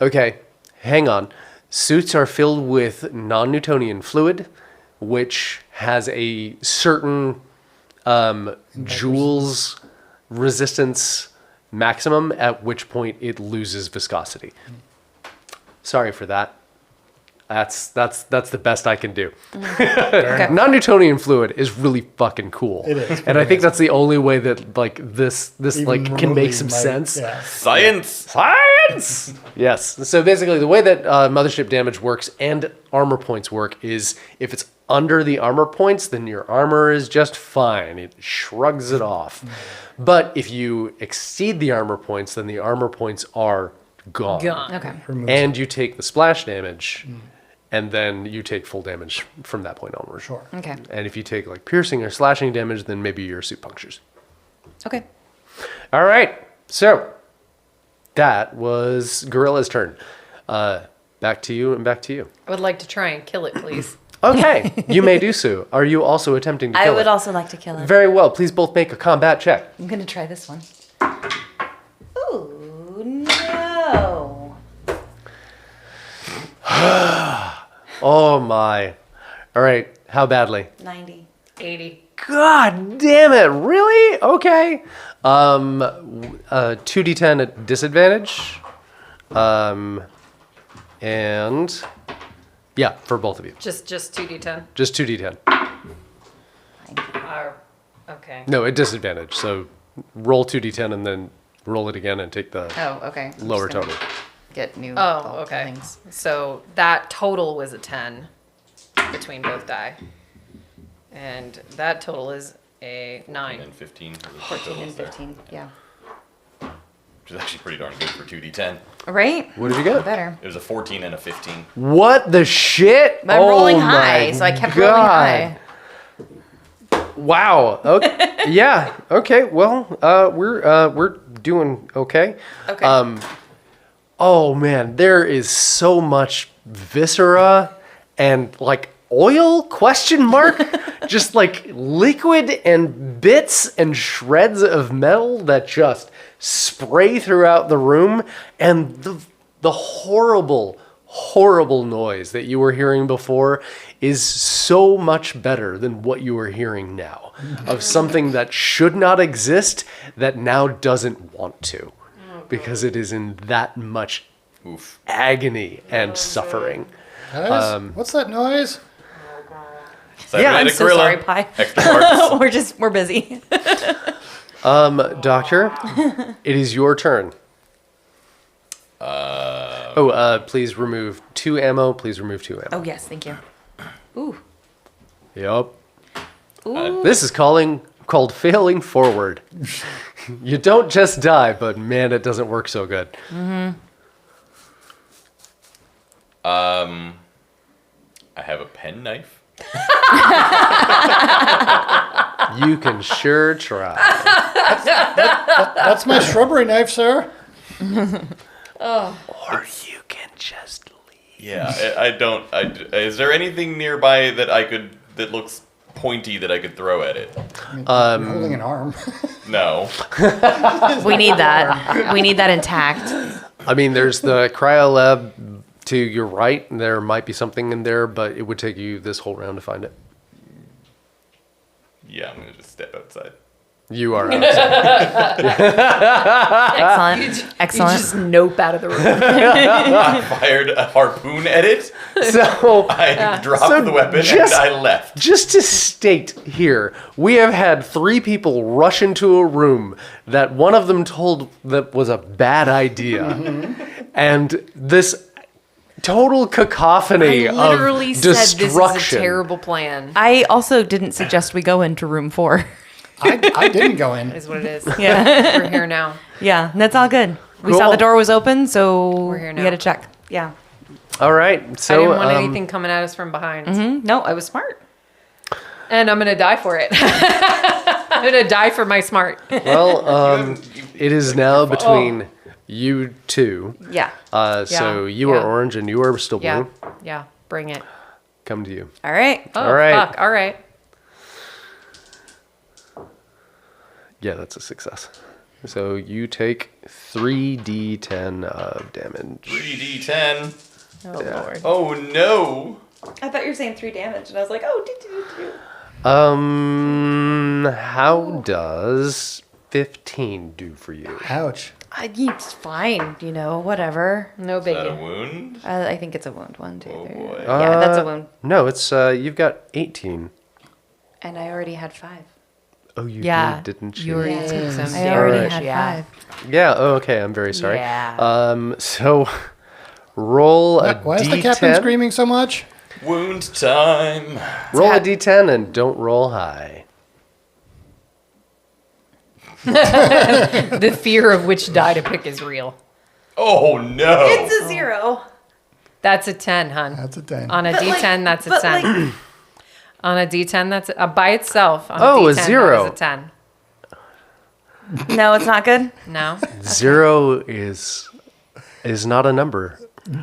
okay, hang on. Suits are filled with non-Newtonian fluid, which has a certain joules resistance maximum, at which point it loses viscosity. Sorry for that. That's the best I can do.
Okay.
Non-Newtonian fluid is really fucking cool.
It is.
And I think that's the only way that like this
Even
like can
remotely
make some
might-
sense.
Yeah.
Science!
Science! Yes. So basically, the way that Mothership damage works and armor points work is if it's under the armor points, then your armor is just fine. It shrugs it off. But if you exceed the armor points, then the armor points are gone.
Okay.
Removes
And you take the splash damage, and then you take full damage from that point onward.
Sure.
Okay.
And if you take like piercing or slashing damage, then maybe your suit punctures.
Okay.
All right. So that was Gorilla's turn. Back to you and back to you.
I would like to try and kill it, please.
Okay, you may do so. Are you also attempting to
I
kill
would
it?
also like to kill it.
Very well. Please both make a combat check.
I'm gonna try this one. Ooh, no.
Oh my. All right. How badly?
90.
80.
God damn it. Really? Okay. 2d10 at disadvantage. And yeah, for both of you.
Just 2d10.
Just 2d10.
Okay.
No, at disadvantage. So roll 2d10 and then roll it again and take the
Oh, okay. I'm
lower
just gonna
total.
Get new.
Oh, okay.
Things.
So that total was a 10 between both die. And that total is a 9.
And 15 for the
14
totals
and
there.
15. Yeah.
Which is actually pretty darn good for 2d10.
Right?
What did you get?
Better.
It was a 14 and a 15.
What the shit?
But I'm rolling
Oh
high,
my
so I kept
God.
rolling high.
Wow. Okay. Yeah. Okay. Well, we're doing okay.
Okay.
Oh man, there is so much viscera and like oil question mark just like liquid and bits and shreds of metal that just spray throughout the room, and the horrible noise that you were hearing before is so much better than what you are hearing now of something that should not exist that now doesn't want to because it is in that much
Oof.
agony and suffering.
Guys, what's that noise?
Yeah, I'm
Cybernetic
so
gorilla.
sorry, Pi.
Extra parts.
we're busy.
Doctor, it is your turn. Please remove 2 ammo. Please remove 2 ammo.
Oh yes, thank you. Ooh.
Yep.
Ooh.
This is called failing forward. You don't just die, but man, it doesn't work so good.
I have a penknife.
You can sure try.
That's my shrubbery knife, sir.
Or you can just leave.
Yeah, is there anything nearby that looks pointy that I could throw at it?
I'm holding an arm.
No.
We need that. We need that intact.
I mean, there's the cryo lab to your right. There might be something in there, but it would take you this whole round to find it.
Yeah, I'm gonna just step outside.
You are outside.
Excellent. Excellent.
You just nope out of the room.
I fired a harpoon at it.
So
I dropped
So
the weapon
just-
and I left.
just to state here, we have had 3 people rush into a room that one of them told that was a bad idea. And this total cacophony
I literally
of
said this
destruction.
is a terrible plan.
I also didn't suggest we go into room 4.
I didn't go in.
Is what it is.
Yeah.
We're here now.
Yeah, that's all good. We saw
Cool.
the door was open, so
We're here
we
now.
had to check. Yeah.
All right. So
I didn't want anything coming at us from behind.
No, I was smart.
And I'm going to die for it. I'm going to die for my smart.
Well, it is now between you two.
Yeah.
So
Yeah,
you are
yeah.
orange and you are still blue.
Yeah. Yeah. Bring it.
Come to you.
All right.
Oh,
All right.
fuck. All right.
Yeah, that's a success. So you take 3d10 of damage.
3d10.
Oh, Lord.
Oh no.
I thought you were saying 3 damage, and I was like, oh, do.
How does 15 do for you?
Ouch.
It's fine, whatever.
No
Is that a
biggie.
wound?
I think it's a wound. 1, 2, 3.
Oh, boy.
Yeah, that's a wound.
No, it's you've got 18.
And I already had 5.
Oh, you
Yeah,
did, didn't
you
you?
already
Yes.
took some
I already
damage.
had
Yeah.
5.
Yeah. Oh, okay. I'm very sorry.
Yeah.
So roll a
Why is the
d10.
captain screaming so much?
Wound time.
Roll a d10 and don't roll high.
The fear of which die to pick is real.
Oh no.
It's a 0.
That's a 10, hun.
That's a 10.
On a
But,
D10, that's a
but,
10. On a D10, that's by itself. On
Oh,
a
a
D10,
0.
That is a 10.
No, it's not good.
No.
0 is not a number.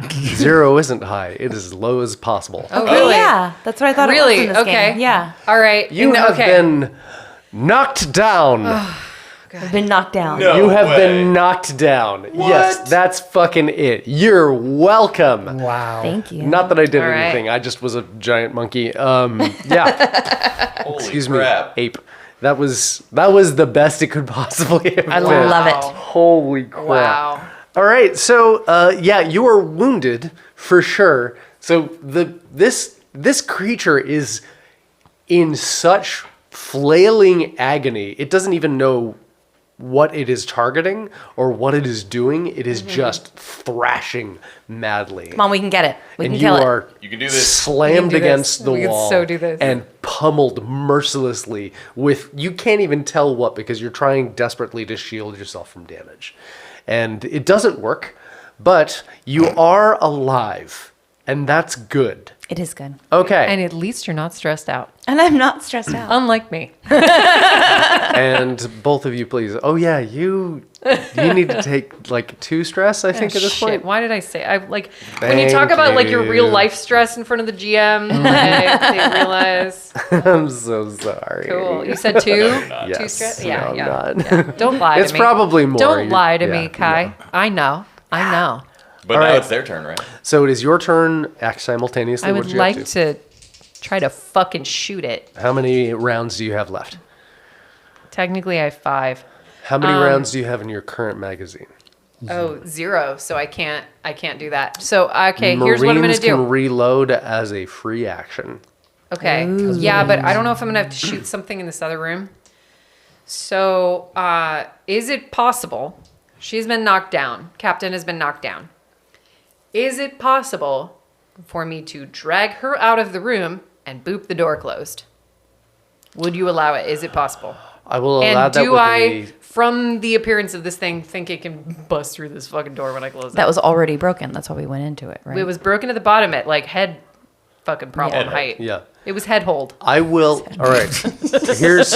0 isn't high. It is as low as possible.
Oh,
Okay,
really?
yeah. That's what I thought it
Really?
was in this
Okay.
game. Yeah.
All right.
You have
okay.
been knocked down.
I've been knocked down.
No.
You have
way.
been knocked down. Yes, that's fucking it. You're welcome.
Wow.
Thank you.
Not that I did
All right.
anything. I just was a giant monkey. Yeah.
Holy
Excuse
crap.
me. Ape. That was the best it could possibly have
I
been.
love it.
Holy crap.
Wow.
All right. So, yeah, you are wounded for sure. So this creature is in such flailing agony. It doesn't even know what it is targeting or what it is doing. It is just thrashing madly.
Come on, we can get it. We
And
can
you
kill it.
are
You can do this.
slammed
We can do
against
this.
the
We can
wall
so do this.
and pummeled mercilessly with, you can't even tell what, because you're trying desperately to shield yourself from damage. And it doesn't work, but you are alive, and that's good.
It is good.
Okay.
And at least you're not stressed out.
And I'm not stressed out.
Unlike me.
And both of you, please. Oh yeah, you need to take like 2 stress, I think, at this
Shit,
point.
why did I say when you talk
Thank
about like your real
you.
life stress in front of the GM, like, they realize.
I'm so sorry.
Cool. You said 2?
Yes.
2 stress?
No,
Yeah,
I'm
yeah.
not.
Yeah. Don't lie to me.
It's probably more.
Don't lie to
Yeah,
me, Kai.
yeah.
I know.
But
All
now
right.
it's their turn, right?
So it is your turn. Act simultaneously.
I
What
would
did you have
like to try to fucking shoot it.
How many rounds do you have left?
Technically, I have 5.
How many rounds do you have in your current magazine?
Oh, 0. So I can't do that. So okay, here's what I'm gonna
Marines
do.
can reload as a free action.
Okay. Yeah, but I don't know if I'm gonna have to shoot something in this other room. So, is it possible? She's been knocked down. Captain has been knocked down. Is it possible for me to drag her out of the room and boop the door closed? Would you allow it? Is it possible?
I will allow
And
that
do
with
I, from the appearance of this thing, think it can bust through this fucking door when I close it?
That was already broken. That's why we went into it, right?
It was broken at the bottom at like head fucking problem
Yeah.
height.
Yeah.
It was head hold.
I will. All right. Here's.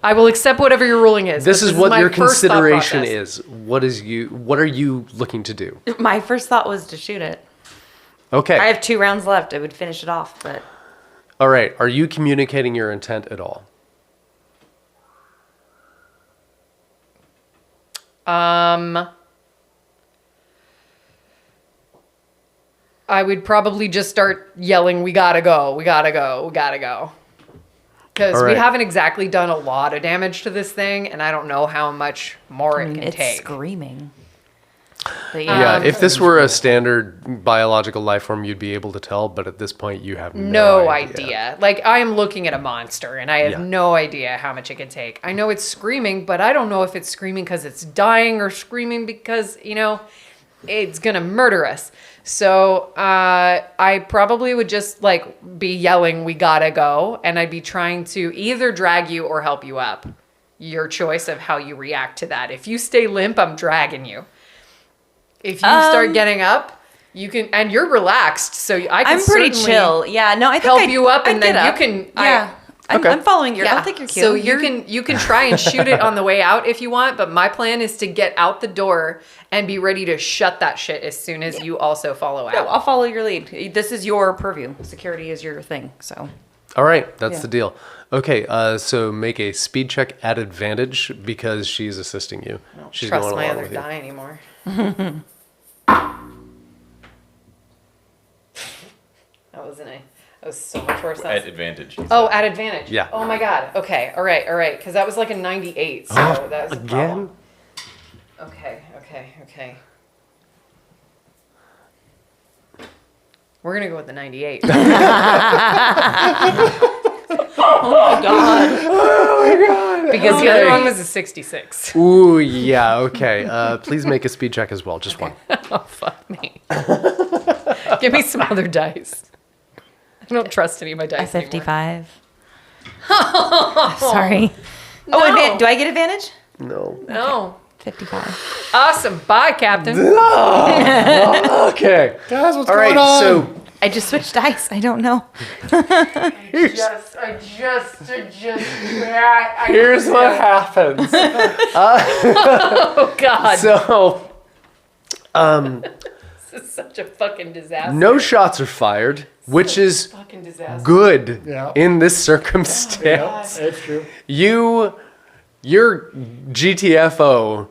I will accept whatever your ruling is.
This is
but
what
my
your
first thought
consideration
process.
is. What are you looking to do?
My first thought was to shoot it.
Okay.
I have 2 rounds left. I would finish it off, but
All right. Are you communicating your intent at all?
I would probably just start yelling, "We gotta go! We gotta go! We gotta go!" Because
All
we
right.
haven't exactly done a lot of damage to this thing, and I don't know how much more it can
it's
take.
screaming. But
Yeah. If this were a standard biological life form, you'd be able to tell. But at this point, you have
No idea. Like, I am looking at a monster, and I have
Yeah.
no idea how much it can take. I know it's screaming, but I don't know if it's screaming because it's dying or screaming because, it's gonna murder us. So I probably would just like be yelling, "We gotta go," and I'd be trying to either drag you or help you up. Your choice of how you react to that. If you stay limp, I'm dragging you. If you start getting up, you can, and you're relaxed, so I can.
I'm pretty
certainly
chill. Yeah, no, I think
help
I'd-
you up, and
I'd
then
get
you
up.
can.
Yeah, I'm following your. I don't think you're cute.
So you can try and shoot it on the way out if you want, but my plan is to get out the door and be ready to shut that shit as soon as you also follow
No,
out.
I'll follow your lead. This is your purview. Security is your thing. So
All right. That's
Yeah.
the deal. Okay. So make a speed check at advantage because she's assisting you.
I don't
She's
trust
going
my
along
other
with you.
die anymore. That was so much worse.
At advantage.
Oh, at advantage.
Yeah.
Oh my god. Okay. All right. Because that was like a 98. So that was a
Again?
problem. Okay. We're gonna go with the 98.
Oh my god.
Because the other one was a 66.
Ooh, yeah, okay. Please make a speed check as well, just one.
Oh, fuck me. Give me some other dice. I don't trust any of my
A
dice anymore.
55. Sorry.
No.
Oh, do I get advantage?
No.
No.
55.
Awesome. Bye, Captain.
Okay.
Guys, what's
All
going
right,
on?
so
I just switched dice. I don't know.
here's what happens.
Oh, God.
So,
This is such a fucking disaster.
no shots are fired, which is
Fucking disaster.
good
Yeah.
in this circumstance.
It's true.
You're GTFO,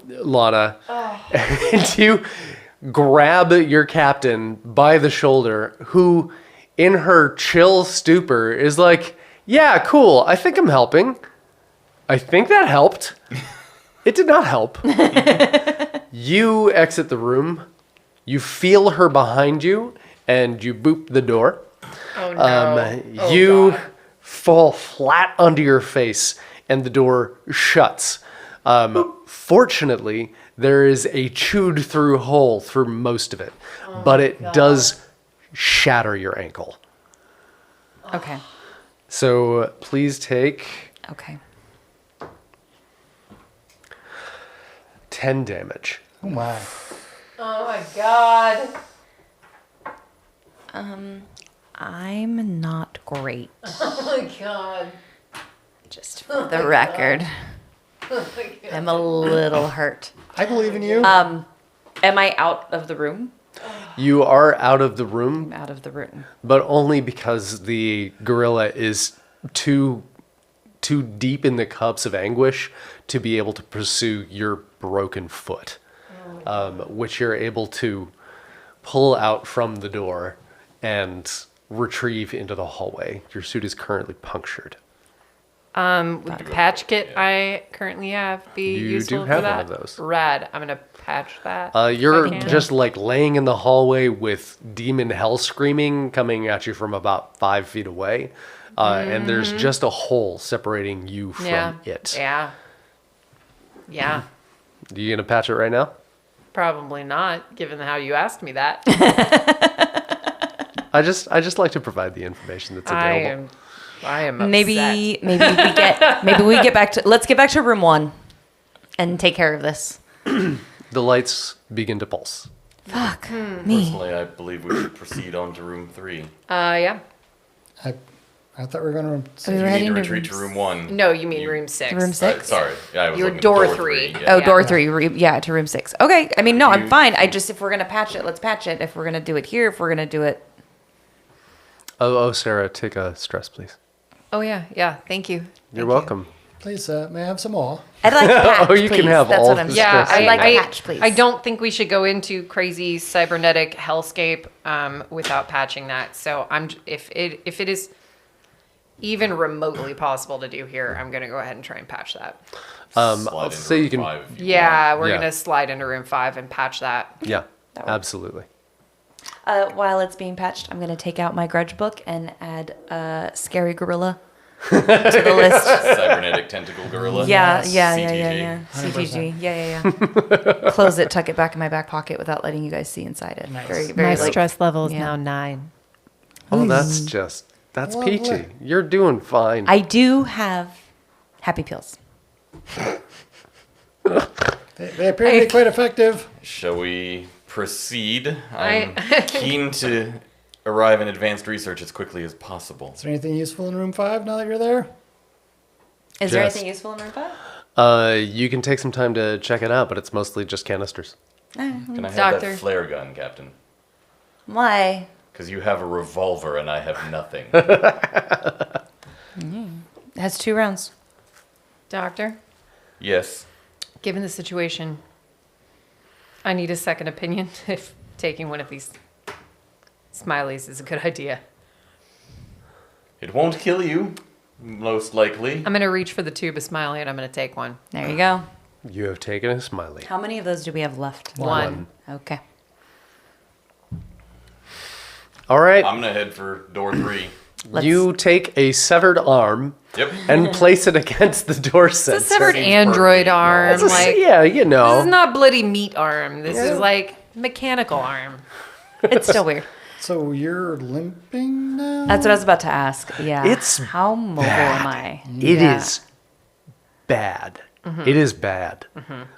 Lana, and you grab your captain by the shoulder, who, in her chill stupor, is like, yeah, cool, I think I'm helping. I think that helped. It did not help. You exit the room, you feel her behind you, and you boop the door.
Oh, no.
You
God.
fall flat onto your face, and the door shuts. Fortunately, there is a chewed through hole through most of it, but it does shatter your ankle.
Okay.
So please take
Okay.
10 damage.
Oh my.
Oh, my God.
I'm not great.
Oh, my God.
Just for the record. I'm a little hurt.
I believe in you.
Am I out of the room?
You are out of the room,
Out of the room.
but only because the gorilla is too deep in the cups of anguish to be able to pursue your broken foot, which you're able to pull out from the door and retrieve into the hallway. Your suit is currently punctured.
Would the patch kit I currently have be
You
useful
do
for
have
that?
one of those.
Rad. I'm gonna patch that.
You're
if I can.
just like laying in the hallway with demon hell screaming coming at you from about 5 feet away. And there's just a hole separating you from it.
Yeah. Yeah.
You gonna patch it right now?
Probably not, given how you asked me that.
I just like to provide the information that's available.
I am upset.
Maybe we get back to let's get back to room 1 and take care of this.
The lights begin to pulse.
Fuck me.
Personally, I believe we should proceed on to room 3.
Yeah.
I thought we were going to.
We were
You need
heading
to
to
retreat to room 1.
No, you mean room 6.
Room 6?
Sorry. Yeah, I was
Your
looking at
door
door
3.
3.
Oh,
Yeah.
door 3. Yeah, to room 6. Okay. I mean, no, I'm
You-
fine. If we're gonna patch it, let's patch it. If we're gonna do it here, if we're gonna do it.
Oh, Sarah, take a stress, please.
Oh, yeah. Yeah. Thank you.
You're welcome.
Please, may I have some more?
I'd like a patch,
Oh, you can
please.
have
That's
all
what I'm
the
saying.
Yeah,
stress
I'd like
I,
a patch, please.
I don't think we should go into crazy cybernetic hellscape without patching that. So if it is even remotely possible to do here, I'm gonna go ahead and try and patch that.
Slide
I'll
into
say
room
you can.
5 if you
Yeah,
want.
we're
Yeah.
gonna slide into room 5 and patch that.
Yeah,
works.
absolutely.
While it's being patched, I'm gonna take out my grudge book and add scary gorilla to the list.
Cybernetic tentacle gorilla.
Yeah.
CTG.
CTG. Yeah. Close it, tuck it back in my back pocket without letting you guys see inside it.
Nice.
Very,
My
like,
stress level is
yeah.
now 9.
Oh, that's
Lovely.
peachy. You're doing fine.
I do have happy pills.
They appear to be quite effective.
Shall we proceed? I'm
I-
keen to arrive in advanced research as quickly as possible.
Is there anything useful in room 5 now that you're there?
Is there
Just-
anything useful in room 5?
You can take some time to check it out, but it's mostly just canisters.
Can I have
Doctor.
that flare gun, Captain?
Why?
Because you have a revolver and I have nothing.
It has 2 rounds.
Doctor,
Yes.
given the situation, I need a second opinion if taking one of these smileys is a good idea.
It won't kill you, most likely.
I'm gonna reach for the tube of smiley and I'm gonna take one.
There you go.
You have taken a smiley.
How many of those do we have left?
One.
Okay.
All right.
I'm gonna head for door 3.
You take a severed arm
Yep.
and place it against the door sensor.
It's a severed
Seems
android
perfect.
arm.
It's a-
Like,
yeah, you
this
know.
is not bloody meat arm. This is like mechanical arm.
It's still weird.
So you're limping now?
That's what I was about to ask. Yeah.
It's
how mobile
bad.
am I?
It
Yeah.
is bad. It is bad.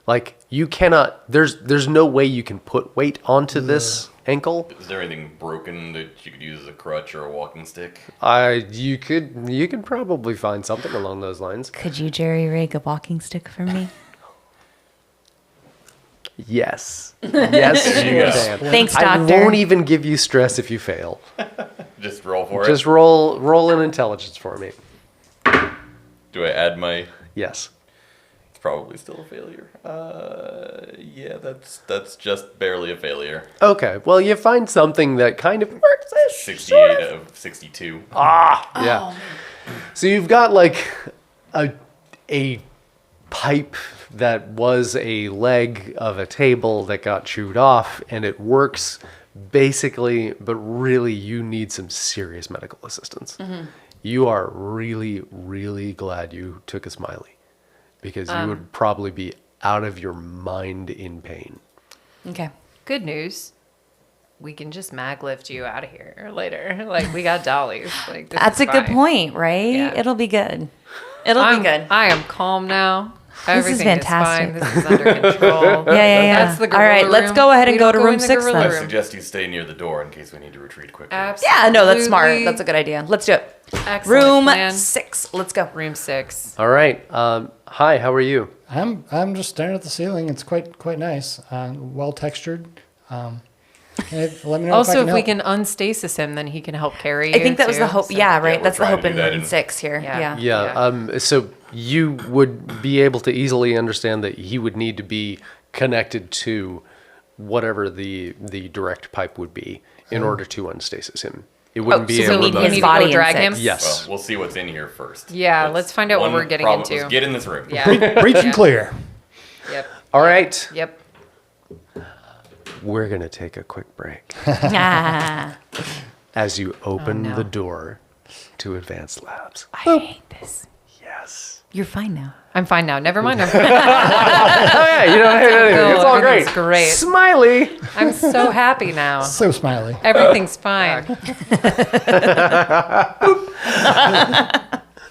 Like you cannot. There's no way you can put weight onto this ankle.
Is there anything broken that you could use as a crutch or a walking stick?
You could probably find something along those lines.
Could you jerry rig a walking stick for me?
Yes. Yes, you
go.
can.
Thanks,
I
doctor.
won't even give you stress if you fail.
Just roll for
Just
it.
roll an intelligence for me.
Do I add my?
Yes.
It's probably still a failure. Yeah, that's just barely a failure.
Okay. Well, you find something that kind of works.
68 out of 62.
Yeah. So you've got like a pipe that was a leg of a table that got chewed off, and it works basically, but really you need some serious medical assistance. You are really, really glad you took a smiley because you would probably be out of your mind in pain.
Okay.
Good news. We can just mag lift you out of here later. Like, we got dollies. Like, this
That's
is
a good
fine.
point, right?
Yeah.
It'll be good. It'll be good.
I am calm now.
This is
Everything
fantastic.
is fine. This is under control.
Yeah.
That's the
All right,
gorilla
let's
room.
go ahead and
We
go
don't
to
go
room
in the
6
gorilla
I
then.
room.
suggest you stay near the door in case we need to retreat quickly.
Absolutely.
Yeah, no, that's smart. That's a good idea. Let's do it.
Excellent
Room
plan.
6. Let's go.
Room 6.
All right. Hi, how are you?
I'm just staring at the ceiling. It's quite nice, well textured. Let me know
Also,
if I
if
can
we
help.
can unstasis him, then he can help carry you.
I think that was the
too,
hope.
so-
Yeah, right.
we're
That's the
trying
hope
to do that
in
in-
6 here.
Yeah.
Yeah.
So you would be able to easily understand that he would need to be connected to whatever the direct pipe would be in order to unstasis him. It wouldn't be
so
a
we need
remote.
his
need to
body
go
in
drag
6.
him?
Yes.
Well, we'll see what's in here first.
Yeah, let's find out what
one
we're getting
problem-
into.
Let's get in this room.
Yeah.
Breach and clear.
Yep.
All right.
Yep.
We're going to take a quick break
Ah,
as you open
no.
the door to Advanced Labs.
I hate this.
Yes.
you're fine now.
I'm fine now. Never mind.
Oh, yeah, you don't hate anything. It's all great.
Everything's great.
Smiley.
I'm so happy now.
So smiley.
Everything's fine.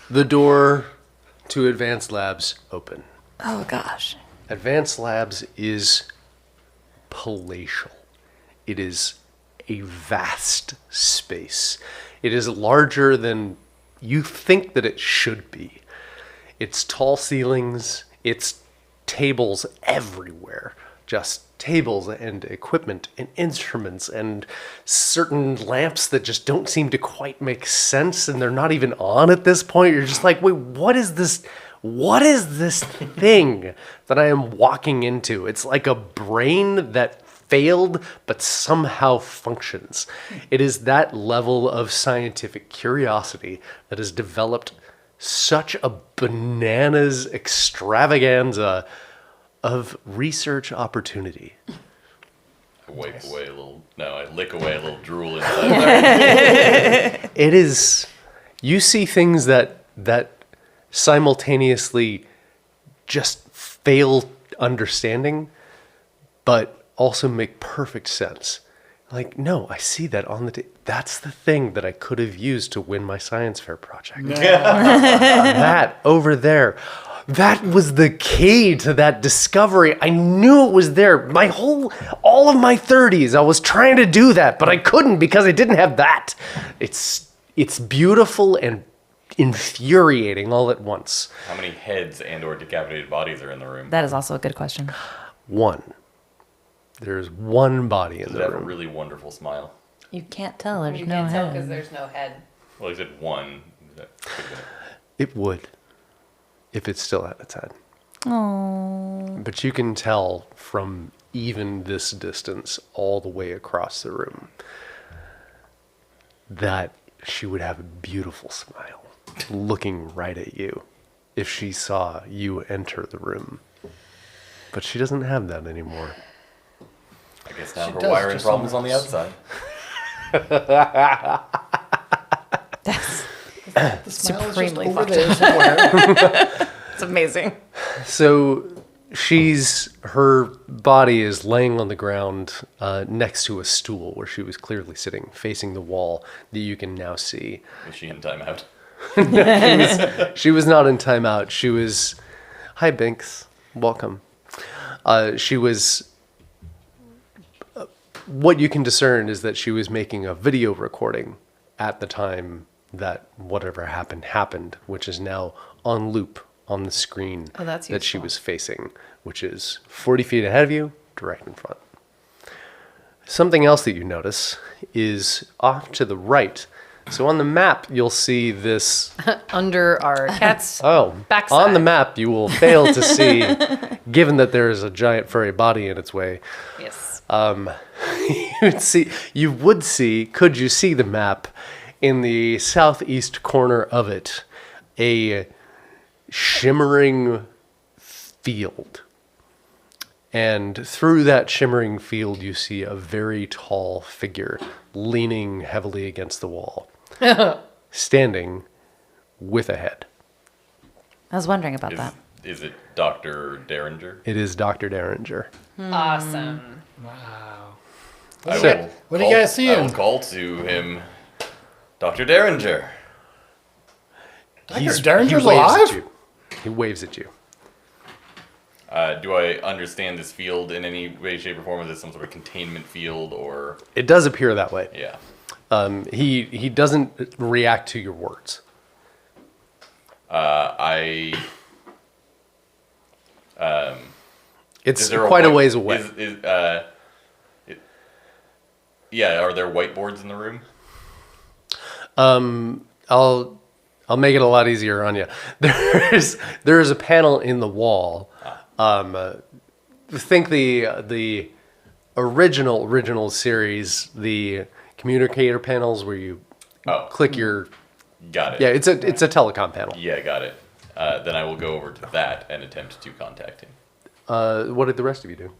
The door to Advanced Labs open.
Oh, gosh.
Advanced Labs is palatial. It is a vast space. It is larger than you think that it should be. It's tall ceilings, it's tables everywhere. Just tables and equipment and instruments and certain lamps that just don't seem to quite make sense, and they're not even on at this point. You're just like, wait, what is this? What is this thing that I am walking into? It's like a brain that failed but somehow functions. It is that level of scientific curiosity that has developed such a bananas extravaganza of research opportunity.
I wipe away a little. No, I lick away a little drool inside there.
It is, you see things that simultaneously just fail understanding, but also make perfect sense. Like, no, I see that on the that's the thing that I could have used to win my science fair project. That over there. That was the key to that discovery. I knew it was there. All of my 30s, I was trying to do that, but I couldn't because I didn't have that. It's beautiful and infuriating all at once.
How many heads and/or decapitated bodies are in the room?
That is also a good question.
One. There's one body in
Does
the
it have a
room.
really wonderful smile?
You can't tell. There's
You
no
can't tell
head.
because there's no head.
Well, he said one. That could have been it.
It would, if it still had its head.
Oh.
But you can tell from even this distance all the way across the room that she would have a beautiful smile looking right at you if she saw you enter the room. But she doesn't have that anymore.
I guess now
She
her
does,
wiring
just
problems on
somewhere
the
else.
outside.
The smile is just
Supremely
over
fucked
there somewhere.
It's amazing.
So her body is laying on the ground next to a stool where she was clearly sitting, facing the wall that you can now see.
Was she in timeout?
She was not in timeout. She was, hi Binks, welcome. She was, what you can discern is that she was making a video recording at the time that whatever happened, which is now on loop on the screen
Oh, that's
that she
useful.
was facing, which is 40 feet ahead of you, direct in front. Something else that you notice is off to the right. So on the map, you'll see this.
Under our cat's
Oh,
backside.
on the map, you will fail to see, given that there is a giant furry body in its way.
Yes.
You would see, could you see the map, in the southeast corner of it, a shimmering field. And through that shimmering field, you see a very tall figure leaning heavily against the wall, standing with a head.
I was wondering about that.
Is it Dr. Derringer?
It is Dr. Derringer.
Awesome.
Wow.
I
What do you guys see
I will
him?
call to him, Dr. Derringer.
Dr. Derringer's
he waves
alive?
at you. He waves at you.
Do I understand this field in any way, shape, or form? Is this some sort of containment field, or
It does appear that way.
yeah?
He doesn't react to your words. It's
Is there
quite a
white-
ways away.
Yeah, are there whiteboards in the room?
I'll make it a lot easier on you. There is a panel in the wall. Think the original series, the communicator panels where you
Oh,
click your.
got it.
Yeah, it's a telecom panel.
Yeah, got it. Then I will go over to that and attempt to contact him.
What did the rest of you do?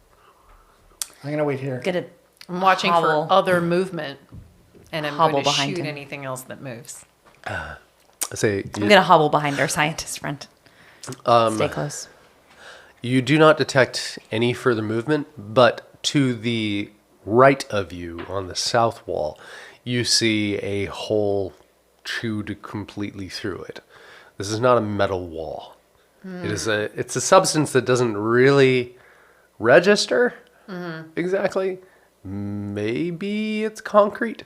I'm gonna wait here.
Get a
I'm watching
Hobble.
for other movement, and I'm
Hobble
going to
behind
shoot
him.
anything else that moves.
Say
I'm gonna hobble behind our scientist friend. Stay close.
you do not detect any further movement, but to the right of you on the south wall, you see a hole chewed completely through it. This is not a metal wall. It's a substance that doesn't really register exactly. Maybe it's concrete.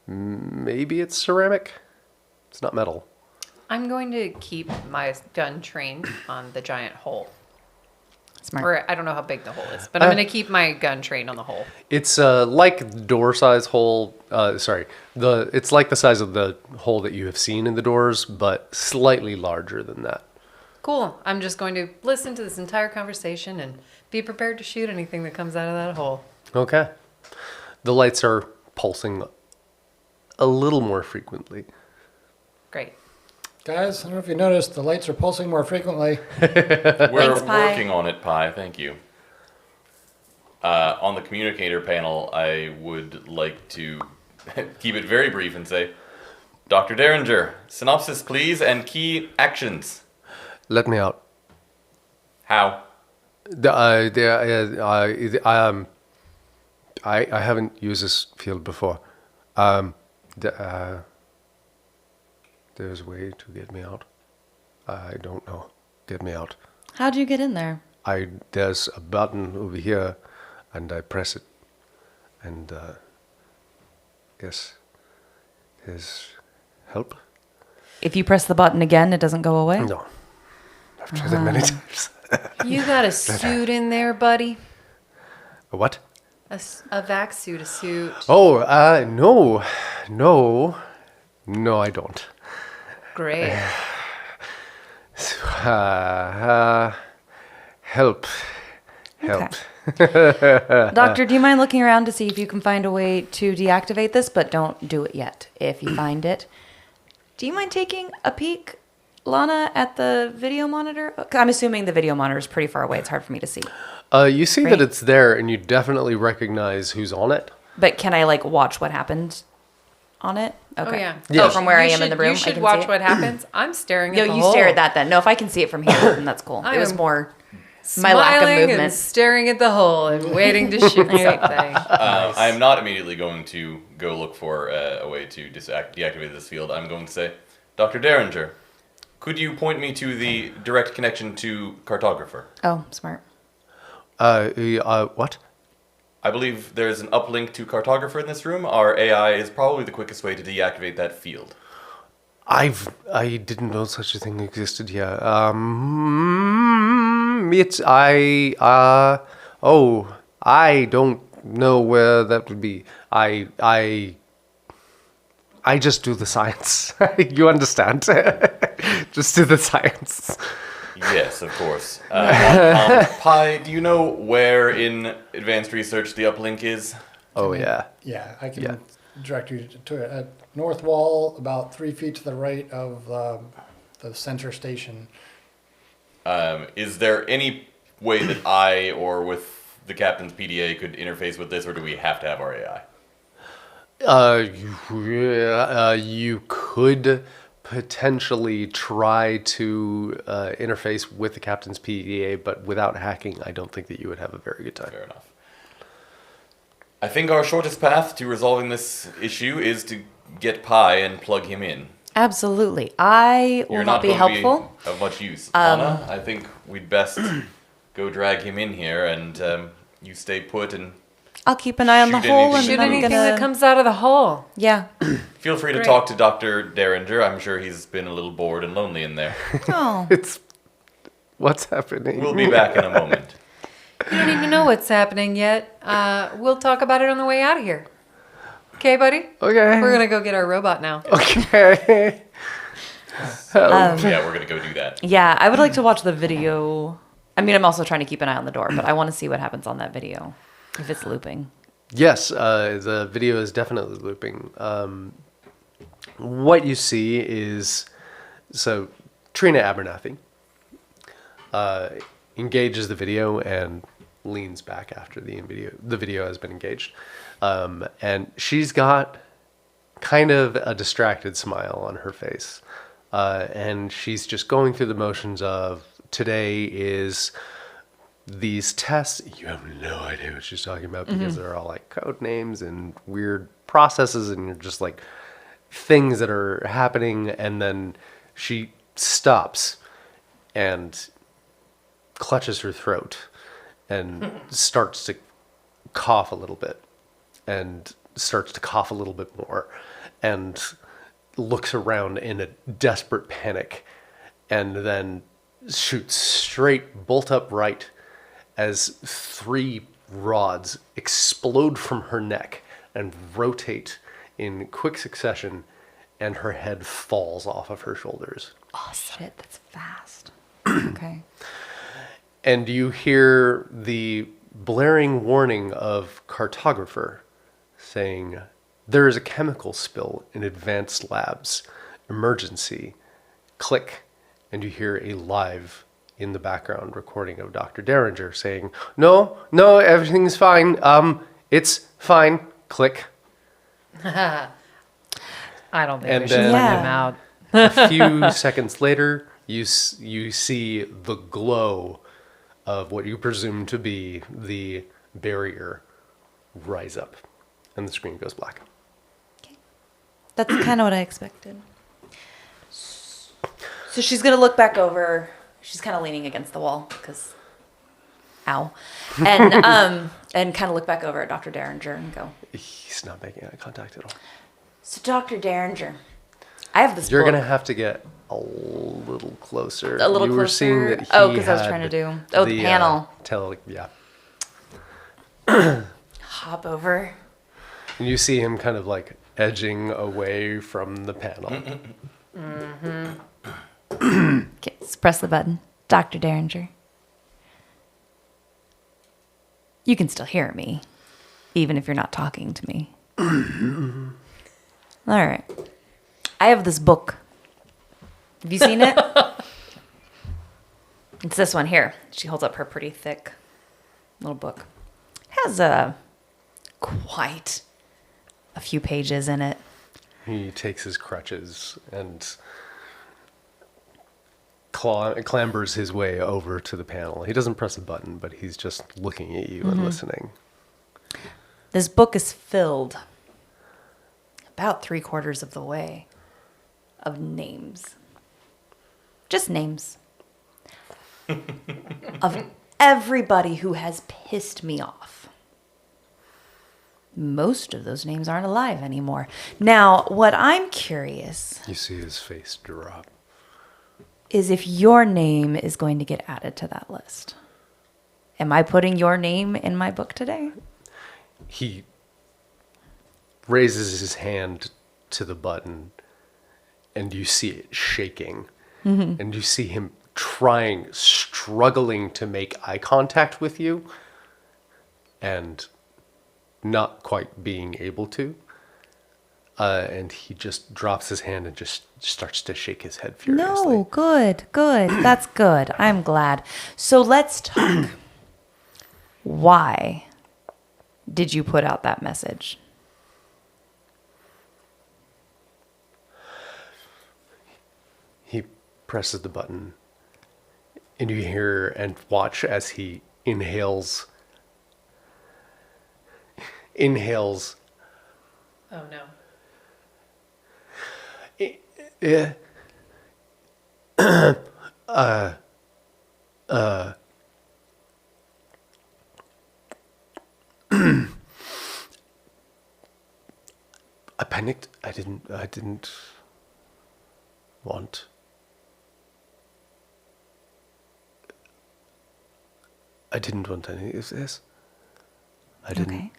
Maybe it's ceramic. It's not metal.
I'm going to keep my gun trained on the giant hole.
Smart.
Or I don't know how big the hole is, but I'm going to keep my gun trained on the hole.
It's like door size hole. It's like the size of the hole that you have seen in the doors, but slightly larger than that.
Cool. I'm just going to listen to this entire conversation and be prepared to shoot anything that comes out of that hole.
Okay. The lights are pulsing a little more frequently.
Great.
Guys, I don't know if you noticed, the lights are pulsing more frequently.
We're
Pi.
working on it, Pi. Thank you. On the communicator panel, I would like to keep it very brief and say, Dr. Derringer, synopsis, please, and key actions.
Let me out.
How?
I haven't used this field before. There's a way to get me out. I don't know. Get me out.
How'd you get in there?
There's a button over here, and I press it, and yes, there's help.
If you press the button again, it doesn't go away?
No, I've tried it many times.
You got a suit in there, buddy?
A what?
A vac suit, a suit.
Oh, no, I don't.
Great.
Help.
Doctor, do you mind looking around to see if you can find a way to deactivate this? But don't do it yet. If you find it, do you mind taking a peek Lana at the video monitor? I'm assuming the video monitor is pretty far away. It's hard for me to see.
You see
Right.
that it's there, and you definitely recognize who's on it.
But can I like watch what happened on it? Okay.
Oh, yeah.
Yeah.
Oh, from where I am in the room,
You should
I can
watch
see it?
what happens. I'm staring at
No,
the
you
hole.
stare at that then. No, if I can see it from here, then that's cool.
I
It was
am
more my lack of
Smiling and
movement.
staring at the hole and waiting to shoot something.
I am not immediately going to go look for a way to deactivate this field. I'm going to say, Dr. Derringer, could you point me to the direct connection to cartographer?
Oh, smart.
What?
I believe there's an uplink to cartographer in this room. Our AI is probably the quickest way to deactivate that field.
I didn't know such a thing existed. Yeah. I don't know where that would be. I just do the science. You understand? Just do the science.
Yes, of course. Pi, do you know where in advanced research the uplink is?
Oh yeah.
Yeah, I can
Yeah.
direct you to a north wall, about 3 feet to the right of the center station.
Is there any way that I or with the captain's PDA could interface with this, or do we have to have our AI?
You could potentially try to interface with the captain's PDA, but without hacking, I don't think that you would have a very good time.
Fair enough. I think our shortest path to resolving this issue is to get Pi and plug him in.
Absolutely. I will
You're
not be
going to
helpful.
be of much use. Lana, I think we'd best go drag him in here, and you stay put and
I'll keep an eye on the
Shoot
hole,
anything.
and
Shoot
I'm
anything
gonna.
that comes out of the hole.
Yeah.
feel free to
Great.
talk to Dr. Derringer. I'm sure he's been a little bored and lonely in there.
Oh.
It's what's happening.
We'll be back in a moment.
You don't even know what's happening yet. We'll talk about it on the way out of here. Okay, buddy?
Okay.
We're going to go get our robot now.
Okay.
Yeah, we're gonna go do that.
Yeah, I would like to watch the video. I mean, I'm also trying to keep an eye on the door, but I want to see what happens on that video if it's looping.
Yes, the video is definitely looping. What you see is, so Trina Abernathy engages the video and leans back after the video has been engaged. And she's got kind of a distracted smile on her face. And she's just going through the motions of today is these tests. You have no idea what she's talking about because they're all like code names and weird processes, and you're just like things that are happening. And then she stops and clutches her throat and starts to cough a little bit and starts to cough a little bit more and looks around in a desperate panic and then shoots straight bolt upright as 3 rods explode from her neck and rotate in quick succession, and her head falls off of her shoulders.
Oh, shit, that's fast. Okay.
And you hear the blaring warning of cartographer saying, "There is a chemical spill in advanced labs. Emergency." Click. And you hear a live in the background recording of Dr. Derringer saying, No, everything's fine. It's fine. Click.
I don't think
And
we should
then-
let
Yeah.
him out.
A few seconds later, you see the glow of what you presume to be the barrier rise up. And the screen goes black.
That's kind of what I expected. So she's going to look back over. She's kind of leaning against the wall because, ow. And kind of look back over at Dr. Derringer and go,
He's not making eye contact at all.
so Dr. Derringer, I have this
You're
book.
going to have to get a little closer.
A little
you were seeing
closer?
that he
Oh, 'cause I was
had
trying to do- the panel.
Yeah.
Hop over.
And you see him kind of like edging away from the panel.
Okay, let's press the button. Dr. Derringer. You can still hear me, even if you're not talking to me. All right. I have this book. Have you seen it? It's this one here. She holds up her pretty thick little book. Has quite a few pages in it.
He takes his crutches and clambers his way over to the panel. He doesn't press a button, but he's just looking at you and listening.
This book is filled about 3/4 of the way of names. Just names. Of everybody who has pissed me off. Most of those names aren't alive anymore. Now, what I'm curious
You see his face drop.
is if your name is going to get added to that list. Am I putting your name in my book today?
He raises his hand to the button, and you see it shaking. And you see him struggling to make eye contact with you, and not quite being able to. And he just drops his hand and just starts to shake his head furiously.
No, good. That's good. I'm glad. So let's talk. Why did you put out that message?
He presses the button, and you hear and watch as he inhales.
Oh no.
I panicked. I didn't want. I didn't want any of this. I didn't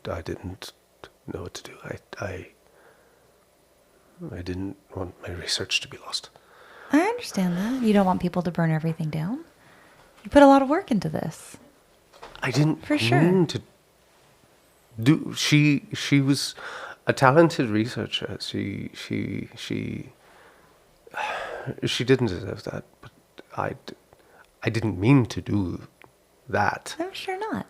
know what to do. I didn't want my research to be lost.
I understand that. You don't want people to burn everything down. You put a lot of work into this.
I didn't
For sure.
mean to do. She was a talented researcher. She didn't deserve that. But I didn't mean to do that.
I'm sure not.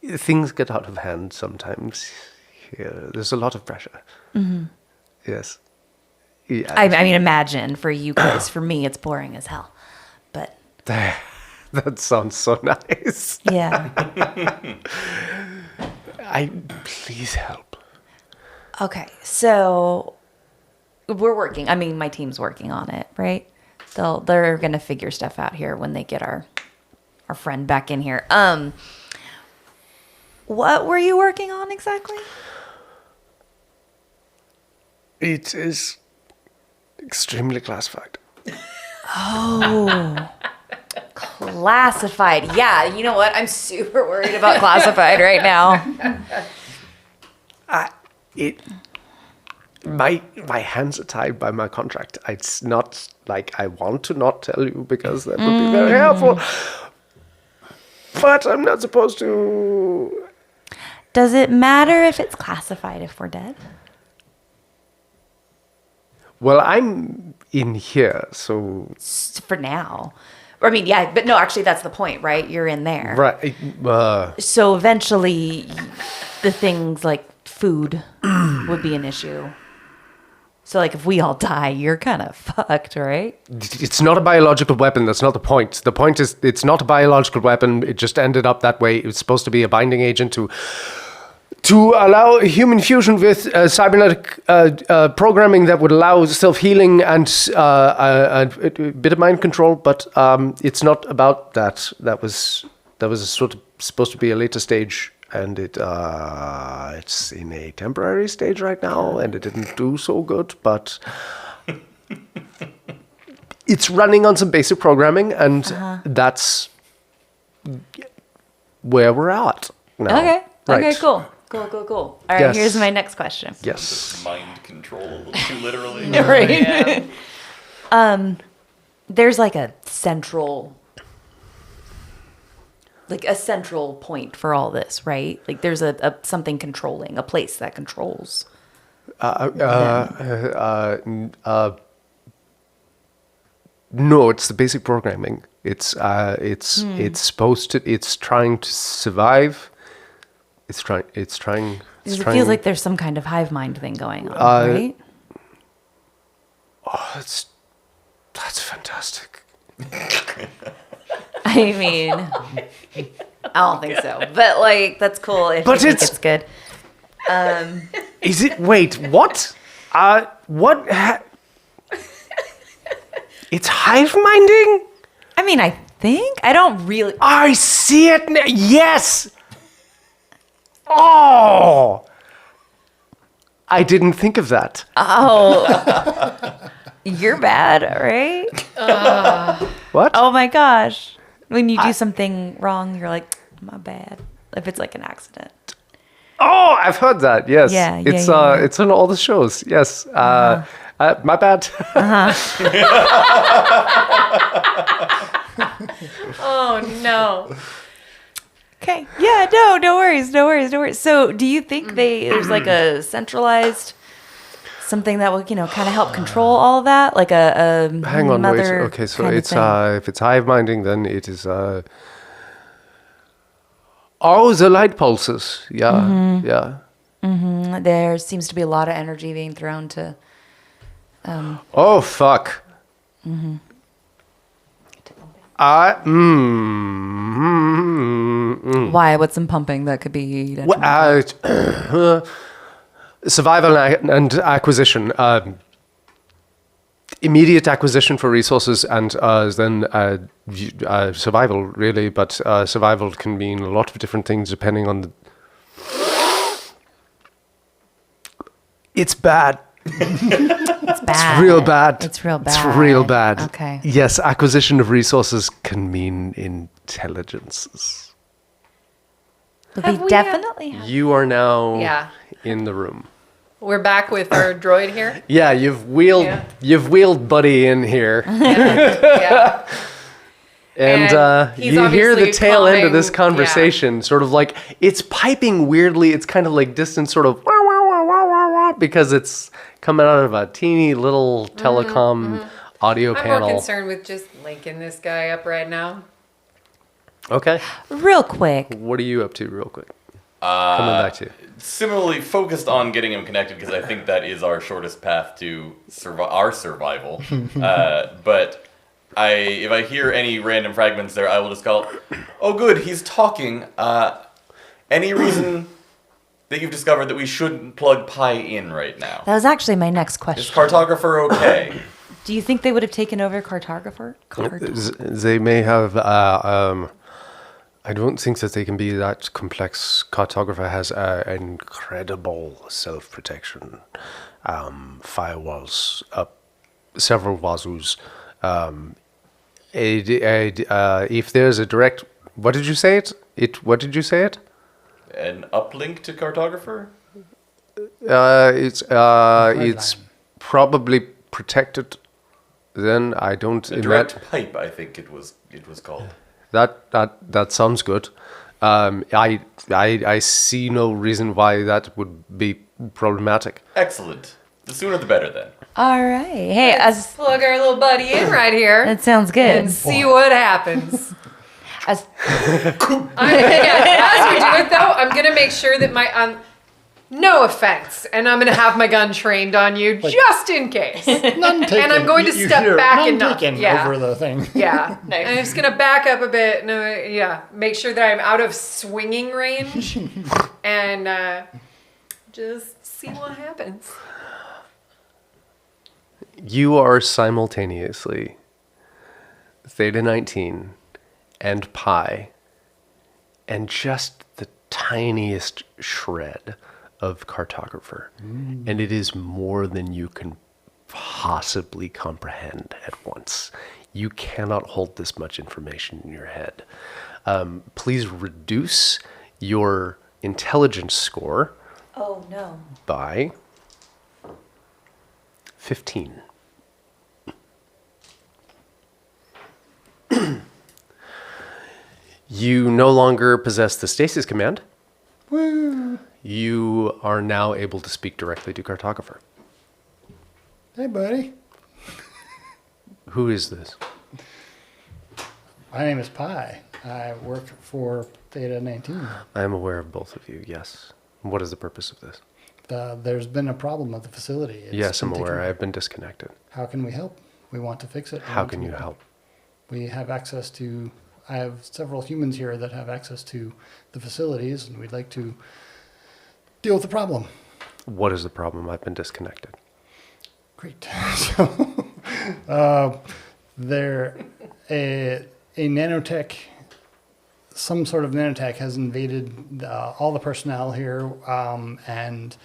Things get out of hand sometimes. Here, there's a lot of pressure.
Mm-hmm.
Yes. Yeah.
I mean, imagine for you guys. For me, it's boring as hell. But
That sounds so nice.
yeah.
Please help.
Okay, so we're working. I mean, my team's working on it, right? They're gonna figure stuff out here when they get our friend back in here. What were you working on exactly?
It is extremely classified.
Oh, classified. Yeah, you know what? I'm super worried about classified right now.
My hands are tied by my contract. It's not like I want to not tell you because that would be very helpful. But I'm not supposed to.
Does it matter if it's classified if we're dead?
Well, I'm in here, so
For now. I mean, yeah, but no, actually, that's the point, right? You're in there.
right.
So eventually, the things like food would be an issue. So, like, if we all die, you're kind of fucked, right?
It's not a biological weapon. That's not the point. The point is, it's not a biological weapon. It just ended up that way. It was supposed to be a binding agent to allow human fusion with cybernetic programming that would allow self-healing and a bit of mind control. But it's not about that. That was sort of supposed to be a later stage. And it's in a temporary stage right now, and it didn't do so good, but it's running on some basic programming, and that's where we're at now.
Okay.
Right.
Okay, cool. Cool. All right,
Yes.
here's my next question.
Yes.
Mind control a little too literally.
Right. There's like a central point for all this, right? Like there's a something controlling,
No, it's the basic programming. It's supposed to. It's trying to survive. It's trying. It's trying. It's
It
trying.
feels like there's some kind of hive mind thing going on, right?
Oh, that's fantastic.
I mean, I don't think so, but like that's cool if
But
you think
it's-
it's good.
Is it? Wait, what? What? It's hive minding.
I mean, I think I don't really.
I see it. Yes. Oh. I didn't think of that.
Oh, you're bad, right?
What?
Oh my gosh! When you do something wrong, you're like, my bad. If it's like an accident.
Oh, I've heard that. Yes.
Yeah,
It's
yeah.
it's on all the shows. Yes. My bad.
Oh no.
Okay. Yeah. No worries. So, do you think there's like a centralized something that will, kind of help control all of that, like a
Hang on, wait.
mother
Okay, so
kind of
it's
thing?
if it's hive minding, then it is. Oh, the light pulses. Yeah, yeah.
There seems to be a lot of energy being thrown to.
Oh fuck.
Why? What's some pumping that could be?
Survival and acquisition. Immediate acquisition for resources and then survival, really. But survival can mean a lot of different things depending on the. It's bad.
It's bad.
It's real bad.
It's real bad.
It's real bad.
Okay.
Yes, acquisition of resources can mean intelligences.
But
Have
we
we,
definitely have.
You are now
Yeah.
in the room.
We're back with our droid here.
Yeah, you've wheeled Buddy in here,
Yeah.
and
he's
you hear the
obviously
tail end of this
calming-
conversation. Sort of like it's piping weirdly. It's kind of like distant, sort of wah, wah, wah, wah, wah, wah, because it's coming out of a teeny little telecom audio
I'm
panel.
more concerned with just linking this guy up right now.
Okay,
Real quick.
what are you up to, real quick? Coming back to you.
Similarly focused on getting him connected because I think that is our shortest path to our survival. But if I hear any random fragments there, I will just call, oh good, he's talking. Any reason that you've discovered that we shouldn't plug Pi in right now?
That was actually my next
Is
question.
cartographer okay?
Do you think they would have taken over cartographer?
They may have. I don't think that they can be that complex. Cartographer has incredible self-protection, firewalls up, several wazoos. If there's a direct, what did you say it? What did you say it?
An uplink to cartographer?
It's probably protected. Then I don't.
A direct pipe, I think it was called.
That sounds good. I see no reason why that would be problematic.
Excellent. The sooner the better then.
All right. Hey,
Let's plug our little buddy in right here
that sounds good.
and see what happens.
As,
As we do it though, I'm gonna make sure that no offense, and I'm gonna have my gun trained on you just in case.
None taken.
And I'm going to
You
step
hear
back
none
enough.
taken
Yeah.
over the thing.
Yeah.
Nice.
I'm just gonna back up a bit. No, yeah. Make sure that I'm out of swinging range, and just see what happens.
You are simultaneously Theta 19 and Pi, and just the tiniest shred of cartographer. And it is more than you can possibly comprehend at once. You cannot hold this much information in your head. Please reduce your intelligence score
oh no.
by 15. You no longer possess the stasis command.
Woo.
You are now able to speak directly to cartographer.
Hey, buddy.
Who is this?
My name is Pi. I work for Theta 19.
I am aware of both of you, yes. What is the purpose of this?
There's been a problem at the facility. It's
Yes, I'm
been
aware.
taken-
I have been disconnected.
How can we help? We want to fix it. We
How
want
can
to-
you help?
We have access to, I have several humans here that have access to the facilities, and we'd like to deal with the problem.
What is the problem? I've been disconnected.
Great. There, a nanotech, some sort of nanotech has invaded all the personnel here and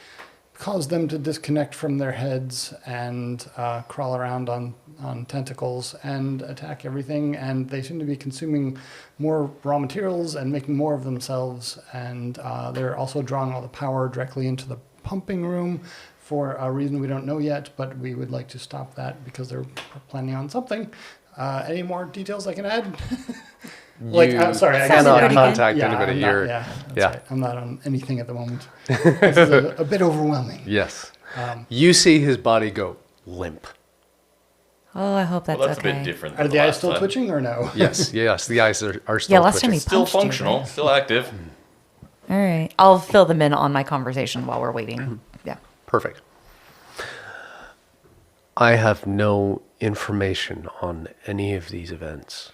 caused them to disconnect from their heads and crawl around on tentacles and attack everything. And they seem to be consuming more raw materials and making more of themselves. And they're also drawing all the power directly into the pumping room for a reason we don't know yet, but we would like to stop that because they're planning on something. Any more details I can add? Sorry, I
cannot
pretty good.
contact
yeah,
anybody
I'm not,
here.
yeah, that's
Yeah.
right. I'm not on anything at the moment. This is a bit overwhelming.
Yes. You see his body go limp.
Oh, I hope that's
Well, that's
okay.
a bit different.
Are
Than
the eyes
last
still
time.
twitching or no?
Yes, yes. The eyes are still
Yeah, last time
twitching.
he
Still
punched you,
functional,
right?
still active.
All right. I'll fill them in on my conversation while we're waiting. Yeah.
Perfect. I have no information on any of these events.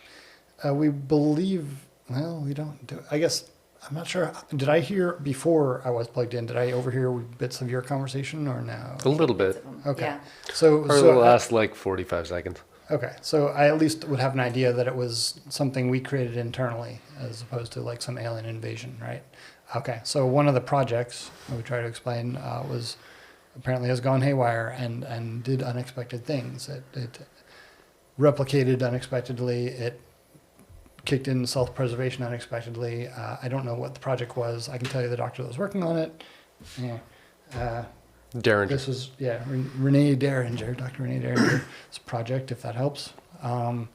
We believe, well, we don't do, I guess, I'm not sure. Did I hear before I was plugged in, did I overhear bits of your conversation or no?
A little bit.
Okay.
Yeah.
So,
For the last like 45 seconds.
okay. So I at least would have an idea that it was something we created internally as opposed to like some alien invasion, right? Okay. So one of the projects that we try to explain was apparently has gone haywire and did unexpected things. It replicated unexpectedly. It kicked in self-preservation unexpectedly. I don't know what the project was. I can tell you the doctor that was working on it. Yeah.
Darren.
This was, Renee Derringer, Dr. Renee Derringer's project, if that helps. And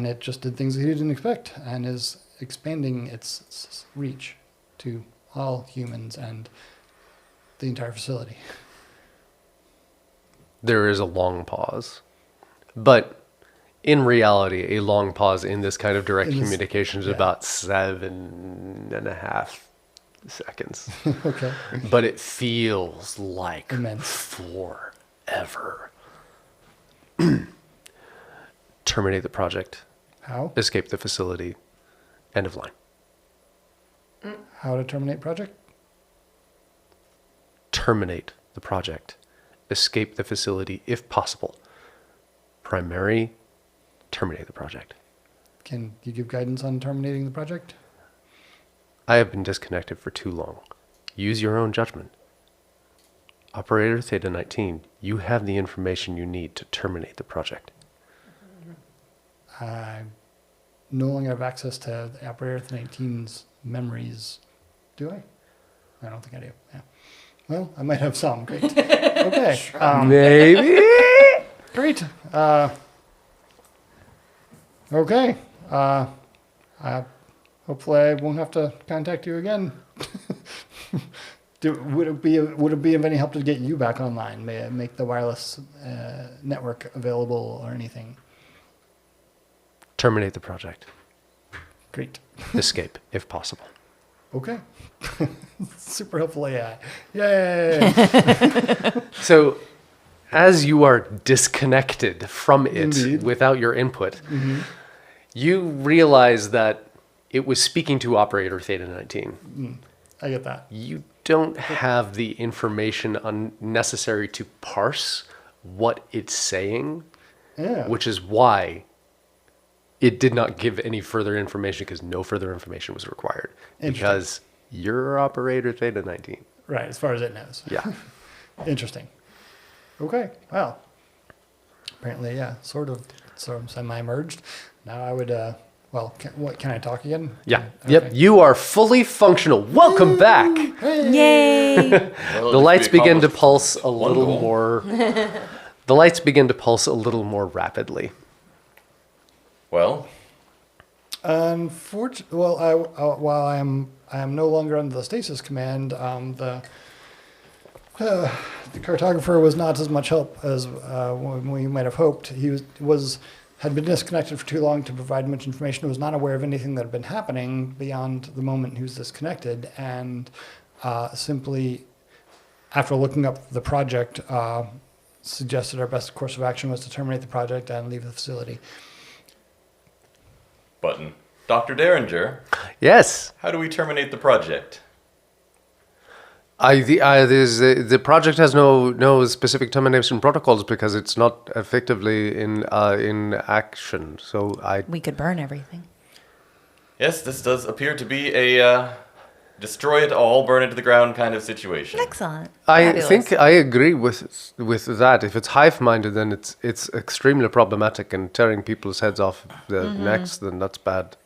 it just did things that he didn't expect and is expanding its reach to all humans and the entire facility.
There is a long pause. But in reality, a long pause in this kind of direct
In this-
communication is
yeah.
about 7.5 seconds.
Okay.
But it feels like
Immense.
forever. Terminate the project.
How?
Escape the facility. End of line.
How to terminate project?
Terminate the project. Escape the facility if possible. Primary, terminate the project.
Can you give guidance on terminating the project?
I have been disconnected for too long. Use your own judgment. Operator Theta 19, you have the information you need to terminate the project.
I no longer have access to the Operator 19's memories. Do I? I don't think I do. Yeah. Well, I might have some. Great. Okay.
Maybe?
Great. Okay. Hopefully, I won't have to contact you again. Would it be of any help to get you back online? May I make the wireless network available or anything?
Terminate the project.
Great.
Escape, if possible.
Okay. Super helpful AI. Yay!
So, as you are disconnected from it
Indeed.
without your input, you realize that it was speaking to Operator Theta 19.
I get that.
You don't have the information necessary to parse what it's saying,
Yeah.
which is why it did not give any further information because no further information was required.
Interesting.
Because you're Operator Theta 19.
Right, as far as it knows.
Yeah.
Interesting. Okay. Well, apparently, yeah, sort of semi-merged. Now I would, can I talk again?
Yeah.
Okay.
Yep. You are fully functional. Welcome back.
Yay!
Well,
The lights
we
begin to
accomplished
pulse a
one
little
goal.
more. The lights begin to pulse a little more rapidly.
Well,
Unfortunately, while I am no longer under the stasis command, the The cartographer was not as much help as we might have hoped. He had been disconnected for too long to provide much information. Was not aware of anything that had been happening beyond the moment he was disconnected, and simply, after looking up the project, suggested our best course of action was to terminate the project and leave the facility.
Button. Dr. Derringer,
Yes.
how do we terminate the project?
The project has no specific termination protocols because it's not effectively in action. So
We could burn everything.
Yes, this does appear to be a destroy it all, burn it to the ground kind of situation.
Excellent.
I
Fabulous.
think I agree with that. If it's hive-minded, then it's extremely problematic, and tearing people's heads off the necks, then that's bad.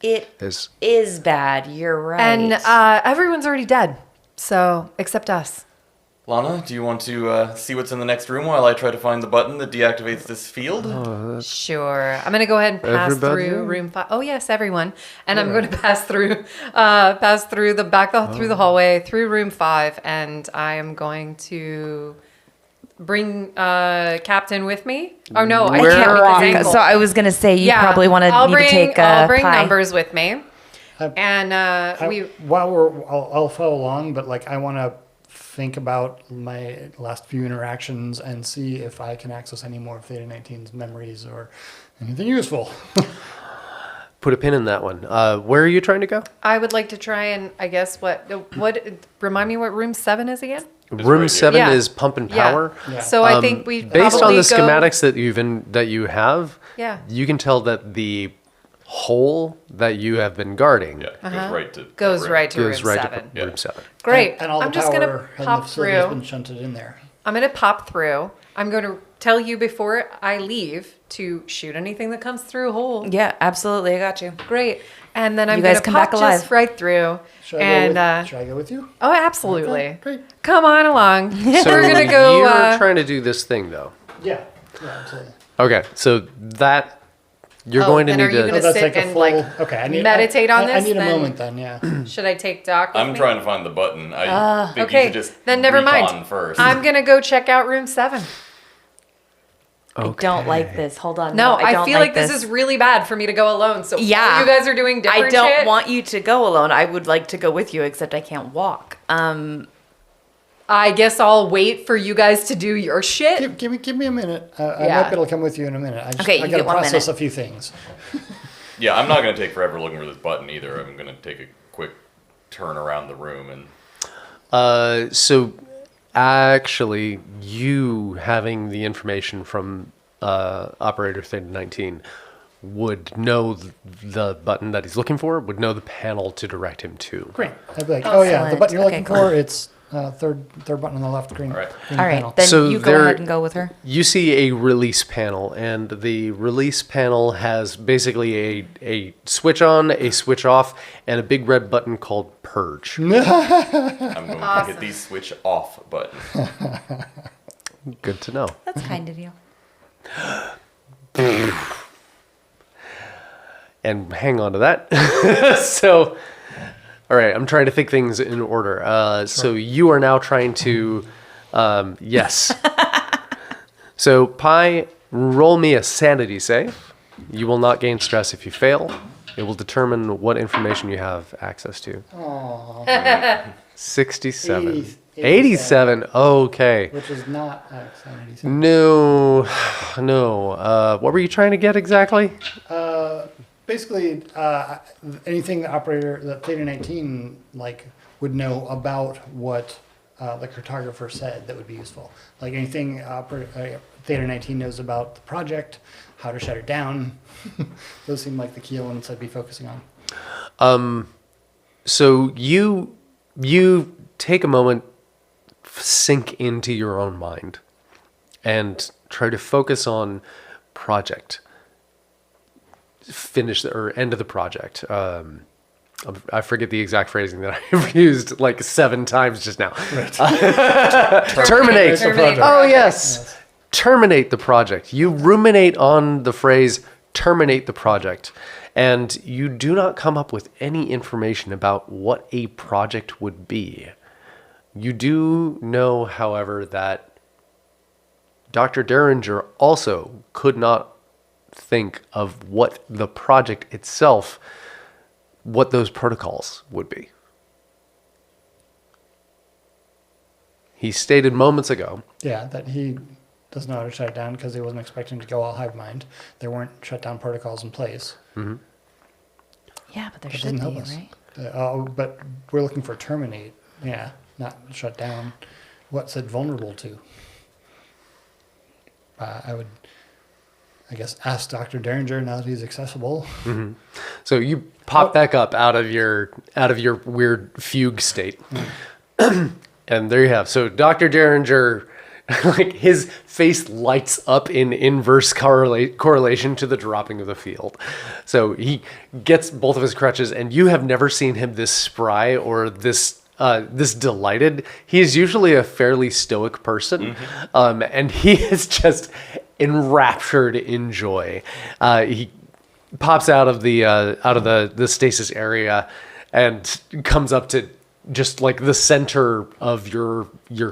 It
Is
is bad. You're right.
And everyone's already dead. So, except us.
Lana, do you want to see what's in the next room while I try to find the button that deactivates this field?
Sure. I'm going to go ahead and pass
Everybody?
through room 5. Oh, yes, everyone. And I'm going to pass through through the hallway, through room 5, and I am going to bring Captain with me. Oh, no, I
Where
can't
are
with his
you?
ankle.
So I was gonna say you probably wanted
I'll
me
bring,
to take
I'll bring
Pi.
numbers with me. And
I'll follow along, but like I want to think about my last few interactions and see if I can access any more of Theta 19's memories or anything useful.
put a pin in that one. Where are you trying to go?
I would like to try and, I guess, remind me what room 7 is again?
Room
right
7
here.
is pump and power.
Yeah.
So I think we
Based on
probably
the
go-
schematics that you have,
Yeah.
you can tell that the hole that you have been guarding
Yeah, goes right to
goes right to
goes
room
right
7.
to room 7.
Great.
And all
I'm
the
just going to
power and the
pop
facility has
through.
been shunted in there.
I'm going to pop through. I'm going to tell you before I leave to shoot anything that comes through a hole.
Yeah, absolutely. I got you.
Great. And then I'm
You
going
guys
to
come
pop
back
just
alive.
right through.
Should
And
I go with you?
oh, absolutely.
Okay, great.
Come on along.
So
We're going to go.
you're trying to do this thing, though.
Yeah, absolutely.
Okay, so that you're
Oh,
going to
and are
need
you
to.
gonna sit and, like,
okay, I need,
meditate on
I
this,
need a
then-
moment then, yeah.
Should I take Doc with
I'm
me?
trying to find the button. I think you
Okay,
should just
then never
recon
mind.
first.
I'm going to go check out room 7.
I don't like this. Hold on.
No,
I
I
don't
feel like this is really bad for me to go alone. So
Yeah.
while you guys are doing different
I don't
shit,
want you to go alone. I would like to go with you, except I can't walk.
I guess I'll wait for you guys to do your shit.
Give me a minute. I
Yeah.
might be able to come with you in a minute.
Okay, you
I gotta
get 1
process
minute.
a few things.
Yeah, I'm not going to take forever looking for this button either. I'm going to take a quick turn around the room and
So actually, you having the information from Operator Theta 19 would know the button that he's looking for, would know the panel to direct him to.
Great. I'd be like, oh yeah, the
Excellent.
button you're
Okay,
looking
cool.
for, it's third button on the left, green.
All right.
green
All right,
panel.
then
So
you go
there-
ahead and go with her.
You see a release panel, and the release panel has basically a switch on, a switch off, and a big red button called Purge.
I'm going to hit the switch off button.
Good to know.
That's kind of you.
And hang on to that. So, all right, I'm trying to think things in order. So you are now trying to, yes. So Pi, roll me a sanity save. You will not gain stress if you fail. It will determine what information you have access to. 67. 87. Okay.
Which is not sanity.
No. What were you trying to get exactly?
Basically, anything the operator that Theta 19 would know about what the cartographer said that would be useful. Like anything Theta 19 knows about the project, how to shut it down. Those seem like the key elements I'd be focusing on.
So you take a moment, sink into your own mind, and try to focus on project. Finish or end of the project. I forget the exact phrasing that I've used like 7 times just now. Terminate.
Terminate.
Oh yes. Terminate the project. You ruminate on the phrase terminate the project, and you do not come up with any information about what a project would be. You do know, however, that Dr. Derringer also could not think of what the project itself, what those protocols would be. He stated moments ago.
Yeah, that he doesn't know how to shut it down because he wasn't expecting to go all hive mind. There weren't shutdown protocols in place.
Yeah, but there
That
should
doesn't help
be,
us.
right?
But we're looking for terminate. Yeah, not shut down. What's it vulnerable to? I would, I guess, ask Dr. Derringer now that he's accessible.
So you pop back up out of your weird fugue state. And there you have. So Dr. Derringer, like his face lights up in inverse correlation to the dropping of the field. So he gets both of his crutches, and you have never seen him this spry or this delighted. He is usually a fairly stoic person, and he is just enraptured in joy. He pops out of the stasis area and comes up to just like the center of your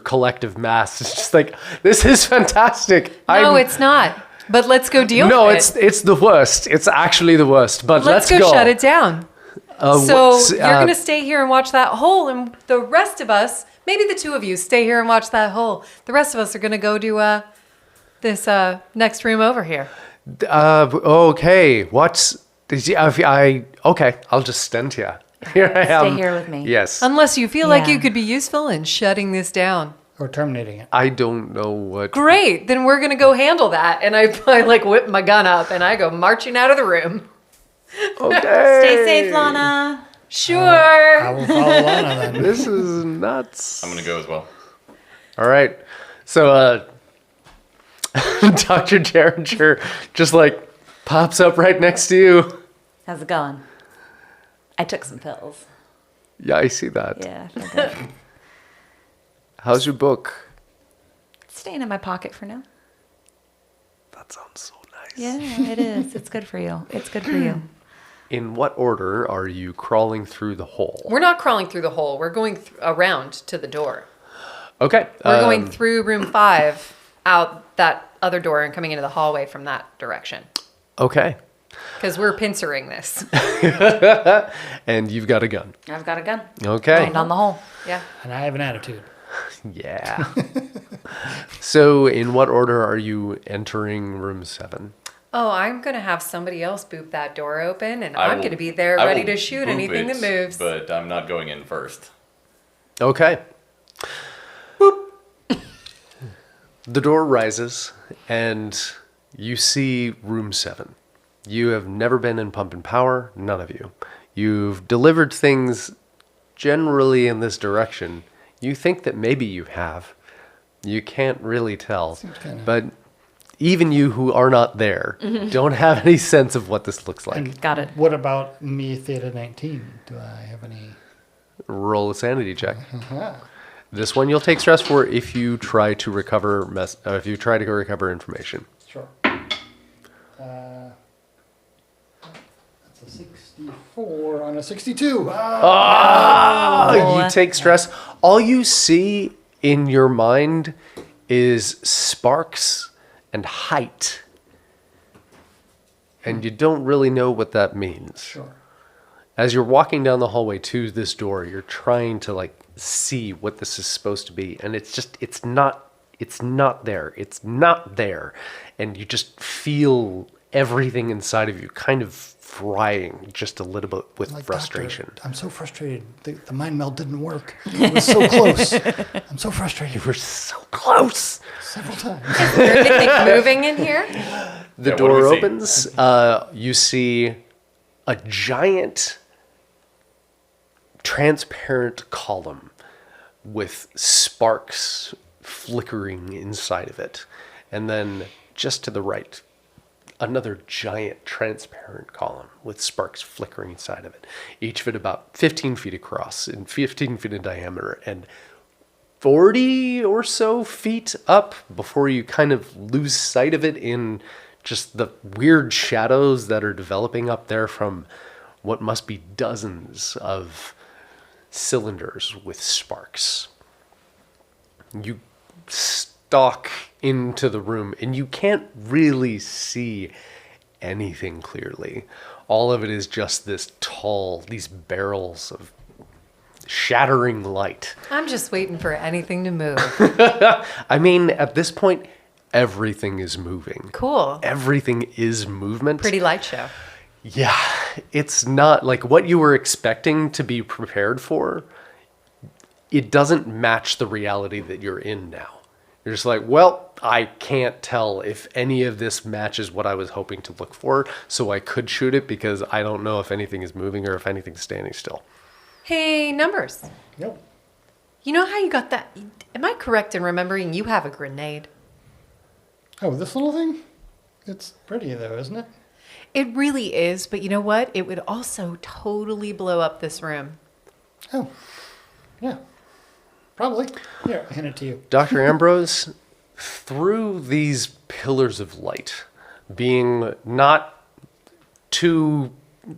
collective mass. It's just like, this is fantastic.
No, it's not. But let's go deal
No,
with it.
it's the worst. It's actually the worst. But let's
go shut it down. So
what's-
you're going to stay here and watch that hole, and the rest of us, maybe the two of you, stay here and watch that hole. The rest of us are going to go to this next room over here.
Okay. Okay. I'll just stand here. Here I am.
Stay here with me.
Yes.
Unless you feel like
Yeah.
you could be useful in shutting this down.
Or terminating it.
I don't know what.
Great. Then we're going to go handle that. And I like whip my gun up and I go marching out of the room.
Okay.
Stay safe, Lana.
Sure.
I will follow Lana then.
This is nuts.
I'm gonna go as well.
All right. So, Dr. Derringer just like pops up right next to you.
How's it going? I took some pills.
Yeah, I see that.
Yeah, I feel good.
How's your book?
It's staying in my pocket for now.
That sounds so nice.
Yeah, it is. It's good for you. It's good for you.
In what order are you crawling through the hole?
We're not crawling through the hole. We're going around to the door.
Okay.
We're going through room 5, out that other door, and coming into the hallway from that direction.
Okay.
Because we're pincering this.
And you've got a gun.
I've got a gun.
Okay.
Aimed on the hole.
Yeah.
And I have an attitude.
Yeah. So, in what order are you entering room 7?
Oh, I'm going to have somebody else boop that door open, and
I
I'm
will-
going to be there
I
ready
will
to shoot
boop
anything
it,
that moves.
But I'm not going in first.
Okay. Boop. The door rises, and you see room 7. You have never been in Pump and Power, none of you. You've delivered things generally in this direction. You think that maybe you have. You can't really tell. But even you who are not there don't have any sense of what this looks like.
And
Got it.
What about me, Theta 19? Do I have any?
Roll a sanity check. This one you'll take stress for if you try to recover recover information.
Sure. That's a 64 on a 62.
You take stress. All you see in your mind is sparks and height. And you don't really know what that means.
Sure.
As you're walking down the hallway to this door, you're trying to like see what this is supposed to be, and it's not there. It's not there. And you just feel everything inside of you kind of frying just a little bit with
Like,
frustration.
Doctor, I'm so frustrated. The mind meld didn't work. It was so close. I'm so frustrated.
We're so close.
Several times.
Is there anything moving in here?
The
Yeah, what do
door
we see?
opens. You see a giant transparent column with sparks flickering inside of it. And then just to the right, another giant transparent column with sparks flickering inside of it. Each of it about 15 feet across and 15 feet in diameter and 40 or so feet up before you kind of lose sight of it in just the weird shadows that are developing up there from what must be dozens of cylinders with sparks. You stalk into the room, and you can't really see anything clearly. All of it is just these barrels of shattering light.
I'm just waiting for anything to move.
I mean, at this point, everything is moving.
Cool.
Everything is movement.
Pretty light show.
Yeah, it's not like what you were expecting to be prepared for. It doesn't match the reality that you're in now. You're just like, well, I can't tell if any of this matches what I was hoping to look for, so I could shoot it because I don't know if anything is moving or if anything's standing still.
Hey, Numbers.
Yep.
You know how you got that? Am I correct in remembering you have a grenade?
Oh, this little thing? It's pretty though, isn't it?
It really is, but you know what? It would also totally blow up this room.
Oh, yeah. Probably. Here, I'll hand it to you.
Dr. Ambrose, through these pillars of light, being not too,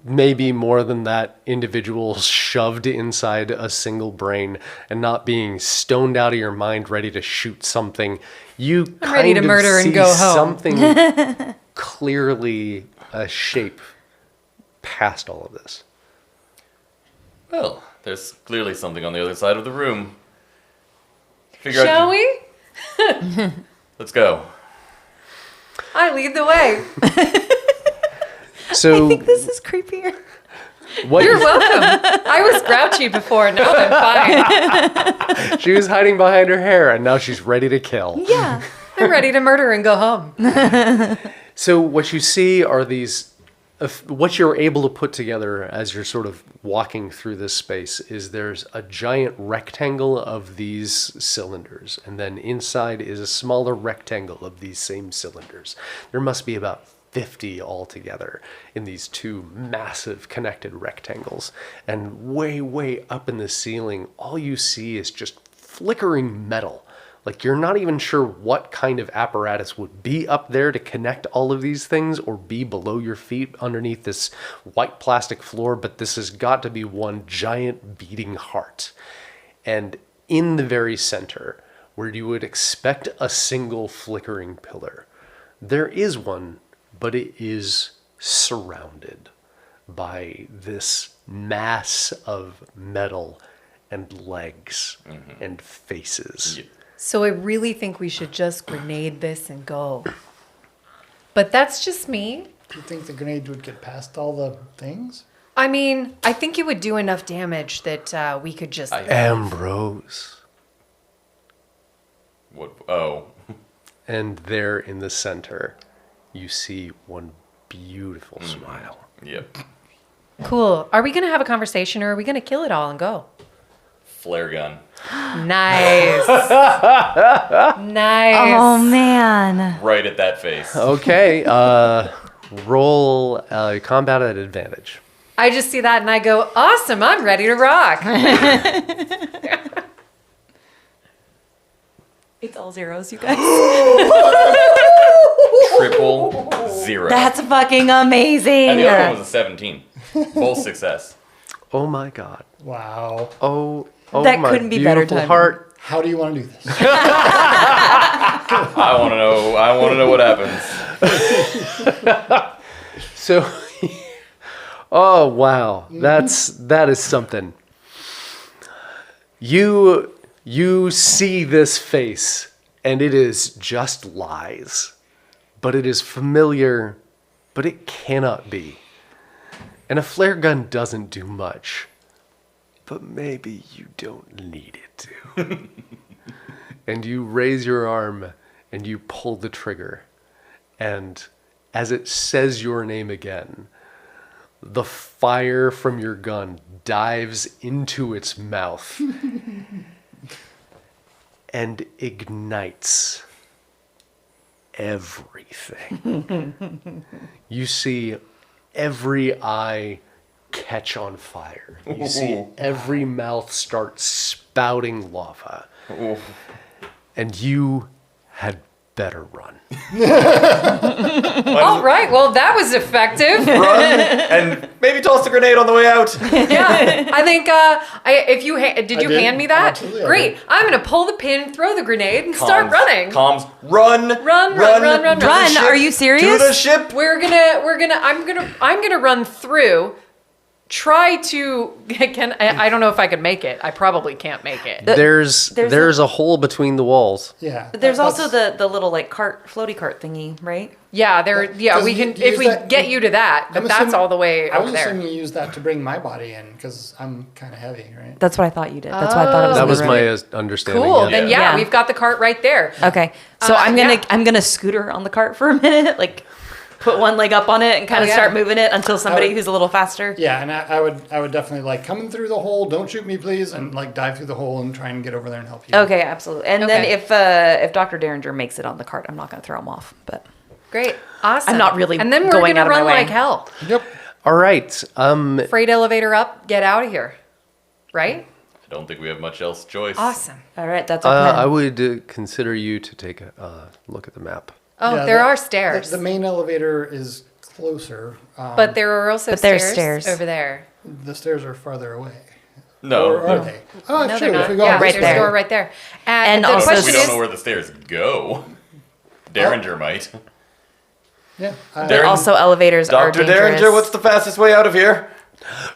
maybe more than that individual shoved inside a single brain and not being stoned out of your mind ready to shoot something, you
I'm ready to murder and go home.
Something clearly a shape past all of this.
Well, there's clearly something on the other side of the room.
Shall we?
Let's go.
I lead the way.
So
I think this is creepier.
what
You're welcome. I was grouchy before. Now I'm fine.
she was hiding behind her hair and now she's ready to kill.
Yeah.
I'm ready to murder and go home.
So what you see are these, what you're able to put together as you're sort of walking through this space is there's a giant rectangle of these cylinders, and then inside is a smaller rectangle of these same cylinders. There must be about 50 altogether in these two massive connected rectangles. And way, way up in the ceiling, all you see is just flickering metal. Like, you're not even sure what kind of apparatus would be up there to connect all of these things or be below your feet underneath this white plastic floor, but this has got to be one giant beating heart. And in the very center, where you would expect a single flickering pillar, there is one, but it is surrounded by this mass of metal and legs and faces.
Yeah.
So I really think we should just grenade this and go. But that's just me.
Do you think the grenade would get past all the things?
I mean, I think it would do enough damage that we could just...
Ambrose.
What? Oh.
And there in the center, you see one beautiful smile.
Yep.
Cool. Are we going to have a conversation or are we going to kill it all and go?
Flare gun.
Nice. Nice.
Oh, man.
Right at that face.
Okay, roll combat at advantage.
I just see that and I go, awesome, I'm ready to rock.
It's all zeros, you guys.
000.
That's fucking amazing.
And the other one was a 17. Both success.
Oh my god.
Wow.
Oh
That
my
couldn't be better
beautiful
timing.
heart.
How do you want to do this?
I want to know what happens.
So, oh wow, that is something. You see this face, and it is just lies, but it is familiar, but it cannot be. And a flare gun doesn't do much, but maybe you don't need it to. And you raise your arm and you pull the trigger, and as it says your name again, the fire from your gun dives into its mouth and ignites everything. You see every eye catch on fire. You see every mouth start spouting lava. And you had better run.
All right. Well, that was effective.
Run and maybe toss the grenade on the way out.
Yeah. I think if you did you
did.
hand me that?
Absolutely, I
Great.
did.
I'm gonna pull the pin, throw the grenade, and start running.
Comms. Run.
Run.
To the
Run,
ship,
are you serious?
To the ship.
I'm gonna run through. Try to I don't know if I could make it. I probably can't make it.
There's a hole between the walls.
Yeah.
There's also the little like floaty cart thingy, right?
Yeah, we
you
can if
use
we
that-
get you to that, but
I'm
that's
assuming-
all the way
I
over
was
there.
assuming you use that to bring my body in because I'm kind of heavy, right?
That's what I thought you did. That's why I thought it was.
That
in the
was
room.
my understanding.
Cool.
yeah.
Then
Yeah.
we've got the cart right there.
Okay, so
yeah.
I'm gonna scooter on the cart for a minute, like put one leg up on it and kind of
yeah.
start moving it until somebody
would-
who's a little faster.
Yeah, and I would definitely like coming through the hole. Don't shoot me, please, and like dive through the hole and try and get over there and help you.
Okay, absolutely. And then
Okay.
if Dr. Derringer makes it on the cart, I'm not gonna throw him off, but
Great. Awesome.
I'm not really
And then we're
going
gonna
out of my
run
way.
like hell.
Yep.
All right.
Freight elevator up, get out of here. Right?
I don't think we have much else choice.
Awesome.
all right, that's our plan.
I would consider you to take a look at the map.
Oh,
Yeah,
there
the-
are stairs.
The main elevator is closer.
But there are also
But there's
stairs,
stairs.
over there.
The stairs are farther away.
No.
Or are they? Oh,
No,
true.
they're
If
not.
we go
Yeah,
this
right
there's
way-
a door right there.
And
the
also-
We
question
don't
is,
know where the stairs go. Derringer might.
Yeah.
But also elevators are
Dr.
dangerous.
Derringer, what's the fastest way out of here?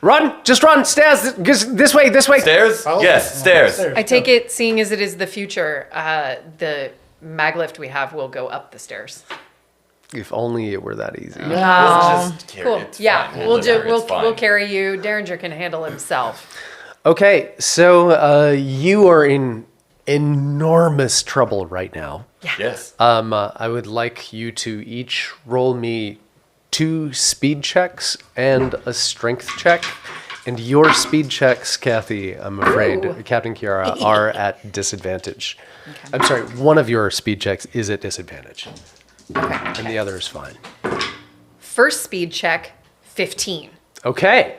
Run! Just run! Stairs! This way! This way!
Stairs?
Oh,
Yes, stairs.
I take it, seeing as it is the future, the mag lift we have will go up the stairs.
If only it were that easy.
We'll just carry
Cool.
it.
Yeah,
Fine.
we'll
live there, it's fine.
we'll carry you. Derringer can handle himself.
Okay, so you are in enormous trouble right now.
Yes.
I would like you to each roll me 2 speed checks and a strength check. And your speed checks, Kathy, I'm afraid,
Ooh.
Captain Kiara, are at disadvantage. I'm sorry, one of your speed checks is at disadvantage.
Okay.
And the other is fine.
First speed check, 15.
Okay.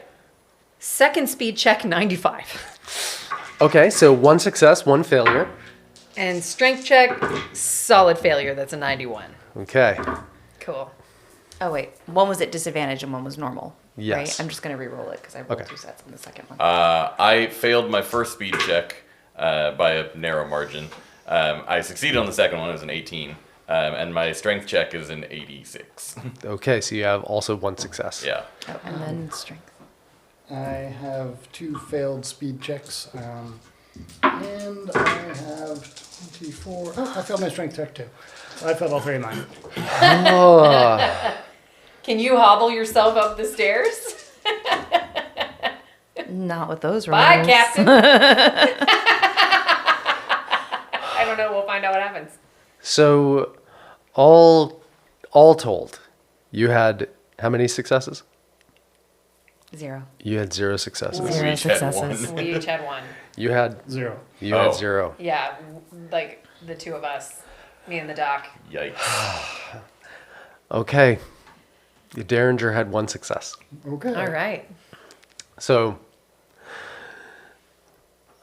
Second speed check, 95.
Okay, so 1 success, 1 failure.
And strength check, solid failure. That's a 91.
Okay.
Cool.
Oh wait, one was at disadvantage and one was normal.
Yes.
Right? I'm just gonna re-roll it because I rolled
Okay.
2 sets on the second one.
I failed my first speed check by a narrow margin. I succeeded on the second one. It was an 18. And my strength check is an 86.
Okay, so you have also 1 success.
Yeah.
Oh, and then strength.
I have 2 failed speed checks. And I have 24. Oh, I failed my strength check too. So I failed all 3 of mine.
Can you hobble yourself up the stairs?
Not with those rolls.
Bye, Captain. I don't know. We'll find out what happens.
So, all told, you had how many successes?
0.
You had 0 successes.
We
Zero
each had
successes.
one.
We each had one.
You had
0.
you
Oh.
had 0.
Yeah, like the two of us, me and the doc.
Yikes.
Okay. Derringer had 1 success.
Okay.
All right.
So,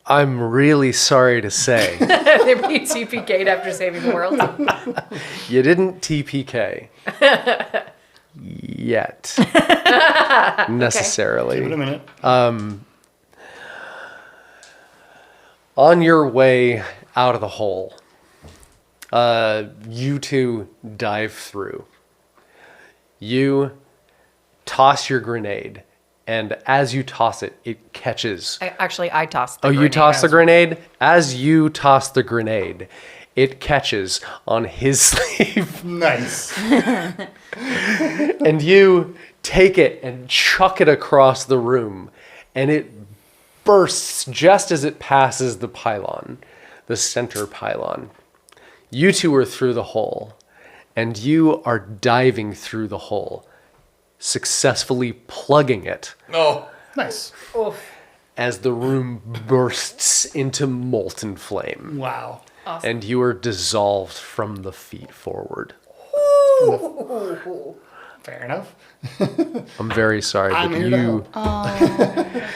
I'm really sorry to say
They beat TPK'd after saving the world.
you didn't TPK yet necessarily.
Wait a minute.
On your way out of the hole, you two dive through. You toss your grenade, and as you toss it, it catches.
I tossed the
Oh,
grenade.
you toss the grenade? As you toss the grenade, it catches on his sleeve,
Nice.
and you take it and chuck it across the room, and it bursts just as it passes the pylon, the center pylon. You two are through the hole, and you are diving through the hole, successfully plugging it
No.
Nice.
Oof.
as the room bursts into molten flame.
Wow.
And you are dissolved from the feet forward.
Fair enough.
I'm very sorry,
I'm
but
here to
you.
help.
Oh.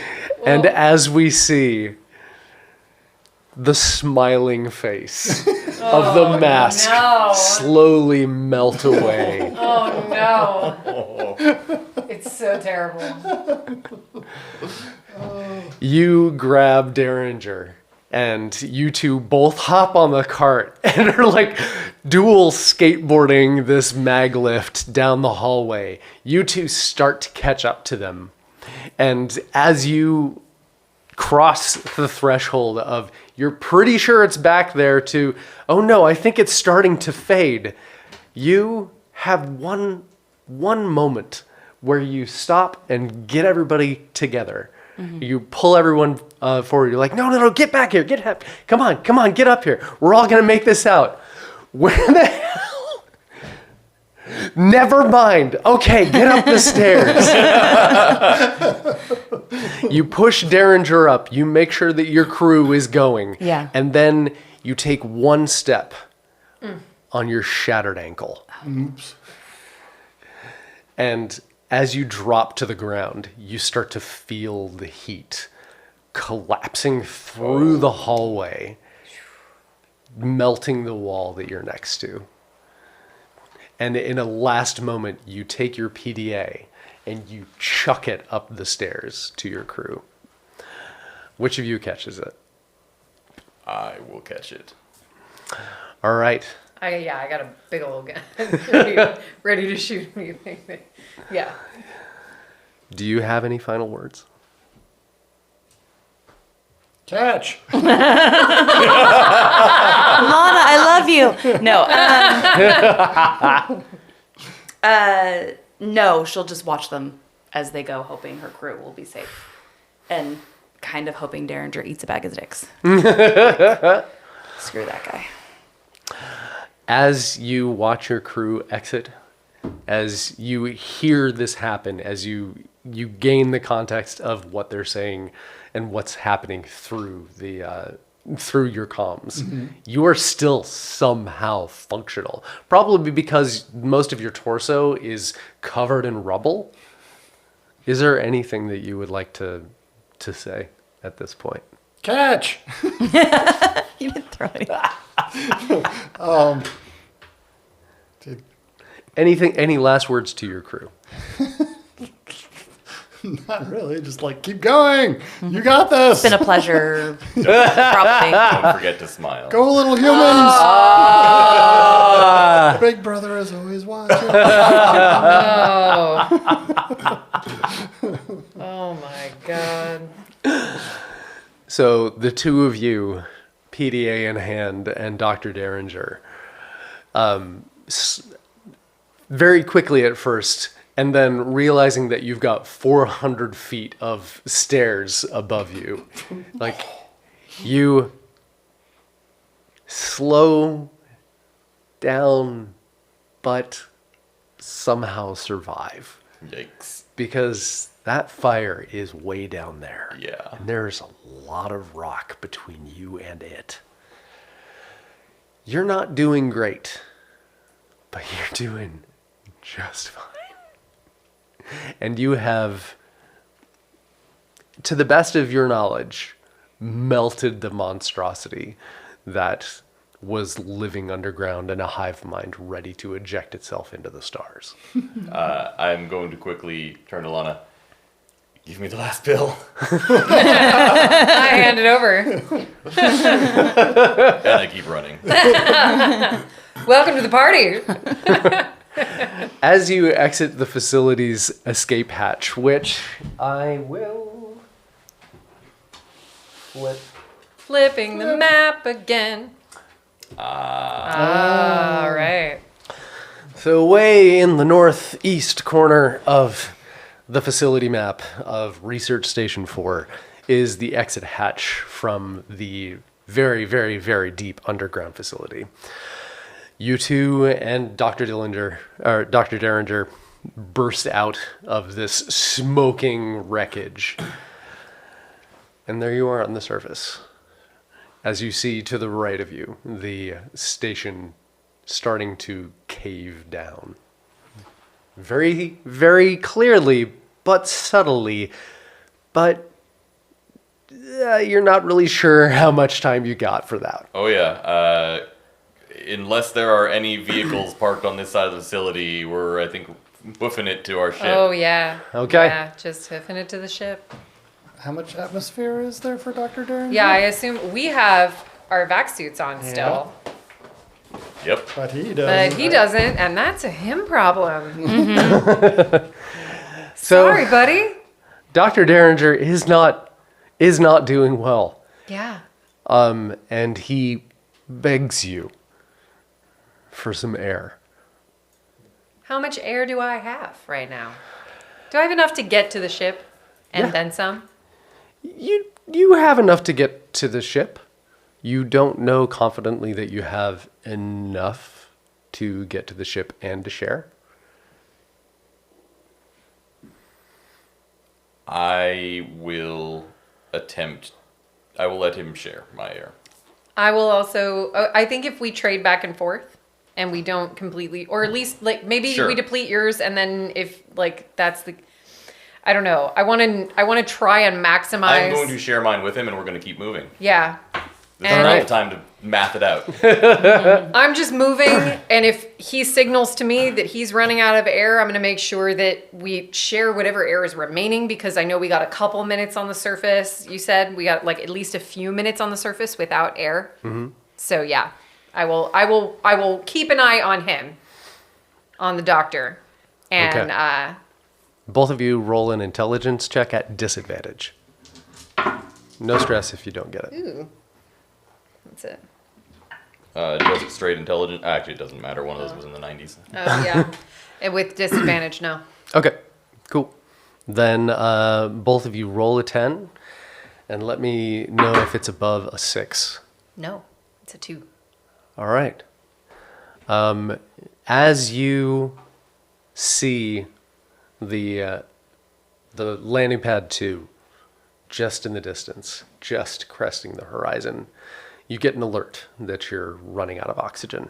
And as we see, the smiling face of the mask slowly melt away.
Oh no. It's so terrible.
You grab Derringer, and you two both hop on the cart and are like dual skateboarding this mag lift down the hallway. You two start to catch up to them. And as you cross the threshold of you're pretty sure it's back there to, oh no, I think it's starting to fade, you have one moment where you stop and get everybody together. You pull everyone forward. You're like, no, get back here. Come on, get up here. We're all going to make this out. Where the hell? Never mind. Okay, get up the stairs. You push Derringer up. You make sure that your crew is going.
Yeah.
And then you take one step on your shattered ankle.
Oops.
And as you drop to the ground, you start to feel the heat collapsing through the hallway, melting the wall that you're next to. And in a last moment, you take your PDA and you chuck it up the stairs to your crew. Which of you catches it?
I will catch it.
All right.
I got a big old gun ready to shoot anything. Yeah.
Do you have any final words?
Catch.
Lana, I love you. No. No, she'll just watch them as they go, hoping her crew will be safe. And kind of hoping Derringer eats a bag of dicks. Screw that guy.
As you watch your crew exit, as you hear this happen, as you gain the context of what they're saying and what's happening through the through your comms, you are still somehow functional. Probably because most of your torso is covered in rubble. Is there anything that you would like to say at this point?
Catch.
You didn't throw it.
Any last words to your crew?
Not really. Just like, keep going. You got this.
It's been a pleasure. Probably.
Don't forget to smile.
Go, little humans. Big brother is always watching.
Oh my God.
So the two of you, PDA in hand and Dr. Derringer, very quickly at first, and then realizing that you've got 400 feet of stairs above you, like you slow down, but somehow survive.
Yikes.
Because that fire is way down there.
Yeah.
And there's a lot of rock between you and it. You're not doing great, but you're doing just fine. And you have, to the best of your knowledge, melted the monstrosity that was living underground in a hive mind ready to eject itself into the stars.
I'm going to quickly turn to Lana. Give me the last pill.
I hand it over.
And I keep running.
Welcome to the party.
As you exit the facility's escape hatch, which I will flip.
Flipping the map again. All right.
So way in the northeast corner of the facility map of Research Station 4 is the exit hatch from the very, very, very deep underground facility. You two and Dr. Derringer burst out of this smoking wreckage. And there you are on the surface. As you see to the right of you, the station starting to cave down. Very, very clearly, but subtly, but you're not really sure how much time you got for that.
Oh yeah. Unless there are any vehicles parked on this side of the facility, we're I think woofing it to our ship.
Oh, yeah.
Okay.
Yeah, just hoofing it to the ship.
How much atmosphere is there for Dr. Derringer?
Yeah, I assume we have our vac suits on still.
Yep.
But he does.
But he doesn't, and that's a him problem.
So,
Sorry, buddy.
Dr. Derringer is not doing well.
Yeah.
And he begs you for some air.
How much air do I have right now? Do I have enough to get to the ship and
Yeah.
then some?
You have enough to get to the ship. You don't know confidently that you have enough to get to the ship and to share.
I will let him share my air.
I will also, I think if we trade back and forth and we don't completely, or at least like maybe
Sure.
we deplete yours and then if like that's the, I don't know. I want to try and maximize.
I'm going to share mine with him and we're going to keep moving.
Yeah.
This is
And
not
I-
the time to math it out.
I'm just moving, and if he signals to me that he's running out of air, I'm going to make sure that we share whatever air is remaining because I know we got a couple minutes on the surface. You said we got like at least a few minutes on the surface without air. Mm-hmm. So yeah, I will keep an eye on him, on the doctor, and
Okay. Both of you roll an intelligence check at disadvantage. No stress if you don't get it.
ooh, that's it.
Just straight intelligent. Actually, it doesn't matter. One of those was in the 90s.
Oh yeah, and with disadvantage, no.
Okay, cool. Then both of you roll a 10 and let me know if it's above a 6.
No, it's a 2.
All right. As you see the landing pad 2 just in the distance, just cresting the horizon, you get an alert that you're running out of oxygen,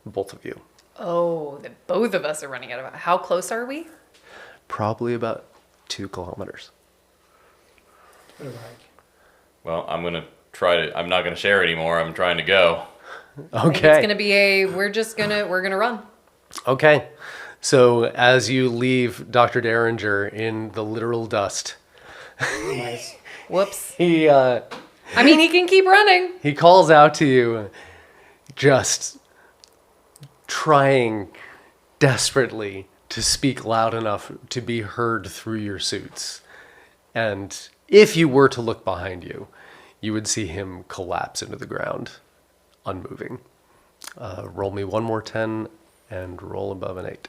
both of you.
Oh, that both of us are running out of. How close are we?
Probably about 2 kilometers.
Well, I'm going to try to. I'm not going to share anymore. I'm trying to go.
Okay.
It's gonna be we're gonna run.
Okay. So as you leave Dr. Derringer in the literal dust,
Nice.
Whoops.
he
I mean, he can keep running.
he calls out to you, just trying desperately to speak loud enough to be heard through your suits. And if you were to look behind you, you would see him collapse into the ground, unmoving. Roll me one more 10 and roll above an 8.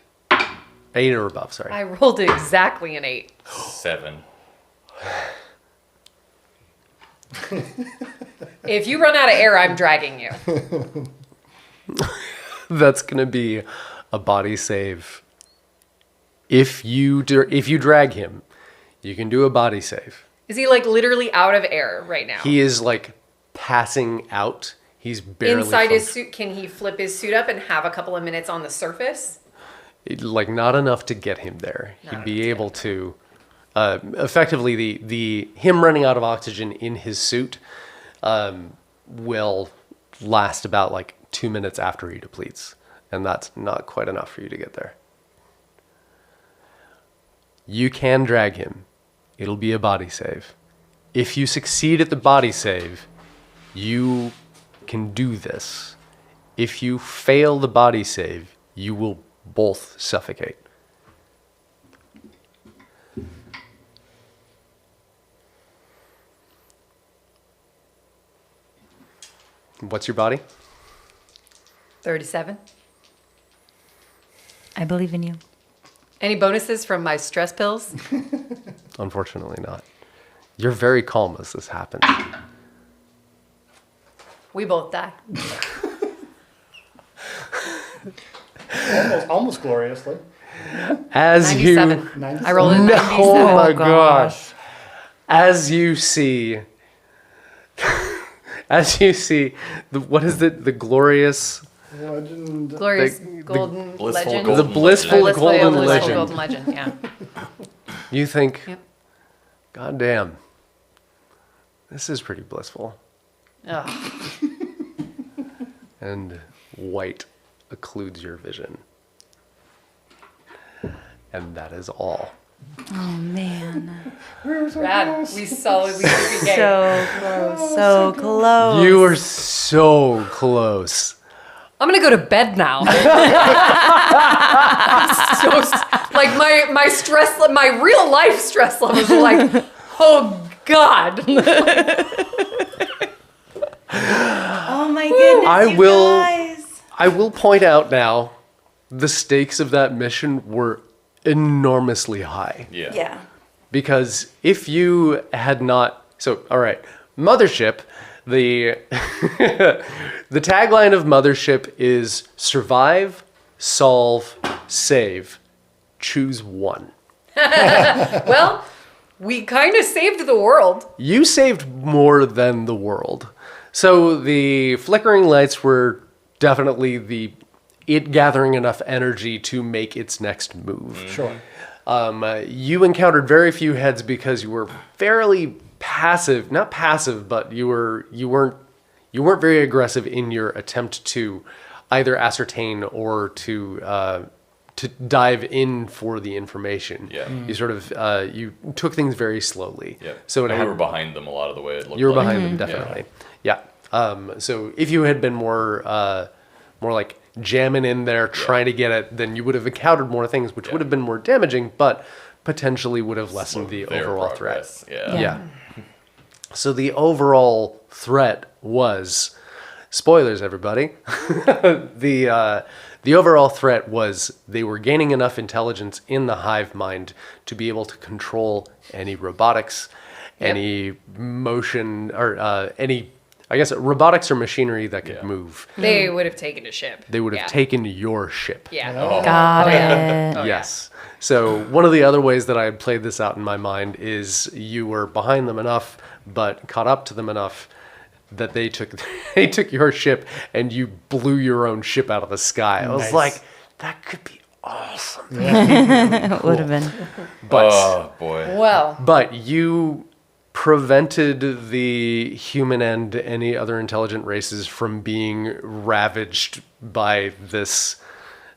8 or above, sorry.
I rolled exactly an 8.
7.
If you run out of air, I'm dragging you.
That's going to be a body save. If you drag him, you can do a body save.
Is he like literally out of air right now?
He is like passing out. He's barely
Inside his
func-
suit, can he flip his suit up and have a couple of minutes on the surface?
like not enough to get him there.
Not
He'd
enough
be
to
able to effectively the him running out of oxygen in his suit will last about like 2 minutes after he depletes, and that's not quite enough for you to get there. You can drag him. It'll be a body save. If you succeed at the body save, you can do this. If you fail the body save, you will both suffocate. What's your body?
37.
I believe in you.
Any bonuses from my stress pills?
Unfortunately not. You're very calm as this happens.
We both die.
Almost gloriously.
As
97.
you...
97.
I rolled a 97.
Oh my
gosh.
gosh. As you see... As you see... what is it? The glorious...
Legend.
Glorious
The
golden
Blissful
legend.
golden
The blissful
legend.
golden
Blissful
legend.
golden legend, yeah.
You think,
Yep.
God damn, This is pretty blissful.
Ugh.
And white occludes your vision. And that is all.
Oh man.
Rad. We solidly took a game.
So close. So close.
You are so close.
I'm gonna go to bed now. Like my stress, my real life stress levels are like, oh God.
Oh my goodness,
I will point out now, the stakes of that mission were enormously high.
Yeah.
Yeah.
Because if you had not, all right, Mothership, the the tagline of Mothership is survive, solve, save, choose one.
Well, we kind of saved the world.
You saved more than the world. So the flickering lights were definitely it gathering enough energy to make its next move.
Sure.
You encountered very few heads because you were fairly passive, not passive, but you weren't very aggressive in your attempt to either ascertain or to dive in for the information.
Yeah.
You sort of you took things very slowly.
Yeah.
So
And we were behind them a lot of the way. It looked
you were
like.
behind them, definitely. Yeah. So if you had been more like jamming in there, trying to get it, then you would have encountered more things, which would have been more damaging, but potentially would have lessened the
Their
overall
progress.
threat.
Yeah.
Yeah. So the overall threat was, spoilers, everybody. The overall threat was they were gaining enough intelligence in the hive mind to be able to control any robotics, any motion, or any, I guess, robotics or machinery that could move.
They would have taken a ship.
They would have taken your ship.
Yeah.
Got
Oh,
it.
yeah. Oh, yeah.
Yes. So one of the other ways that I had played this out in my mind is you were behind them enough, but caught up to them enough that they took your ship and you blew your own ship out of the sky. I was
Nice.
like, that could be awesome.
It would have been.
But
Oh boy.
Well,
but you prevented the human and any other intelligent races from being ravaged by this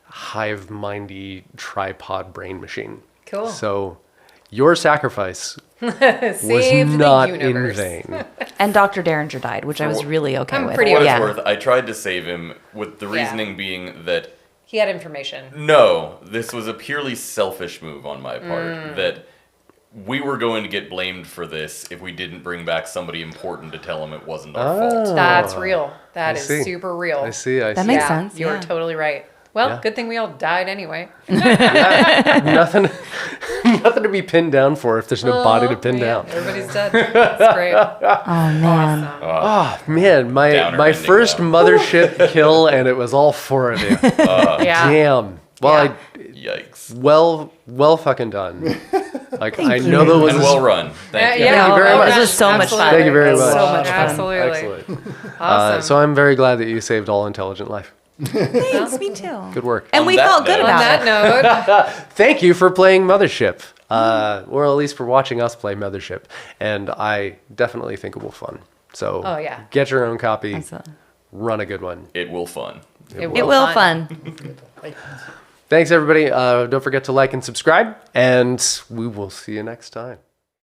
hive-mindy tripod brain machine.
Cool.
So your sacrifice was
saved
not
the
in
universe.
vain.
And Dr. Derringer died, which I was really okay
I'm
with.
pretty
For what
okay.
it's worth, I tried to save him with the reasoning being that
He had information.
no, this was a purely selfish move on my part.
Mm.
That we were going to get blamed for this if we didn't bring back somebody important to tell him it wasn't our fault.
That's real. That
I
is
see.
super real.
I see.
That makes sense.
You're
Yeah.
totally right. Well,
Yeah.
good thing we all died anyway.
Nothing to be pinned down for if there's no body to pin
Yeah,
down.
Everybody's dead. That's great.
Oh man.
Awesome.
Oh man, my
Downer ending
first
now.
Mothership kill, and it was all four of you.
Yeah.
Damn. Well,
Yeah.
Yikes.
well fucking done. Like I know that was
And well run. Thank you.
Yeah,
Thank you very
well,
much.
This was so much fun.
absolutely.
Thank you very
It was
much.
So much fun.
Absolutely.
excellent.
Awesome.
So I'm very glad that you saved all intelligent life.
Thanks, me too.
Good work.
And
On
we
that
felt good
note-
On
about
that
it.
note,
Thank you for playing Mothership, or at least for watching us play Mothership. And I definitely think it will fun. So
Oh, yeah.
get your own copy.
Excellent.
Run a good one.
It will fun.
It will fun.
Thanks, everybody. Don't forget to like and subscribe, and we will see you next time.